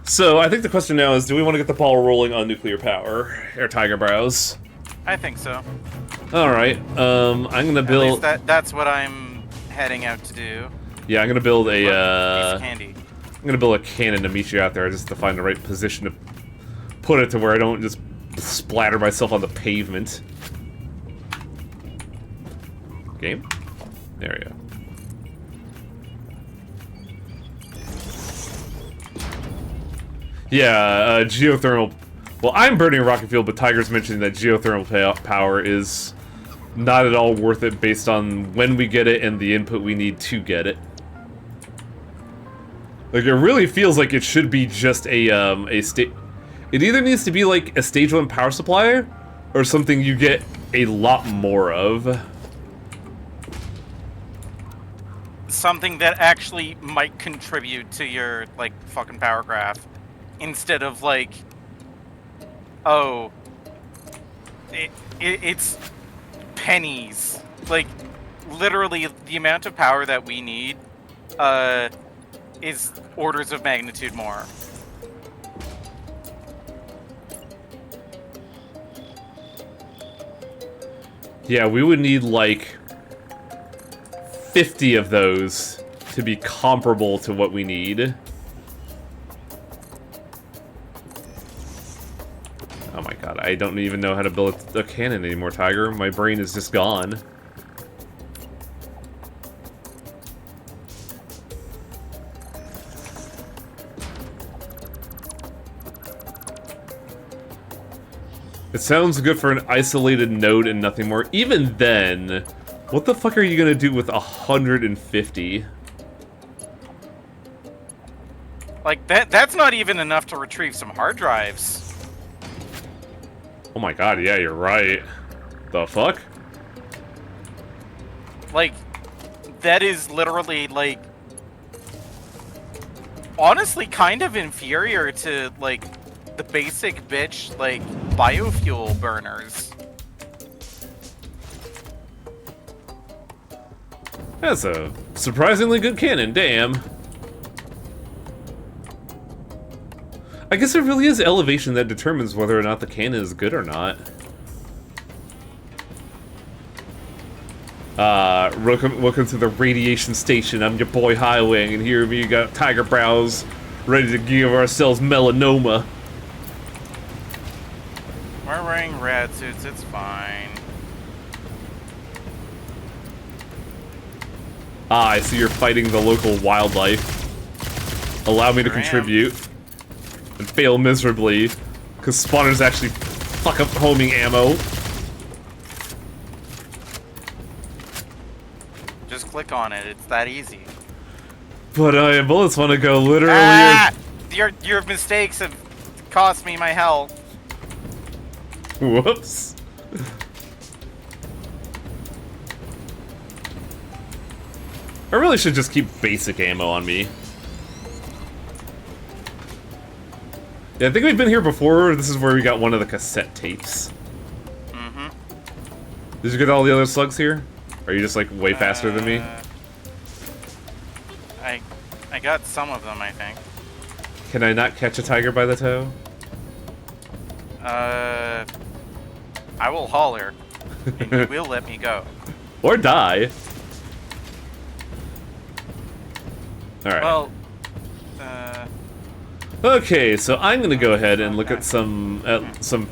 A: So, I think the question now is, do we want to get the ball rolling on nuclear power? Air Tiger Brows.
B: I think so.
A: Alright, I'm gonna build...
B: At least that's what I'm heading out to do.
A: Yeah, I'm gonna build a,
B: Piece of candy.
A: I'm gonna build a cannon to meet you out there just to find the right position to put it to where I don't just splatter myself on the pavement. Game? There we go. Yeah, geothermal... Well, I'm burning rocket fuel, but Tiger's mentioning that geothermal power is not at all worth it based on when we get it and the input we need to get it. Like, it really feels like it should be just a It either needs to be like a stage 1 power supply, or something you get a lot more of.
B: Something that actually might contribute to your, like, fucking power graph. Instead of, like, oh, it's pennies. Like, literally, the amount of power that we need, is orders of magnitude more.
A: Yeah, we would need, like, 50 of those to be comparable to what we need. Oh my god, I don't even know how to build a cannon anymore, Tiger. My brain is just gone. It sounds good for an isolated node and nothing more. Even then, what the fuck are you gonna do with 150?
B: Like, that's not even enough to retrieve some hard drives.
A: Oh my god, yeah, you're right. The fuck?
B: Like, that is literally, like, honestly kind of inferior to, like, the basic bitch, like, biofuel burners.
A: That's a surprisingly good cannon, damn. I guess it really is elevation that determines whether or not the cannon is good or not. Welcome to the radiation station. I'm your boy Highwing, and here we got Tiger Brows ready to give ourselves melanoma.
B: We're wearing rad suits, it's fine.
A: Ah, I see you're fighting the local wildlife. Allow me to
B: Sure am.
A: contribute. And fail miserably. Because spawners actually fuck up homing ammo.
B: Just click on it, it's that easy.
A: But bullets want to go literally...
B: Ah! Your mistakes have cost me my health.
A: Whoops. I really should just keep basic ammo on me. Yeah, I think we've been here before. This is where we got one of the cassette tapes.
B: Mm-hmm.
A: Did you get all the other slugs here? Or are you just like way faster than me?
B: I got some of them, I think.
A: Can I not catch a tiger by the toe?
B: I will holler, and you will let me go.
A: Or die. Alright.
B: Well,
A: Okay, so I'm gonna go ahead and look at some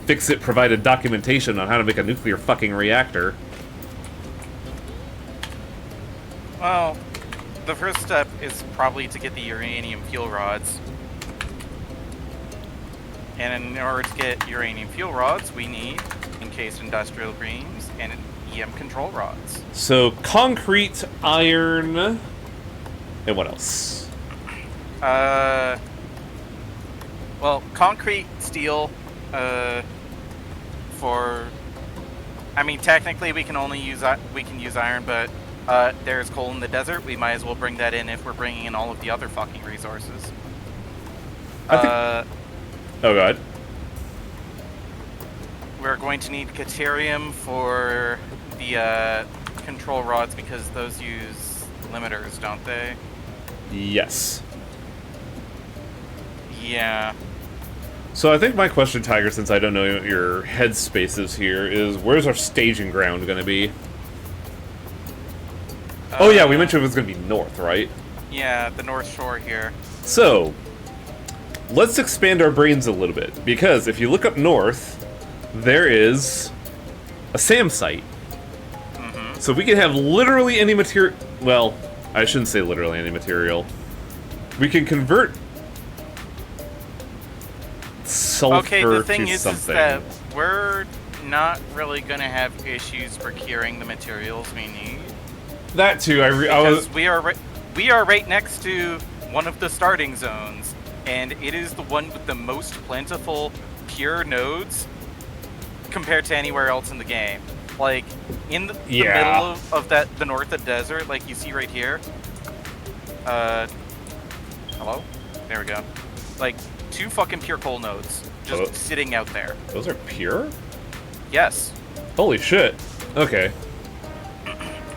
A: Fix-It provided documentation on how to make a nuclear fucking reactor.
B: well, the first step is probably to get the uranium fuel rods. And in order to get uranium fuel rods, we need encased industrial beams and EM control rods.
A: So, concrete, iron, and what else?
B: Well, concrete, steel, for... I mean, technically we can only use iron, but there's coal in the desert. We might as well bring that in if we're bringing in all of the other fucking resources.
A: Oh god.
B: We're going to need Caterium for the control rods because those use limiters, don't they?
A: Yes.
B: Yeah.
A: So I think my question, Tiger, since I don't know what your headspace is here, is where's our staging ground gonna be? Oh yeah, we mentioned it was gonna be north, right?
B: Yeah, the North Shore here.
A: So, let's expand our brains a little bit, because if you look up north, there is a SAM site.
B: Mm-hmm.
A: So we can have literally any material... Well, I shouldn't say literally any material. We can convert sulfur
B: Okay, the thing
A: to
B: is
A: something.
B: that we're not really gonna have issues procuring the materials we need.
A: That too, I
B: Because
A: was...
B: we are right next to one of the starting zones, and it is the one with the most plentiful pure nodes compared to anywhere else in the game. Like in the middle of the north of desert, like you see right here. Hello? There we go. Like 2 fucking pure coal nodes just sitting out there.
A: Those are pure?
B: Yes.
A: Holy shit. Okay.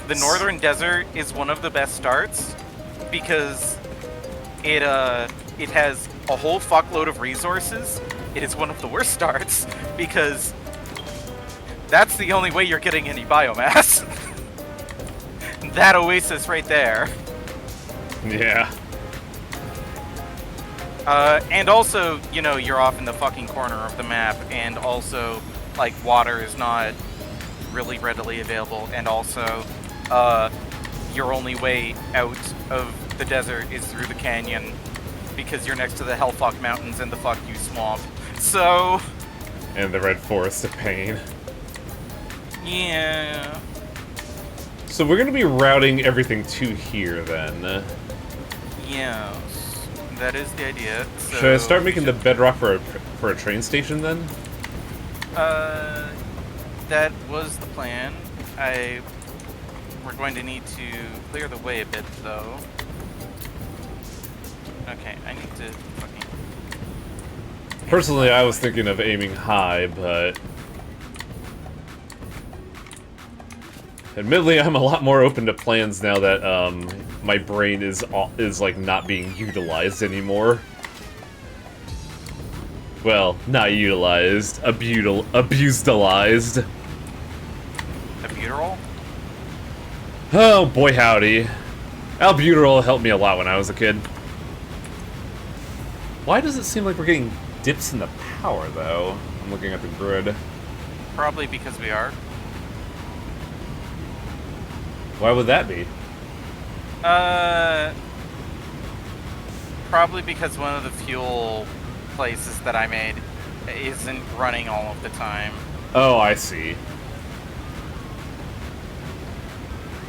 B: The northern desert is one of the best starts because it has a whole fuckload of resources. It is one of the worst starts because that's the only way you're getting any biomass. That oasis right there.
A: Yeah.
B: And also, you know, you're off in the fucking corner of the map, and also, like, water is not really readily available, and also, your only way out of the desert is through the canyon, because you're next to the Hellfuck Mountains and the Fuck You Swamp. So...
A: And the Red Forest of Pain.
B: Yeah.
A: So we're gonna be routing everything to here, then.
B: Yes. That is the idea. So
A: Should I start making the bedrock for a train station, then?
B: That was the plan. We're going to need to clear the way a bit, though. Okay, I need to fucking...
A: Personally, I was thinking of aiming high, but... Admittedly, I'm a lot more open to plans now that, my brain is like, not being utilized anymore. Well, not utilized. Abusedalized.
B: Albuterol?
A: Oh, boy howdy. Albuterol helped me a lot when I was a kid. Why does it seem like we're getting dips in the power, though? I'm looking at the grid.
B: Probably because we are.
A: Why would that be?
B: Probably because one of the fuel places that I made isn't running all of the time.
A: Oh, I see.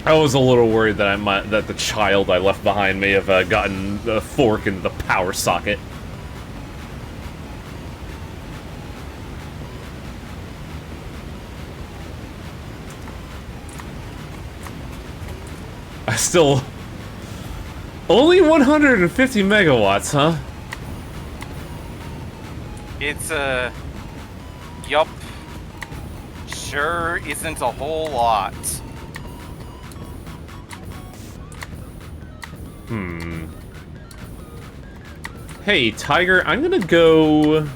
A: I was a little worried that that the child I left behind may have gotten the fork in the power socket. I still... Only 150 megawatts, huh?
B: It's yup. Sure isn't a whole lot.
A: Hey, Tiger, I'm gonna go...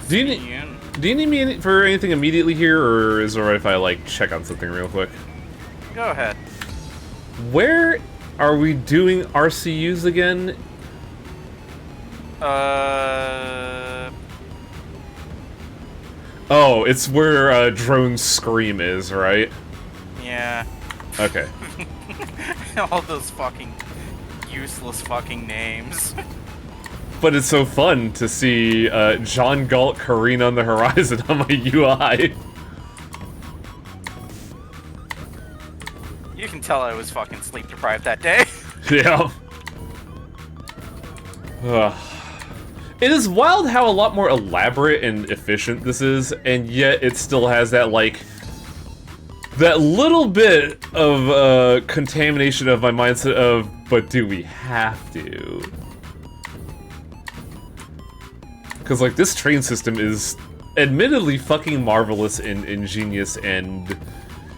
A: Do you need me for anything immediately here, or is it alright if I, like, check on something real quick?
B: Go ahead.
A: Where are we doing RCUs again? Oh, it's where Drone Scream is, right?
B: Yeah.
A: Okay.
B: All those fucking useless fucking names.
A: But it's so fun to see John Galt careen on the horizon on my UI.
B: You can tell I was fucking sleep deprived that day.
A: Yeah. It is wild how a lot more elaborate and efficient this is, and yet it still has that, like, that little bit of contamination of my mindset of, but do we have to? Because, like, this train system is admittedly fucking marvelous and ingenious, and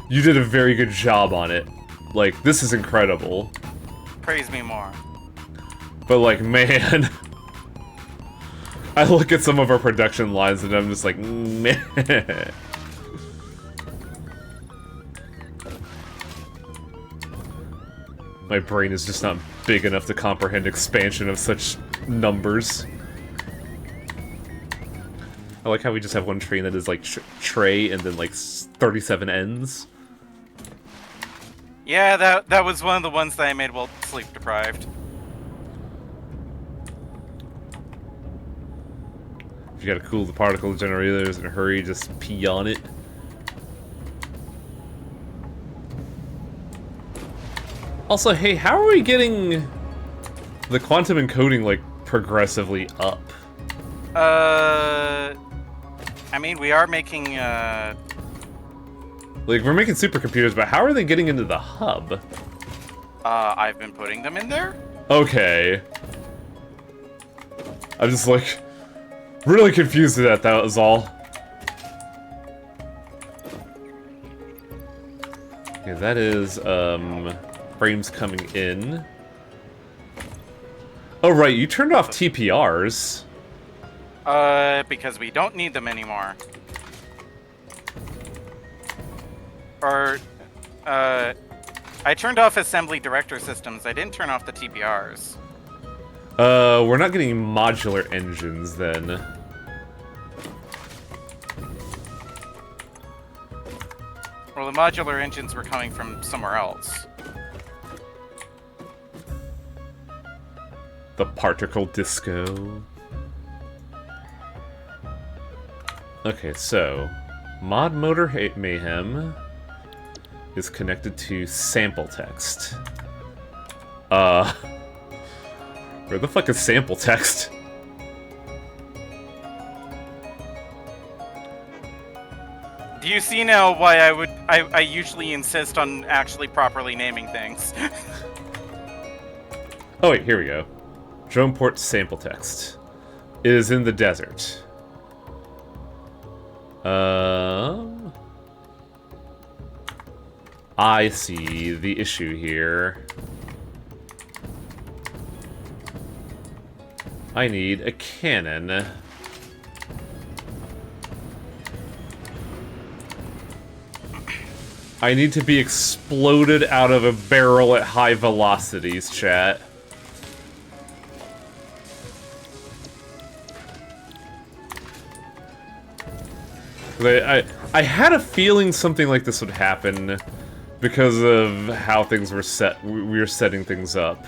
A: you did a very good job on it. Like, this is incredible.
B: Praise me more.
A: But, like, man... I look at some of our production lines and I'm just like, meh. My brain is just not big enough to comprehend expansion of such numbers. I like how we just have one train that is like tray and then like 37 ends.
B: Yeah, that was one of the ones that I made while sleep deprived.
A: If you gotta cool the particle generators in a hurry, just pee on it. Also, hey, how are we getting the quantum encoding, like, progressively up?
B: I mean, we are making,
A: Like, we're making supercomputers, but how are they getting into the hub?
B: I've been putting them in there?
A: Okay. I'm just, like, really confused with that was all. Okay, that is, frames coming in. Oh, right, you turned off TPRs.
B: Because we don't need them anymore. Or, I turned off assembly director systems. I didn't turn off the TPRs.
A: We're not getting modular engines, then.
B: Well, the modular engines were coming from somewhere else.
A: The particle disco. Okay, so Mod Motor Mayhem is connected to sample text. Where the fuck is sample text?
B: Do you see now why I usually insist on actually properly naming things?
A: Oh wait, here we go. Drone port sample text. It is in the desert. I see the issue here. I need a cannon. I need to be exploded out of a barrel at high velocities, chat. I had a feeling something like this would happen because of how things were set. We were setting things up.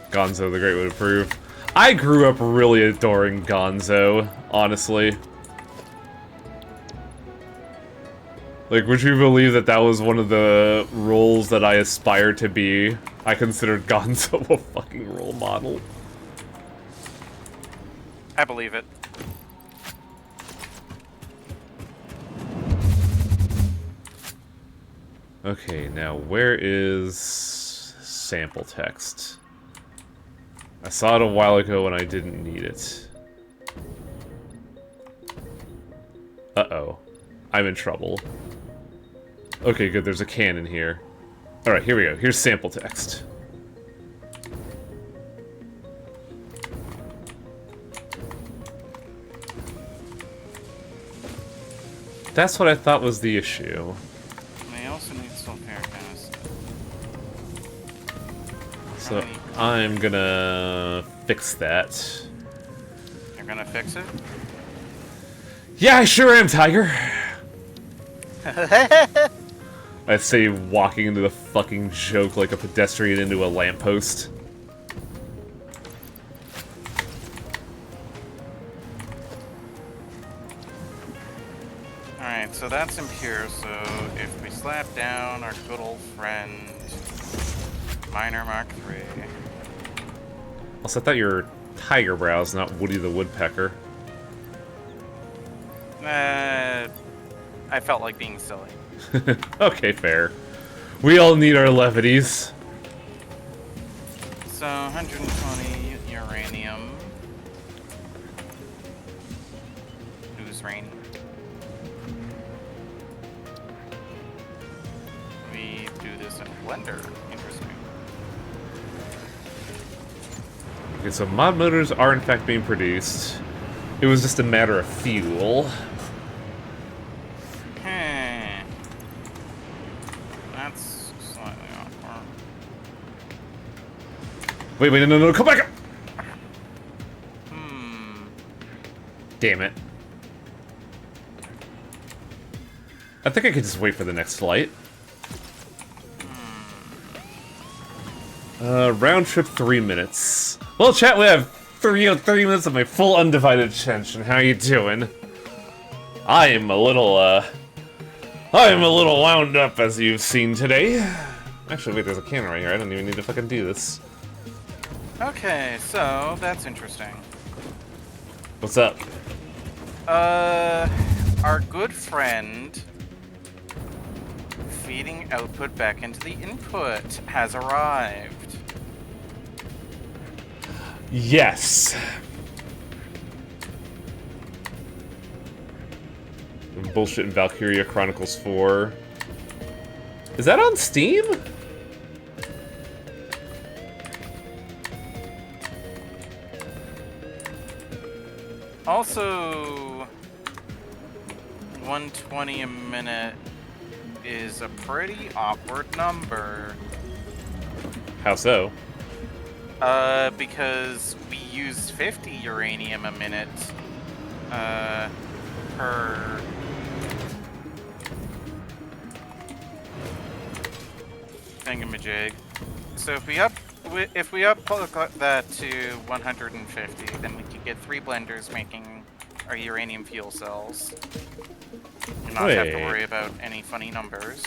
A: Gonzo the Great would approve. I grew up really adoring Gonzo, honestly. Like, would you believe that that was one of the roles that I aspired to be? I considered Gonzo a fucking role model.
B: I believe it.
A: Okay, now where is sample text? I saw it a while ago when I didn't need it. Uh-oh. I'm in trouble. Okay, good, there's a cannon here. Alright, here we go. Here's sample text. That's what I thought was the issue.
B: I also need sulfuric acid.
A: So, I'm gonna fix that.
B: You're gonna fix it?
A: Yeah, I sure am, Tiger! I say walking into the fucking joke like a pedestrian into a lamppost.
B: Alright, so that's impure, so if we slap down our good old friend Miner Mark III.
A: Also, I thought you were Tiger Brows, not Woody the Woodpecker.
B: I felt like being silly.
A: Okay, fair. We all need our levities.
B: So, 120 uranium. Who's rain? We do this in a blender. Interesting.
A: Okay, so mod motors are in fact being produced. It was just a matter of fuel.
B: That's slightly awkward.
A: Wait, no, come back! Damn it. I think I could just wait for the next flight. Round trip 3 minutes. Well, chat, we have 3 minutes of my full undivided attention. How you doing? I am a little wound up, as you've seen today. Actually, wait, there's a cannon right here. I don't even need to fucking do this.
B: Okay, so that's interesting.
A: What's up?
B: Our good friend feeding output back into the input has arrived.
A: Yes. Bullshit in Valkyria Chronicles 4. Is that on Steam?
B: Also, 120 a minute is a pretty awkward number.
A: How so?
B: Because we used 50 uranium a minute, per thingamajig. So if we up that to 150, then we could get 3 blenders making our uranium fuel cells. And not have to
A: Wait.
B: worry about any funny numbers.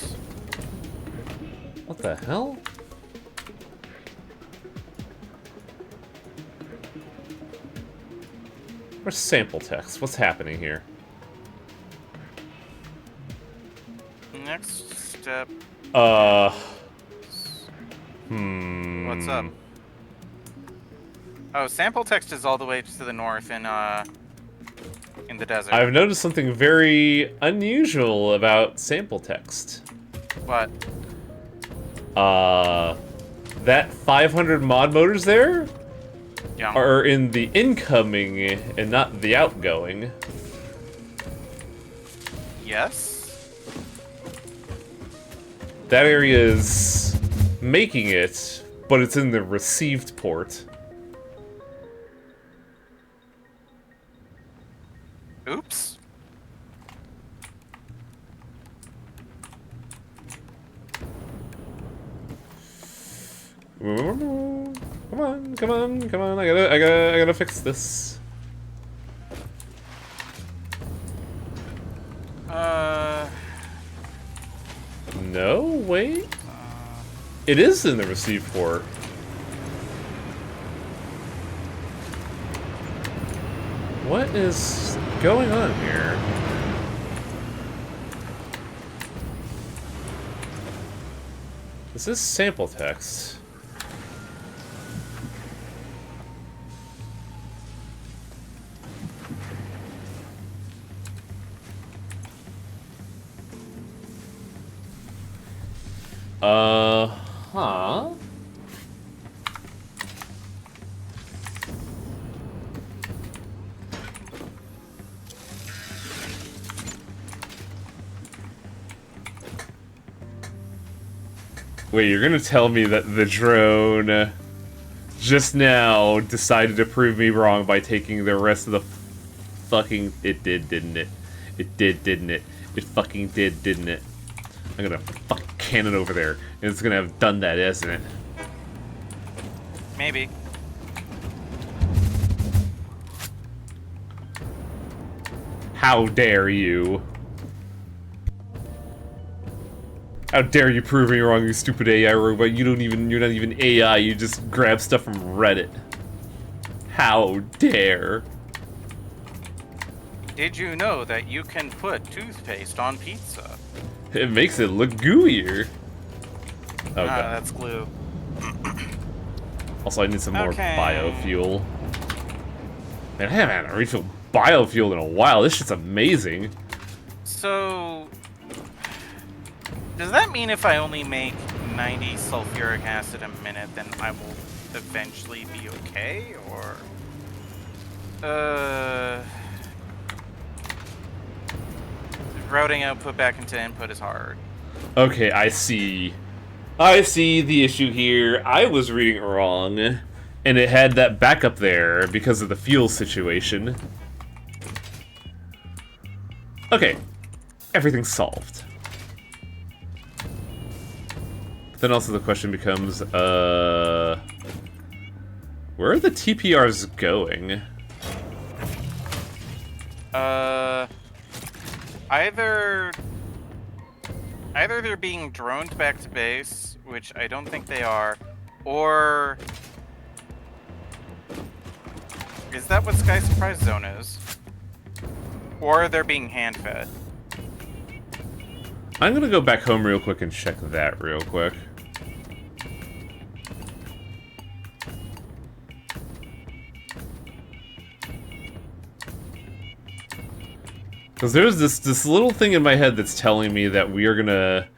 A: What the hell? Where's sample text? What's happening here?
B: Next step. What's up? Oh, sample text is all the way to the north in the desert.
A: I've noticed something very unusual about sample text.
B: What?
A: That 500 mod motors there
B: Yeah.
A: are in the incoming and not the outgoing.
B: Yes.
A: That area is making it, but it's in the received port.
B: Oops.
A: Come on, come on, come on! I gotta fix this. No, wait. It is in the receive port. What is going on here? This is sample text. Huh? Wait, you're gonna tell me that the drone just now decided to prove me wrong by taking the rest of the fucking... It did, didn't it? It did, didn't it? It fucking did, didn't it? I'm gonna fuck cannon over there, and it's gonna have done that, isn't it?
B: Maybe.
A: How dare you? How dare you prove me wrong, you stupid AI robot? You're not even AI, you just grab stuff from Reddit. How dare?
B: Did you know that you can put toothpaste on pizza?
A: It makes it look gooier. Oh god.
B: That's glue.
A: Also, I need some more
B: Okay.
A: biofuel. Man, I haven't had a refill biofuel in a while. This shit's amazing.
B: So, does that mean if I only make 90 sulfuric acid a minute, then I will eventually be okay? Or, routing output back into input is hard.
A: Okay, I see. I see the issue here. I was reading it wrong. And it had that backup there because of the fuel situation. Okay. Everything's solved. But then also the question becomes, where are the TPRs going?
B: Either they're being droned back to base, which I don't think they are, or is that what Sky Surprise Zone is? Or they're being hand-fed.
A: I'm gonna go back home real quick and check that real quick. Because there's this little thing in my head that's telling me that we are gonna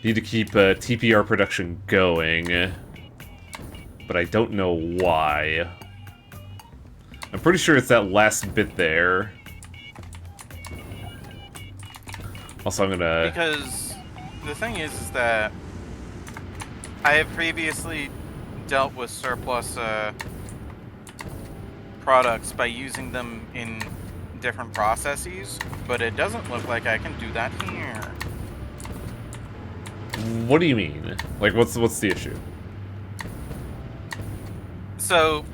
A: need to keep TPR production going. But I don't know why. I'm pretty sure it's that last bit there. Also, I'm gonna...
B: Because the thing is that I have previously dealt with surplus products by using them in different processes, but it doesn't look like I can do that here.
A: What do you mean? Like, what's the issue?
B: So,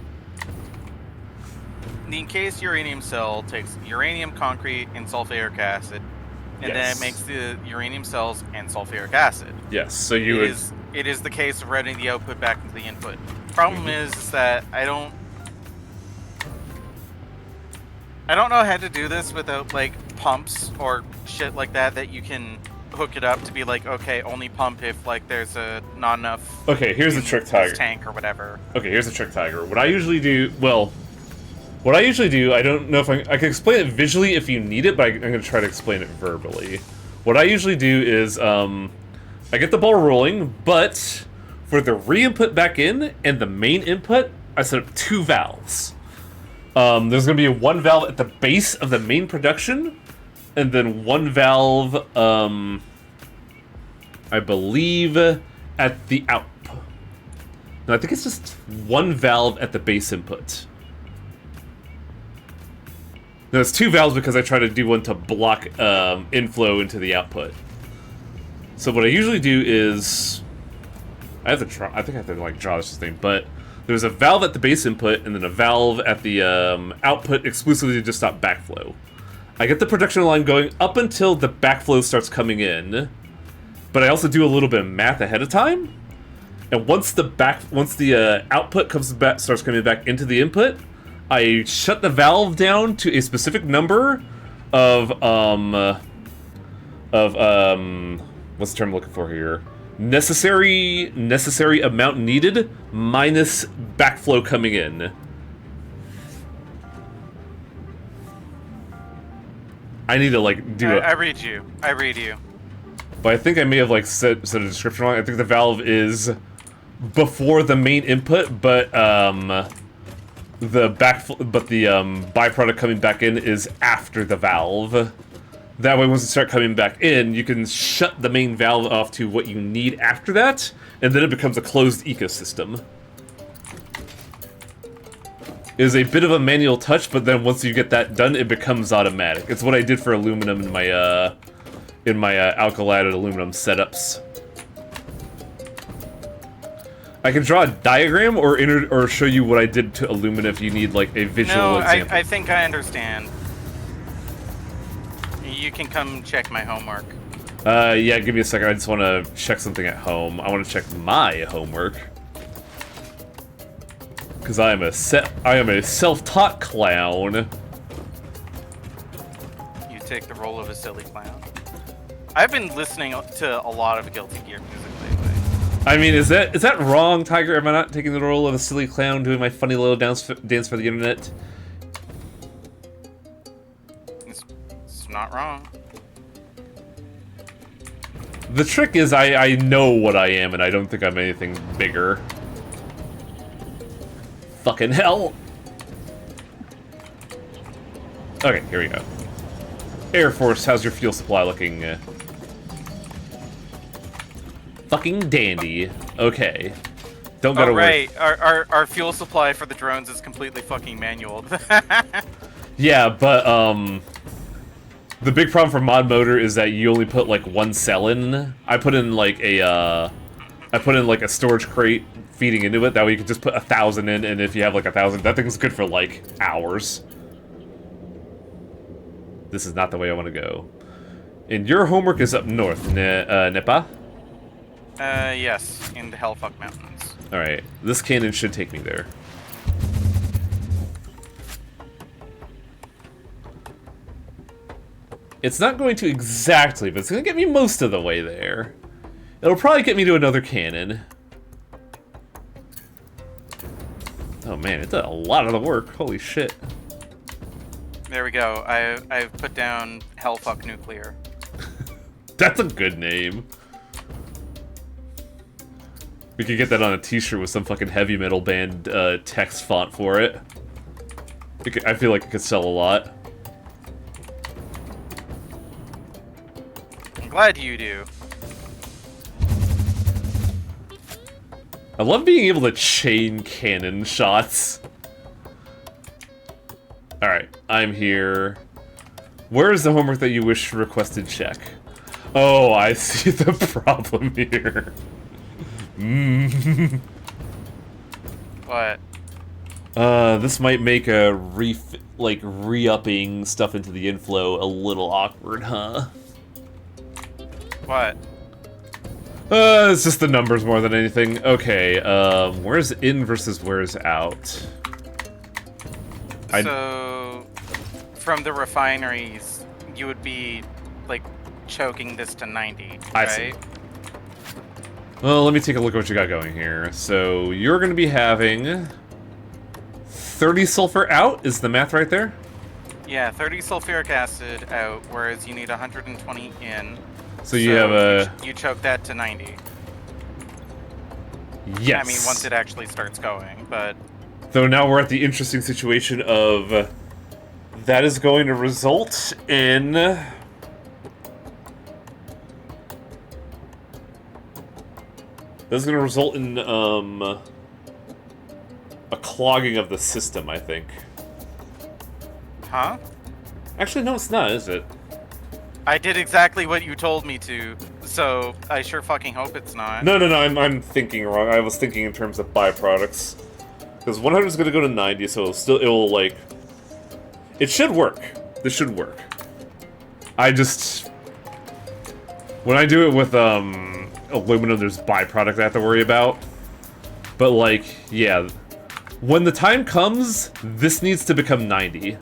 B: the encased uranium cell takes uranium, concrete, and sulfuric acid, and then it makes the uranium cells and sulfuric acid.
A: Yes, so you would...
B: It is the case of routing the output back into the input. Problem is that I don't know how to do this without, like, pumps or shit like that you can hook it up to be like, okay, only pump if, like, there's not enough...
A: Okay, here's the trick, Tiger.
B: ...tank or whatever.
A: Okay, here's the trick, Tiger. What I usually do, I don't know if I can explain it visually if you need it, but I'm going to try to explain it verbally. What I usually do is, I get the ball rolling, but for the re-input back in and the main input, I set up 2 valves. There's going to be one valve at the base of the main production, and then one valve, I believe, at the output. No, I think it's just one valve at the base input. No, it's 2 valves because I try to do one to block inflow into the output. So what I usually do is... I think I have to, like, draw this thing, but there's a valve at the base input and then a valve at the output exclusively to just stop backflow. I get the production line going up until the backflow starts coming in, but I also do a little bit of math ahead of time. And once the output starts coming back into the input, I shut the valve down to a specific number of what's the term I'm looking for here? Necessary amount needed minus backflow coming in. I need to, like, do it.
B: I read you.
A: But I think I may have, like, set a description wrong. I think the valve is before the main input, but the byproduct coming back in is after the valve. That way, once you start coming back in, you can shut the main valve off to what you need after that, and then it becomes a closed ecosystem. It is a bit of a manual touch, but then once you get that done, it becomes automatic. It's what I did for aluminum in my alkali aluminum setups. I can draw a diagram or show you what I did to aluminum if you need, like, a visual example.
B: I think I understand. You can come check my homework.
A: Yeah, give me a second. I just want to check something at home. I want to check my homework. Because I am a self-taught clown.
B: You take the role of a silly clown. I've been listening to a lot of Guilty Gear music lately.
A: I mean, is that wrong, Tiger? Am I not taking the role of a silly clown doing my funny little dance for the internet?
B: It's not wrong.
A: The trick is I know what I am, and I don't think I'm anything bigger. Fucking hell. Okay, here we go. Air Force, how's your fuel supply looking? Fucking dandy. Okay. Don't gotta worry.
B: Right. Our fuel supply for the drones is completely fucking manual.
A: Yeah, but, the big problem for mod motor is that you only put, like, one cell in. I put in, like, a storage crate feeding into it. That way you can just put 1,000 in, and if you have, like, 1,000, that thing's good for, like, hours. This is not the way I want to go. And your homework is up north, Nepa?
B: Yes, in the Hellfuck Mountains.
A: Alright, this cannon should take me there. It's not going to exactly, but it's going to get me most of the way there. It'll probably get me to another cannon. Oh man, it did a lot of the work. Holy shit.
B: There we go. I've put down Hellfuck Nuclear.
A: That's a good name. We could get that on a t-shirt with some fucking heavy metal band text font for it. I feel like it could sell a lot.
B: I'm glad you do.
A: I love being able to chain cannon shots. Alright, I'm here. Where is the homework that you wish requested check? Oh, I see the problem here.
B: What?
A: This might make a re-upping stuff into the inflow a little awkward, huh?
B: What?
A: It's just the numbers more than anything. Okay, where's in versus where's out?
B: So, from the refineries, you would be, like, choking this to 90,
A: I
B: right?
A: see. Well, let me take a look at what you got going here. So, you're going to be having 30 sulfur out, is the math right there?
B: Yeah, 30 sulfuric acid out, whereas you need 120 in.
A: So you have a...
B: You choke that to 90.
A: Yes.
B: I mean, once it actually starts going, but...
A: Though now we're at the interesting situation of... that is going to result in... That's going to result in, a clogging of the system, I think.
B: Huh?
A: Actually, no, it's not, is it?
B: I did exactly what you told me to, so I sure fucking hope it's not.
A: No, I'm thinking wrong. I was thinking in terms of byproducts. Because 100 is going to go to 90, so it'll, like... It should work. This should work. I just... When I do it with, aluminum, there's byproduct I have to worry about. But, like, yeah. When the time comes, this needs to become 90. In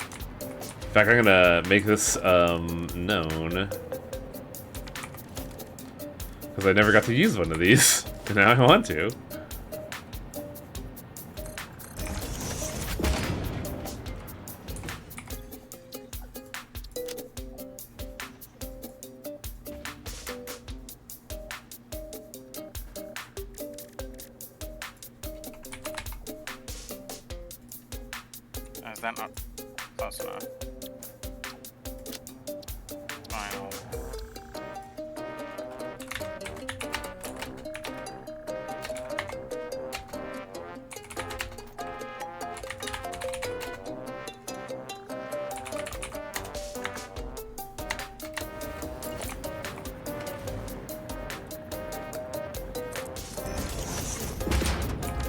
A: fact, I'm gonna make this, known. Because I never got to use one of these. And now I want to.
B: Is that not close enough? Fine.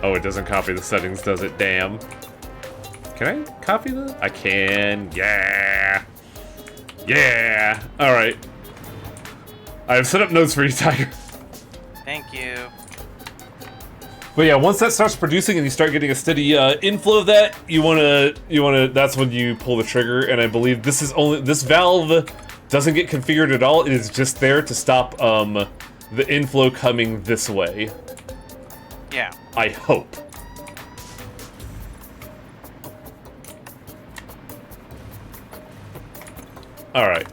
A: Oh, it doesn't copy the settings, does it? Damn. Can I copy that? I can. Yeah. Yeah. Alright. I've set up notes for you, Tiger.
B: Thank you.
A: But yeah, once that starts producing and you start getting a steady inflow of that, you wanna, that's when you pull the trigger, and I believe this valve doesn't get configured at all. It is just there to stop, the inflow coming this way.
B: Yeah.
A: I hope. Alright.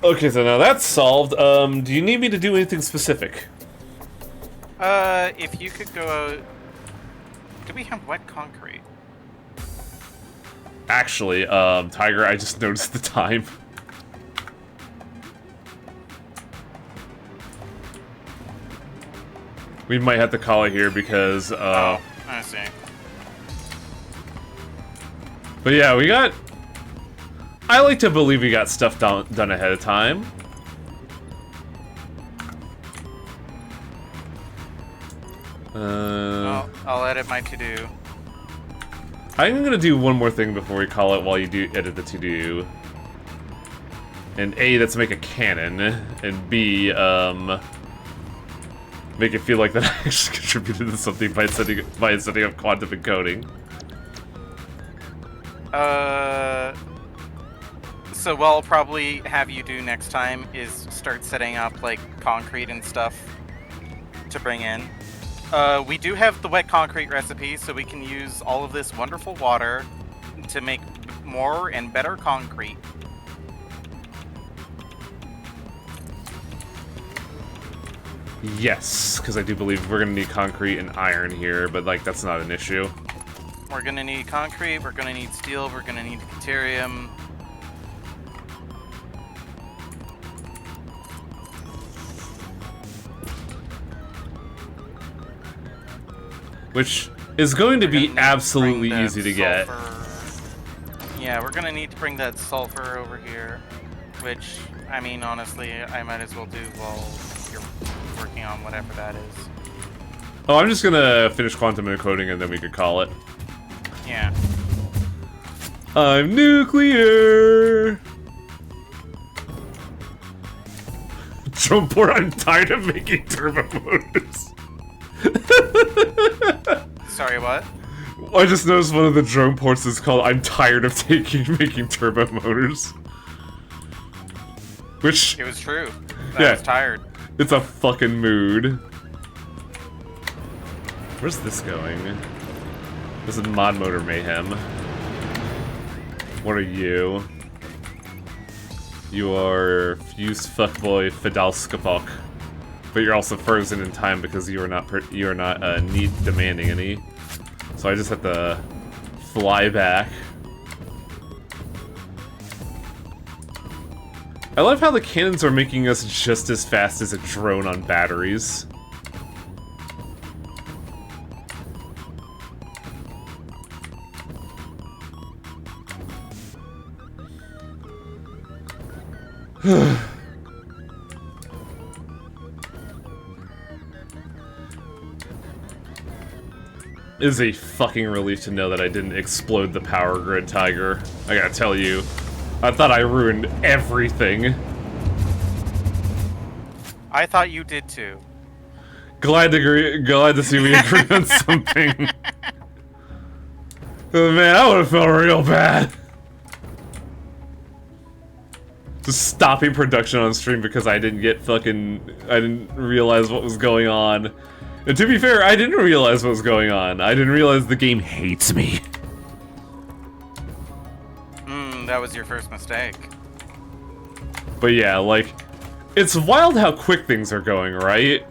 A: Okay, so now that's solved. Do you need me to do anything specific?
B: If you could go out... Do we have wet concrete?
A: Actually, Tiger, I just noticed the time. We might have to call it here because,
B: oh, I see.
A: But yeah, we got... I like to believe we got stuff done ahead of time.
B: Well, I'll edit my to-do.
A: I'm gonna do one more thing before we call it while you do edit the to-do. And A, that's make a cannon, and B, make it feel like that I actually contributed to something by setting up quantum encoding.
B: So what I'll probably have you do next time is start setting up, like, concrete and stuff to bring in. We do have the wet concrete recipe, so we can use all of this wonderful water to make more and better concrete.
A: Yes, because I do believe we're gonna need concrete and iron here, but, like, that's not an issue.
B: We're gonna need concrete, we're gonna need steel, we're gonna need deuterium.
A: Which is going to be
B: We're gonna need
A: absolutely
B: bring that
A: easy to get.
B: sulfur. Yeah, we're gonna need to bring that sulfur over here, which, I mean, honestly, I might as well do while you're working on whatever that is.
A: Oh, I'm just gonna finish quantum encoding and then we could call it.
B: Yeah.
A: I'm nuclear! Jump port, I'm tired of making turbo motors.
B: Sorry, what?
A: I just noticed one of the drone ports is called I'm tired of making turbo motors. Which,
B: It was true.
A: Yeah.
B: I was tired.
A: it's a fucking mood. Where's this going? This is Mod Motor Mayhem. What are you? You are Fused Fuckboy Fidalskapok. But you're also frozen in time because you are not need demanding any. So I just have to fly back. I love how the cannons are making us just as fast as a drone on batteries. It is a fucking relief to know that I didn't explode the power grid, Tiger. I gotta tell you, I thought I ruined everything.
B: I thought you did too.
A: Glad to see we agree on something. Oh, man, I would have felt real bad. Just stopping production on stream because I didn't realize what was going on. And to be fair, I didn't realize what was going on. I didn't realize the game hates me.
B: That was your first mistake.
A: But yeah, like, it's wild how quick things are going, right?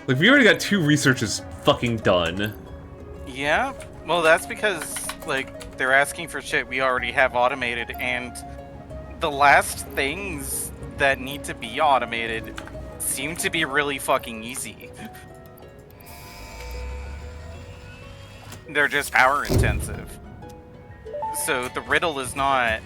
A: Like, we already got 2 researches fucking done.
B: Yeah, well, that's because, like, they're asking for shit we already have automated, and the last things that need to be automated seem to be really fucking easy. They're just power intensive. So the riddle is not...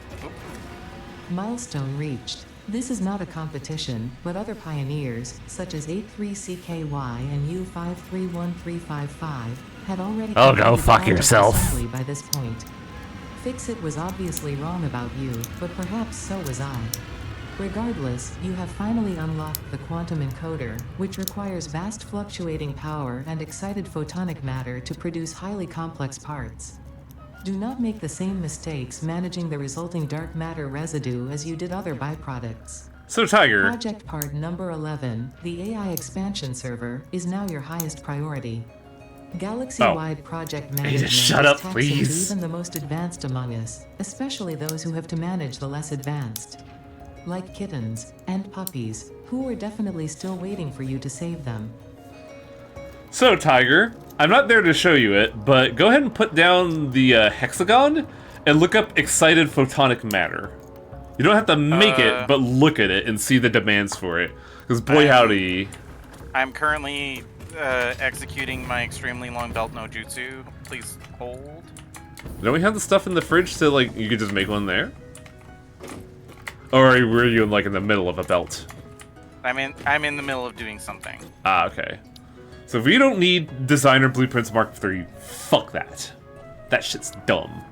C: Milestone reached. This is not a competition, but other pioneers, such as 83CKY and U531355, had already
A: Oh, go
C: completed
A: fuck
C: all of
A: yourself.
C: assembly by this point. Fix-It was obviously wrong about you, but perhaps so was I. Regardless, you have finally unlocked the quantum encoder, which requires vast fluctuating power and excited photonic matter to produce highly complex parts. Do not make the same mistakes managing the resulting dark matter residue as you did other byproducts.
A: So, Tiger,
C: Project part number 11, the AI expansion server, is now your highest priority. Galaxy-wide project management
A: shut
C: is
A: up,
C: taxing
A: please.
C: to even the most advanced among us, especially those who have to manage the less advanced. Like kittens and puppies, who are definitely still waiting for you to save them.
A: So, Tiger, I'm not there to show you it, but go ahead and put down the hexagon and look up excited photonic matter. You don't have to make it, but look at it and see the demands for it. Because boy howdy.
B: I'm currently executing my extremely long belt no jutsu. Please hold.
A: Don't we have the stuff in the fridge to, like, you could just make one there? Or were you, like, in the middle of a belt?
B: I'm in the middle of doing something.
A: Ah, okay. So if you don't need Designer Blueprints Mark III, fuck that. That shit's dumb.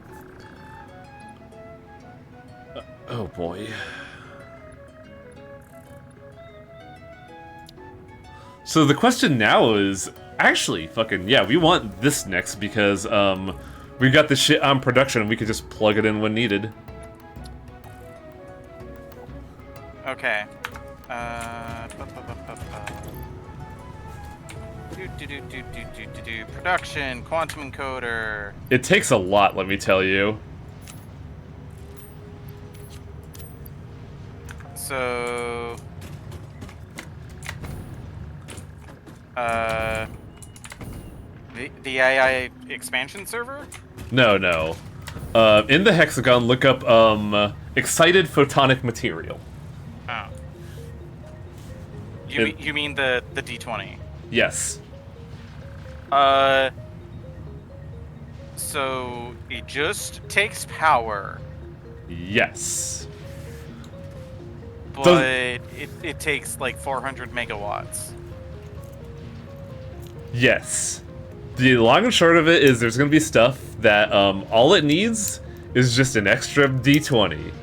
A: Oh boy. So the question now is, actually, fucking, yeah, we want this next because, we got the shit on production and we could just plug it in when needed.
B: Okay. Production, quantum encoder.
A: It takes a lot, let me tell you.
B: So... The AI expansion server?
A: No. In the hexagon, look up, excited photonic material.
B: Oh. You mean the D20?
A: Yes.
B: So it just takes power,
A: Yes.
B: but it takes like 400 megawatts.
A: Yes. The long and short of it is there's going to be stuff that all it needs is just an extra D20.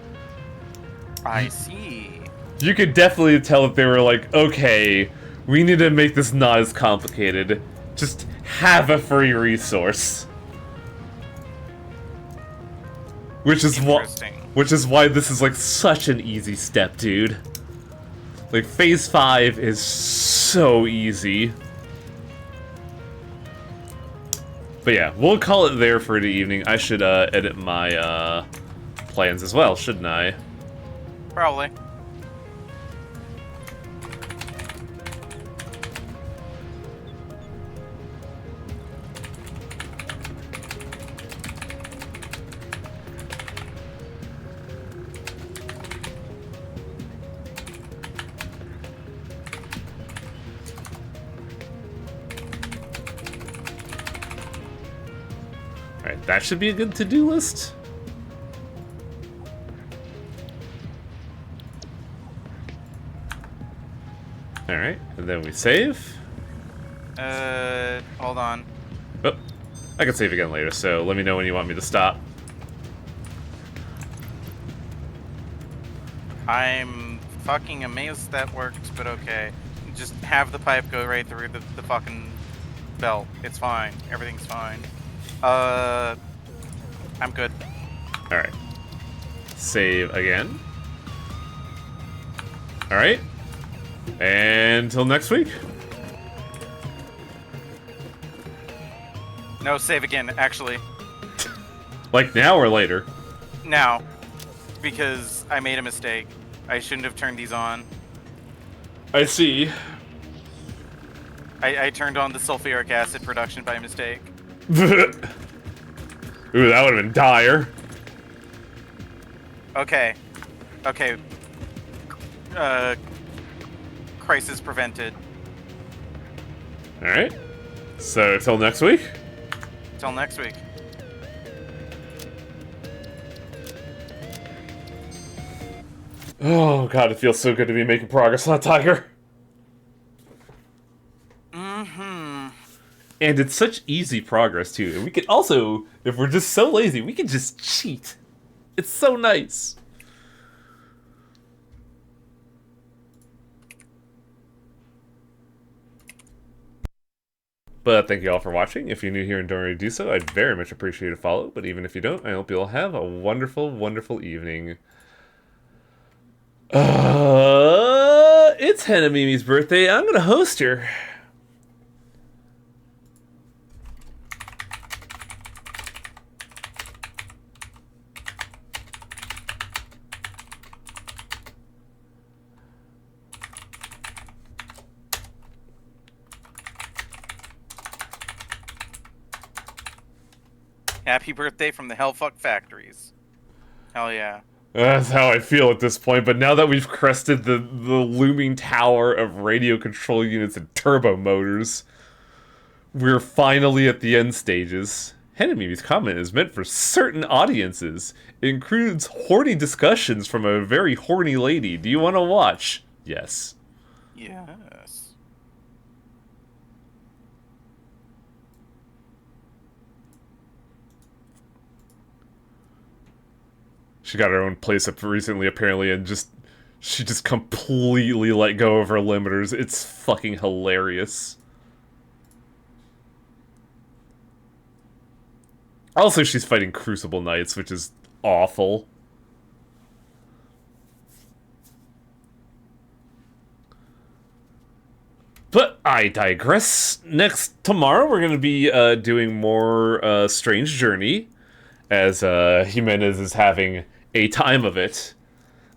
B: I see.
A: You could definitely tell that they were like, okay, we need to make this not as complicated. Just have a free resource. Which is why this is like such an easy step, dude. Like phase 5 is so easy. But yeah, we'll call it there for the evening. I should edit my plans as well, shouldn't I?
B: Probably.
A: Alright, that should be a good to-do list. Alright, and then we save.
B: Hold on.
A: Oh, I can save again later, so let me know when you want me to stop.
B: I'm fucking amazed that worked, but okay. Just have the pipe go right through the fucking belt. It's fine. Everything's fine. I'm good.
A: Alright. Save again. Alright. And until next week.
B: No, save again, actually.
A: Like now or later?
B: Now. Because I made a mistake. I shouldn't have turned these on.
A: I see.
B: I turned on the sulfuric acid production by mistake.
A: Ooh, that would have been dire.
B: Okay. Okay. Crisis prevented.
A: Alright. So, till next week?
B: Till next week.
A: Oh god, it feels so good to be making progress on Tiger.
B: Mm-hmm.
A: And it's such easy progress, too. And we could also, if we're just so lazy, we can just cheat. It's so nice. But thank you all for watching. If you're new here and don't already do so, I'd very much appreciate a follow. But even if you don't, I hope you all have a wonderful, wonderful evening. It's Hannah Mimi's birthday. I'm gonna host her.
B: Happy birthday from the Hellfuck Factories. Hell yeah.
A: That's how I feel at this point, but now that we've crested the looming tower of radio control units and turbo motors, we're finally at the end stages. Hennemimi's comment is meant for certain audiences. It includes horny discussions from a very horny lady. Do you want to watch? Yes.
B: Yes.
A: She got her own place up recently, apparently, and she just completely let go of her limiters. It's fucking hilarious. Also, she's fighting Crucible Knights, which is awful. But I digress. Tomorrow we're going to be doing more Strange Journey, as Jimenez is having a time of it.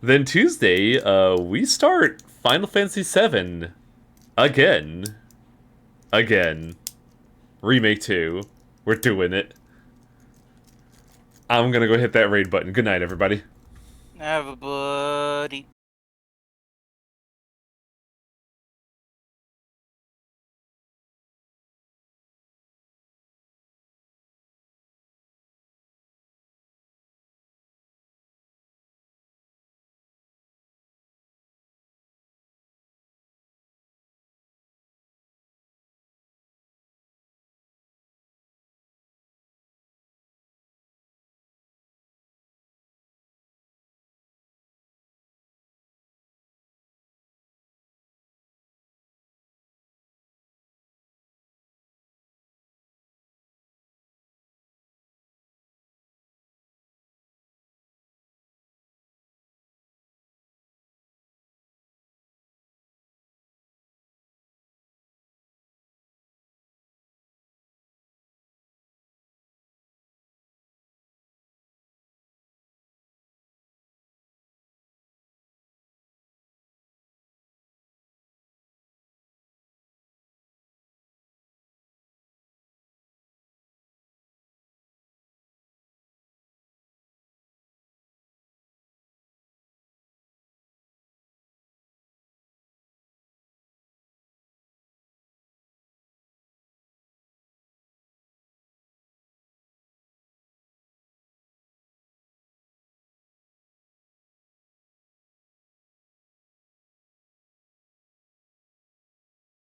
A: Then Tuesday, we start Final Fantasy VII. Again. Remake 2. We're doing it. I'm gonna go hit that raid button. Good night, everybody.
B: Everybody.